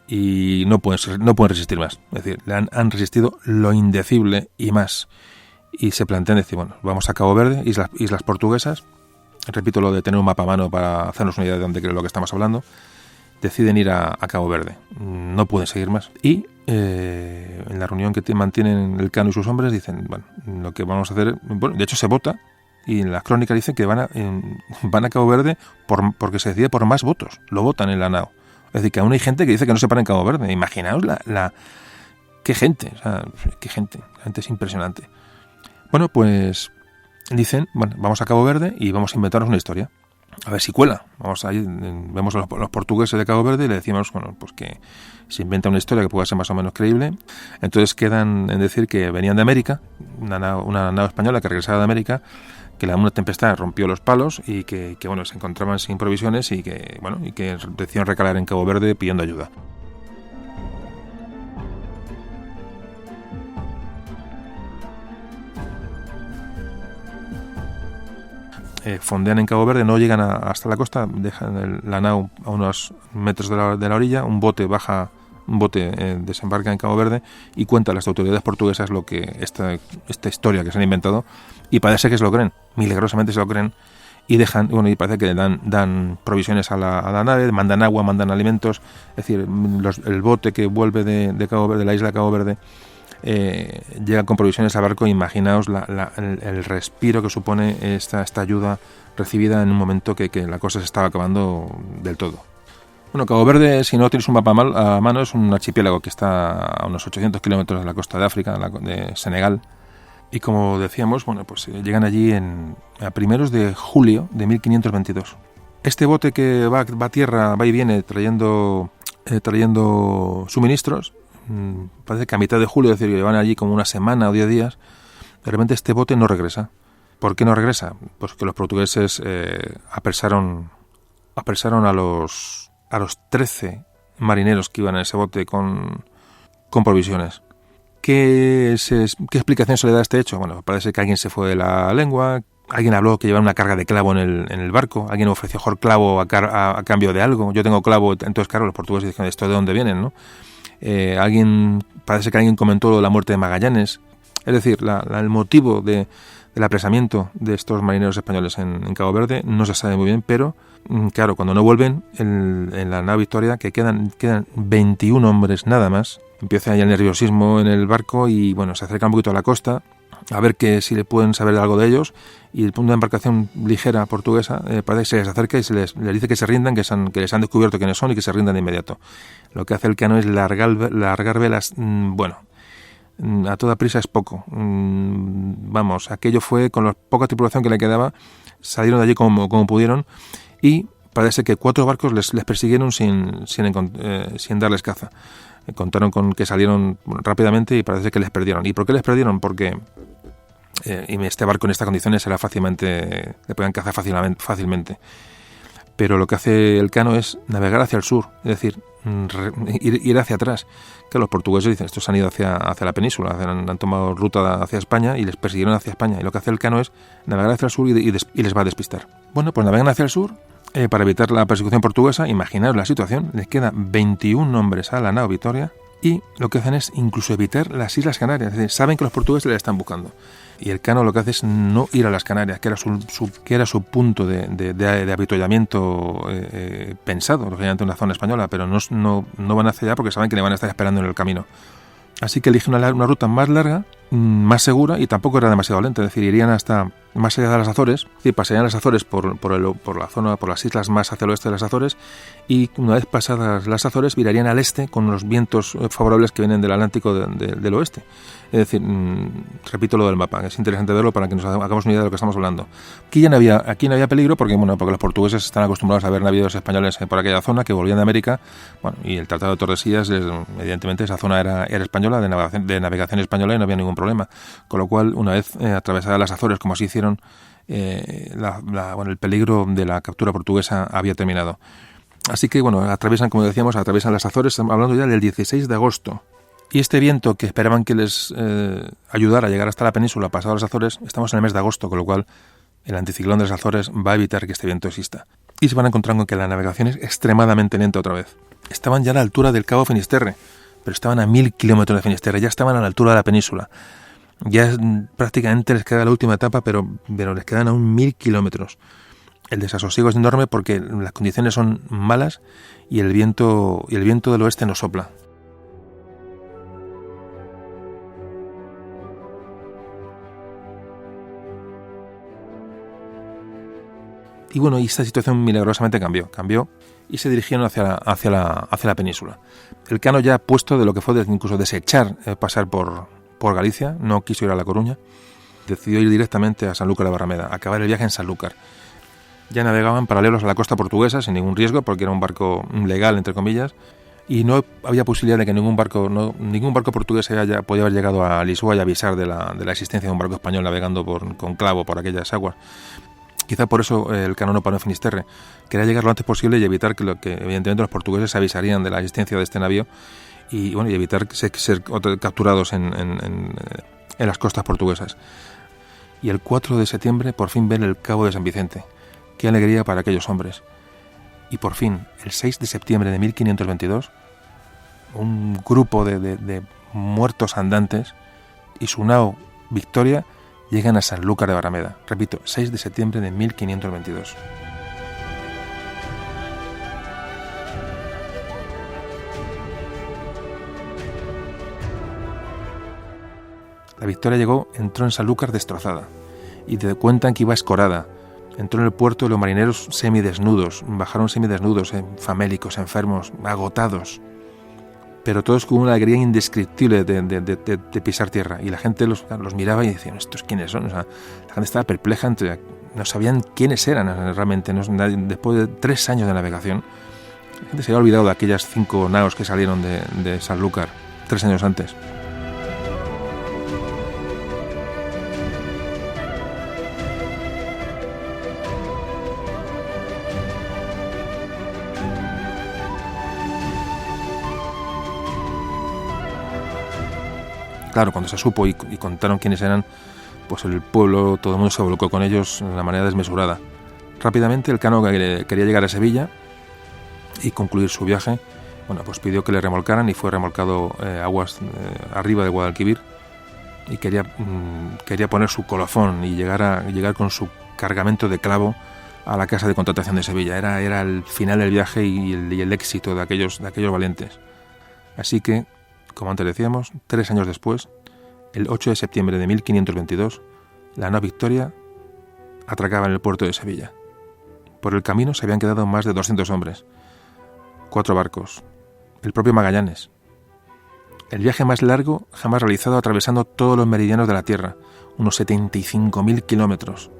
y no pueden resistir más. Es decir, han resistido lo indecible y más. Y se plantean decir, bueno, vamos a Cabo Verde, islas portuguesas. Repito lo de tener un mapa a mano para hacernos una idea de dónde es lo que estamos hablando. Deciden ir a Cabo Verde. No pueden seguir más. Y en la reunión que mantienen el Cano y sus hombres dicen, bueno, lo que vamos a hacer... Bueno, de hecho se vota, y en las crónicas dicen que van a Cabo Verde porque se decide por más votos. Lo votan en la nao. Es decir, que aún hay gente que dice que no se para en Cabo Verde. Imaginaos qué gente. O sea, qué gente. La gente es impresionante. Bueno, pues dicen, bueno, vamos a Cabo Verde y vamos a inventarnos una historia. A ver si cuela. Vemos a los portugueses de Cabo Verde y le decimos, bueno, pues que se inventa una historia que pueda ser más o menos creíble. Entonces quedan en decir que venían de América, una nao española que regresaba de América, que una tempestad rompió los palos y que bueno, se encontraban sin provisiones y que decidieron recalar en Cabo Verde pidiendo ayuda. Fondean en Cabo Verde, no llegan hasta la costa, dejan la nao a unos metros de la orilla, un bote desembarca en Cabo Verde y cuenta a las autoridades portuguesas lo que esta historia que se han inventado, y parece que se lo creen, milagrosamente se lo creen, y y parece que dan provisiones a la nave, mandan agua, mandan alimentos. Es decir, el bote que vuelve de Cabo Verde, de la isla de Cabo Verde, llega con provisiones al barco. Imaginaos el respiro que supone esta ayuda recibida en un momento que la cosa se estaba acabando del todo. Bueno, Cabo Verde, si no tienes un mapa a mano, es un archipiélago que está a unos 800 kilómetros de la costa de África, de Senegal. Y como decíamos, bueno, pues llegan allí a primeros de julio de 1522. Este bote que va a tierra, va y viene trayendo suministros, parece que a mitad de julio, es decir, que llevan allí como una semana o 10 días, de repente este bote no regresa. ¿Por qué no regresa? Pues que los portugueses apresaron a los 13 marineros que iban en ese bote con provisiones. ¿Qué explicación se le da a este hecho? Bueno, parece que alguien se fue de la lengua, alguien habló que llevaba una carga de clavo en el barco, alguien ofreció mejor clavo a cambio de algo. Yo tengo clavo, entonces claro, los portugueses dicen, ¿esto de dónde vienen, no? Parece que alguien comentó la muerte de Magallanes. Es decir, el motivo del apresamiento de estos marineros españoles en Cabo Verde no se sabe muy bien, pero claro, cuando no vuelven en la nao Victoria, que quedan 21 hombres nada más, empieza ya el nerviosismo en el barco y bueno, se acerca un poquito a la costa a ver si le pueden saber algo de ellos, y el punto de embarcación ligera portuguesa parece que se les acerca y les dice que se rindan, que les han descubierto quiénes son y que se rindan de inmediato. Lo que hace el Cano es largar velas, bueno, a toda prisa es poco. Vamos, aquello fue, con la poca tripulación que le quedaba, salieron de allí como pudieron, y parece que 4 barcos les persiguieron sin darles caza. Contaron con que salieron rápidamente y parece que les perdieron. ¿Y por qué les perdieron? Porque este barco en estas condiciones le podían cazar fácilmente. Pero lo que hace el Cano es navegar hacia el sur, es decir, ir hacia atrás. Que los portugueses dicen, estos han ido hacia la península, han tomado ruta hacia España y les persiguieron hacia España. Y lo que hace el Cano es navegar hacia el sur y les va a despistar. Bueno, pues navegan hacia el sur para evitar la persecución portuguesa. Imaginaos la situación, les quedan 21 hombres a la nao Victoria y lo que hacen es incluso evitar las Islas Canarias. Es decir, saben que los portugueses les están buscando. Y el Cano lo que hace es no ir a las Canarias, que era su punto de avituallamiento pensado, lógicamente una zona española, pero no van hacia allá porque saben que le van a estar esperando en el camino. Así que eligen una ruta más larga, más segura, y tampoco era demasiado lenta. Es decir, irían hasta más allá de las Azores, y pasarían las Azores por la zona, por las islas más hacia el oeste de las Azores, y una vez pasadas las Azores virarían al este con los vientos favorables que vienen del Atlántico del oeste. Es decir, repito lo del mapa, es interesante verlo para que nos hagamos una idea de lo que estamos hablando. Aquí no había peligro porque los portugueses están acostumbrados a ver navíos españoles por aquella zona que volvían de América, bueno, y el Tratado de Tordesillas, evidentemente esa zona era española, de navegación española, y no había ningún problema. Con lo cual, una vez atravesadas las Azores, como así hicieron, el peligro de la captura portuguesa había terminado. Así que, bueno, atraviesan las Azores, estamos hablando ya del 16 de agosto. Y este viento que esperaban que les ayudara a llegar hasta la península pasado las Azores, estamos en el mes de agosto, con lo cual el anticiclón de las Azores va a evitar que este viento exista. Y se van a encontrar con que la navegación es extremadamente lenta otra vez. Estaban ya a la altura del Cabo Finisterre, pero estaban a 1000 kilómetros de Finisterre, ya estaban a la altura de la península. Ya prácticamente les queda la última etapa, pero les quedan aún 1000 kilómetros. El desasosiego es enorme porque las condiciones son malas y el viento del oeste no sopla. Y bueno, y esta situación milagrosamente cambió y se dirigieron hacia la península. Elcano, ya puesto de lo que fue incluso desechar pasar por Galicia, no quiso ir a La Coruña, decidió ir directamente a Sanlúcar de Barrameda, acabar el viaje en Sanlúcar. Ya navegaban paralelos a la costa portuguesa sin ningún riesgo, porque era un barco legal, entre comillas, y no había posibilidad de que ningún barco portugués podía haber llegado a Lisboa y avisar de la existencia de un barco español navegando con clavo por aquellas aguas. Quizá por eso Elcano no paró en Finisterre. Quería llegar lo antes posible y evitar que evidentemente los portugueses se avisarían de la existencia de este navío y evitar ser capturados en las costas portuguesas. Y el 4 de septiembre por fin ven el Cabo de San Vicente. Qué alegría para aquellos hombres. Y por fin, el 6 de septiembre de 1522, un grupo de muertos andantes y su nao Victoria llegan a Sanlúcar de Barrameda. Repito, 6 de septiembre de 1522. La Victoria entró en Sanlúcar destrozada y te cuentan que iba escorada. Entró en el puerto y los marineros bajaron semidesnudos, famélicos, enfermos, agotados. Pero todos con una alegría indescriptible de pisar tierra. Y la gente los miraba y decían, ¿estos quiénes son? O sea, la gente estaba perpleja, no sabían quiénes eran realmente. Después de 3 años de navegación, la gente se había olvidado de aquellas 5 naos que salieron de Sanlúcar 3 años antes. Claro, cuando se supo y contaron quiénes eran, pues el pueblo, todo el mundo se volcó con ellos de una manera desmesurada. Rápidamente Elcano quería llegar a Sevilla y concluir su viaje. Bueno, pues pidió que le remolcaran y fue remolcado aguas arriba de Guadalquivir y quería poner su colofón y llegar con su cargamento de clavo a la casa de contratación de Sevilla. Era el final del viaje y el éxito de aquellos valientes. Así que, como antes decíamos, 3 años después, el 8 de septiembre de 1522, la nao Victoria atracaba en el puerto de Sevilla. Por el camino se habían quedado más de 200 hombres, 4 barcos, el propio Magallanes. El viaje más largo jamás realizado atravesando todos los meridianos de la Tierra, unos 75.000 kilómetros.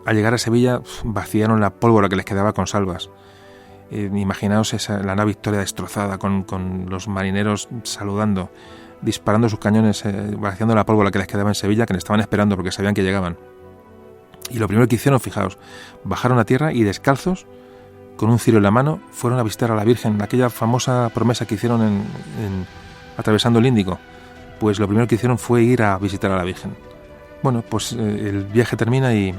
Al llegar a Sevilla vaciaron la pólvora que les quedaba con salvas. Imaginaos la nao Victoria destrozada, con los marineros saludando, disparando sus cañones, vaciando la pólvora que les quedaba en Sevilla, que le estaban esperando porque sabían que llegaban. Y lo primero que hicieron, fijaos, bajaron a tierra y descalzos, con un cirio en la mano, fueron a visitar a la Virgen, aquella famosa promesa que hicieron atravesando el Índico. Pues lo primero que hicieron fue ir a visitar a la Virgen. Bueno, pues el viaje termina y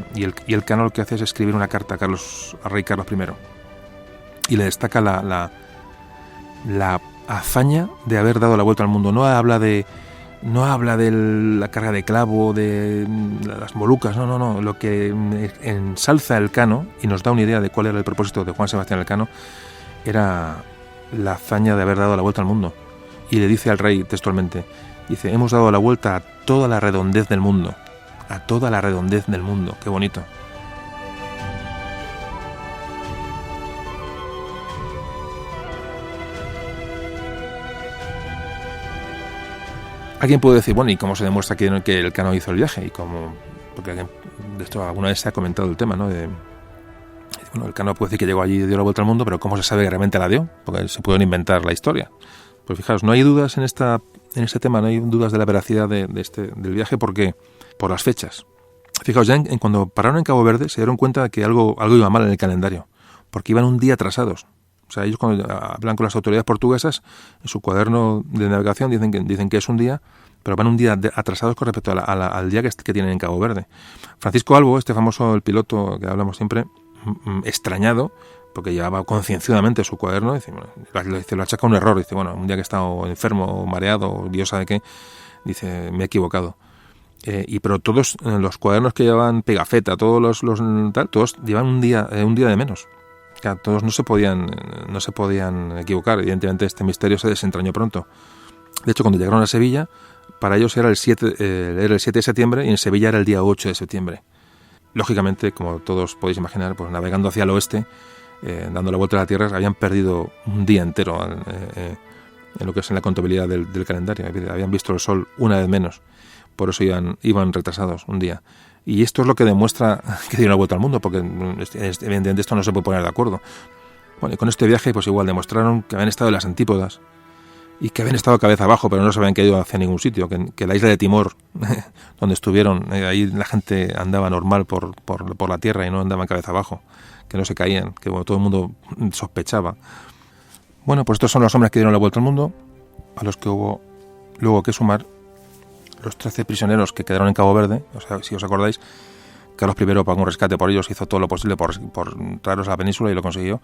Elcano lo que hace es escribir una carta a rey Carlos I. Y le destaca la hazaña de haber dado la vuelta al mundo. No habla de la carga de clavo, de las Molucas, no. Lo que ensalza Elcano y nos da una idea de cuál era el propósito de Juan Sebastián Elcano era la hazaña de haber dado la vuelta al mundo. Y le dice al rey textualmente, dice, hemos dado la vuelta a toda la redondez del mundo. A toda la redondez del mundo. Qué bonito. Alguien puede decir, bueno, ¿y cómo se demuestra que Elcano hizo el viaje? Y cómo, porque de esto alguna vez se ha comentado el tema, ¿no? Bueno, Elcano puede decir que llegó allí y dio la vuelta al mundo, pero ¿cómo se sabe que realmente la dio? Porque se pueden inventar la historia. Pues fijaos, no hay dudas en este tema, no hay dudas de la veracidad del viaje, porque por las fechas. Fijaos, ya cuando pararon en Cabo Verde se dieron cuenta de que algo iba mal en el calendario, porque iban un día atrasados. O sea, ellos cuando hablan con las autoridades portuguesas, en su cuaderno de navegación dicen que es un día, pero van un día atrasados con respecto al día que tienen en Cabo Verde. Francisco Albo, este famoso, el piloto que hablamos siempre, extrañado, porque llevaba concienzudamente su cuaderno, dice, lo achaca un error, dice, bueno, un día que he estado enfermo o mareado, o Dios sabe qué, dice, me he equivocado. Pero todos los cuadernos que llevaban Pigafetta, todos todos llevan un día de menos. O sea, todos no se podían equivocar. Evidentemente este misterio se desentrañó pronto. De hecho, cuando llegaron a Sevilla, para ellos era el 7 de septiembre y en Sevilla era el día 8 de septiembre. Lógicamente, como todos podéis imaginar, pues navegando hacia el oeste, dando la vuelta a la Tierra, habían perdido un día entero en lo que es en la contabilidad del calendario. Habían visto el sol una vez menos. Por eso iban retrasados un día. Y esto es lo que demuestra que dieron la vuelta al mundo, porque evidentemente esto no se puede poner de acuerdo. Bueno, y con este viaje pues igual demostraron que habían estado en las antípodas y que habían estado cabeza abajo, pero no se habían caído hacia ningún sitio, que la isla de Timor, donde estuvieron, ahí la gente andaba normal por la tierra y no andaban cabeza abajo, que no se caían, que todo el mundo sospechaba. Bueno, pues estos son los hombres que dieron la vuelta al mundo, a los que hubo luego que sumar los 13 prisioneros que quedaron en Cabo Verde. O sea, si os acordáis, Carlos I pagó un rescate por ellos, hizo todo lo posible por traerlos a la península y lo consiguió.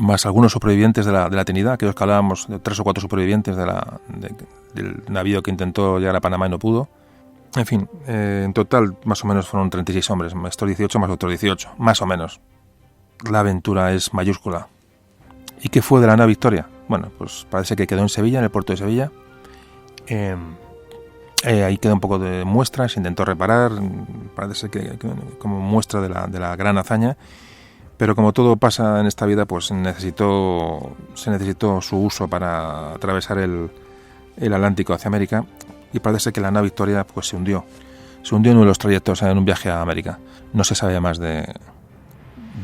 Más algunos supervivientes de la Trinidad, aquellos que hablábamos, de 3 o 4 supervivientes del navío que intentó llegar a Panamá y no pudo. En fin, en total más o menos fueron 36 hombres, estos 18 más otros 18, más o menos. La aventura es mayúscula. ¿Y qué fue de la nave Victoria? Bueno, pues parece que quedó en Sevilla, en el puerto de Sevilla. Ahí queda un poco de muestra, se intentó reparar, parece que como muestra de la gran hazaña, pero como todo pasa en esta vida, pues se necesitó su uso para atravesar el Atlántico hacia América, y parece que la nave Victoria pues se hundió en uno de los trayectos en un viaje a América. No se sabe más de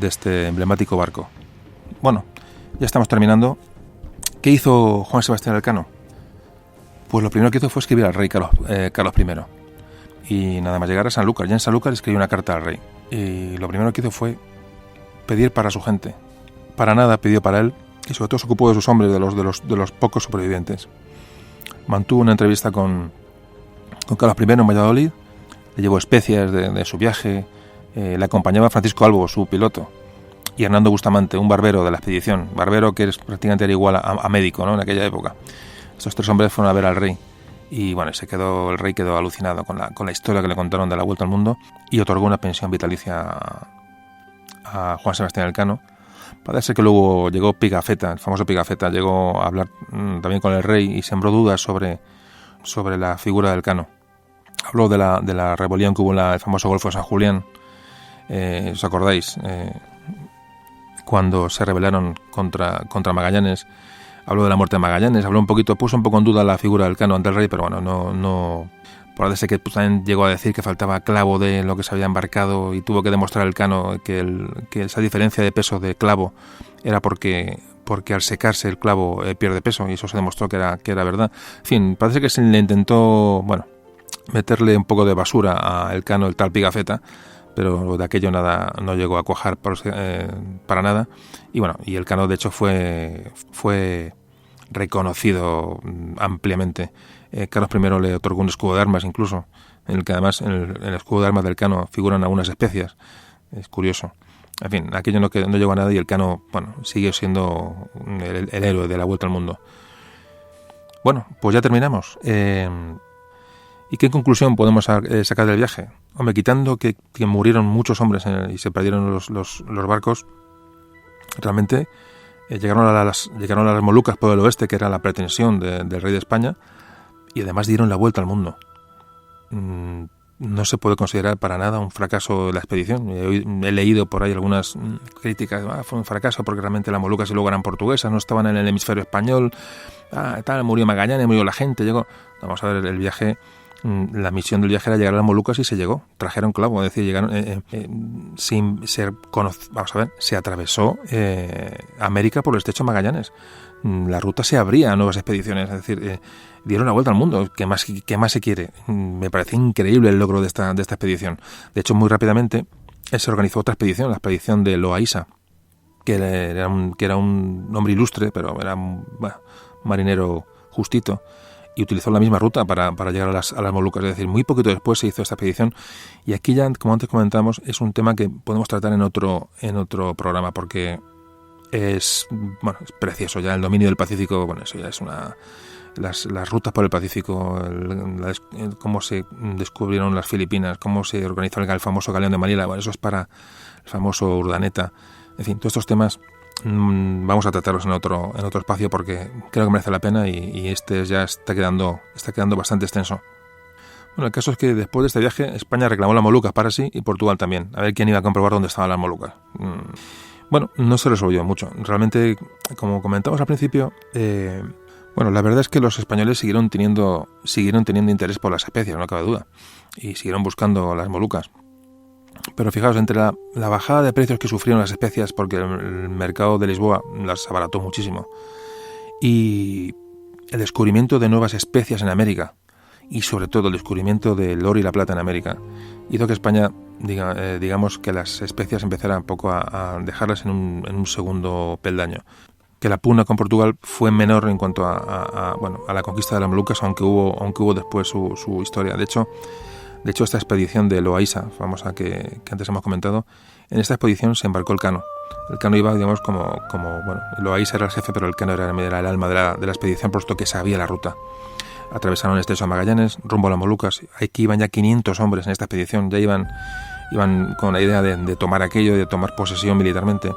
este emblemático barco. Bueno, ya estamos terminando. ¿Qué hizo Juan Sebastián Elcano? Pues lo primero que hizo fue escribir al rey Carlos I. Y nada más llegar a Sanlúcar. Ya en Sanlúcar escribió una carta al rey. Y lo primero que hizo fue pedir para su gente. Para nada pidió para él. Y sobre todo se ocupó de sus hombres, de los pocos supervivientes. Mantuvo una entrevista con Carlos I en Valladolid. Le llevó especias de su viaje. Le acompañaba Francisco Albo, su piloto. Y Hernando Bustamante, un barbero de la expedición. Barbero que prácticamente era igual a médico, ¿no?, en aquella época. Estos 3 hombres fueron a ver al rey y bueno, el rey quedó alucinado con la historia que le contaron de la vuelta al mundo y otorgó una pensión vitalicia a Juan Sebastián Elcano. Parece que luego llegó Pigafetta, el famoso Pigafetta, llegó a hablar también con el rey y sembró dudas sobre la figura de Elcano. Habló de la rebelión que hubo en el famoso Golfo de San Julián, ¿os acordáis? Cuando se rebelaron contra Magallanes. Habló de la muerte de Magallanes, puso un poco en duda la figura del Elcano ante el rey, pero bueno, no parece que también llegó a decir que faltaba clavo de lo que se había embarcado y tuvo que demostrar Elcano que esa diferencia de peso de clavo era porque al secarse el clavo pierde peso, y eso se demostró que era verdad. En fin, parece que se le intentó, meterle un poco de basura a Elcano, el tal Pigafetta, pero de aquello nada, no llegó a cuajar para nada. Y bueno, y Elcano de hecho fue reconocido ampliamente. Carlos I le otorgó un escudo de armas incluso, en el que además en el escudo de armas del Elcano figuran algunas especias. Es curioso. En fin, aquello no llegó a nada y Elcano, sigue siendo el héroe de la vuelta al mundo. Bueno, pues ya terminamos. ¿Y qué conclusión podemos sacar del viaje? Hombre, quitando que murieron muchos hombres y se perdieron los barcos, realmente llegaron a las Molucas por el oeste, que era la pretensión del rey de España, y además dieron la vuelta al mundo. No se puede considerar para nada un fracaso de la expedición. He leído por ahí algunas críticas. Fue un fracaso porque realmente las Molucas y luego eran portuguesas, no estaban en el hemisferio español. Murió Magallanes, murió la gente, llegó. Vamos a ver el viaje. La misión del viaje era llegar a las Molucas y se llegó. Trajeron clavo, es decir, llegaron sin ser conocidos. Vamos a ver, se atravesó América por el estrecho de Magallanes. La ruta se abría a nuevas expediciones, es decir, dieron la vuelta al mundo. ¿Qué más se quiere? Me parece increíble el logro de esta expedición. De hecho, muy rápidamente se organizó otra expedición, la expedición de Loaísa, que era un hombre ilustre, pero era un marinero justito, y utilizó la misma ruta para llegar a las Molucas. Es decir, muy poquito después se hizo esta expedición, y aquí ya, como antes comentamos, es un tema que podemos tratar en otro programa, porque es precioso. Ya el dominio del Pacífico, eso ya es las rutas por el Pacífico, cómo se descubrieron las Filipinas, cómo se organizó el famoso galeón de Manila. Eso es para el famoso Urdaneta. En fin, todos estos temas vamos a tratarlos en otro espacio, porque creo que merece la pena, y este ya está quedando bastante extenso. Bueno, el caso es que después de este viaje España reclamó las Molucas para sí, y Portugal también, a ver quién iba a comprobar dónde estaban las Molucas. Bueno, no se resolvió mucho. Realmente, como comentamos al principio, la verdad es que los españoles siguieron teniendo interés por las especias, no cabe duda, y siguieron buscando las Molucas. Pero fijaos, entre la bajada de precios que sufrieron las especias, porque el mercado de Lisboa las abarató muchísimo, y el descubrimiento de nuevas especias en América, y sobre todo el descubrimiento del oro y la plata en América, hizo que España, digamos que las especias empezaran un poco a dejarlas en un segundo peldaño. Que la pugna con Portugal fue menor en cuanto a la conquista de las Molucas, aunque hubo después su historia. De hecho, esta expedición de Loaiza, famosa que antes hemos comentado, en esta expedición se embarcó el Cano. El Cano iba, digamos, Loaiza era el jefe, pero el Cano era el alma de la expedición, puesto que sabía la ruta. Atravesaron el estrecho de Magallanes, rumbo a las Molucas. Aquí iban ya 500 hombres en esta expedición, ya iban con la idea de tomar aquello, de tomar posesión militarmente.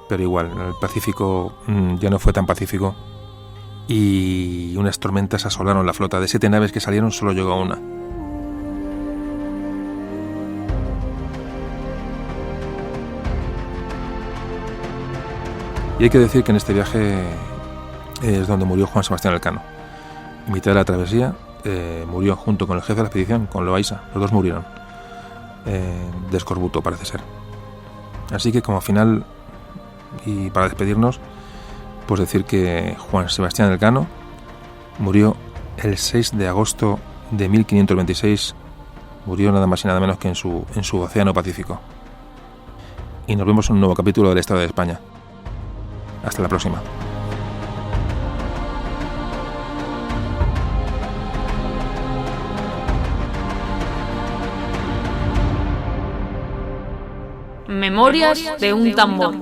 Pero igual, el Pacífico ya no fue tan pacífico, y unas tormentas asolaron la flota. De 7 naves que salieron, solo llegó una. Y hay que decir que en este viaje es donde murió Juan Sebastián Elcano. En mitad de la travesía murió junto con el jefe de la expedición, con Loaiza. Los dos murieron de escorbuto, parece ser. Así que como final, y para despedirnos, pues decir que Juan Sebastián Elcano murió el 6 de agosto de 1526. Murió nada más y nada menos que en su Océano Pacífico. Y nos vemos en un nuevo capítulo del Estado de España. Hasta la próxima. Memorias de un tambor.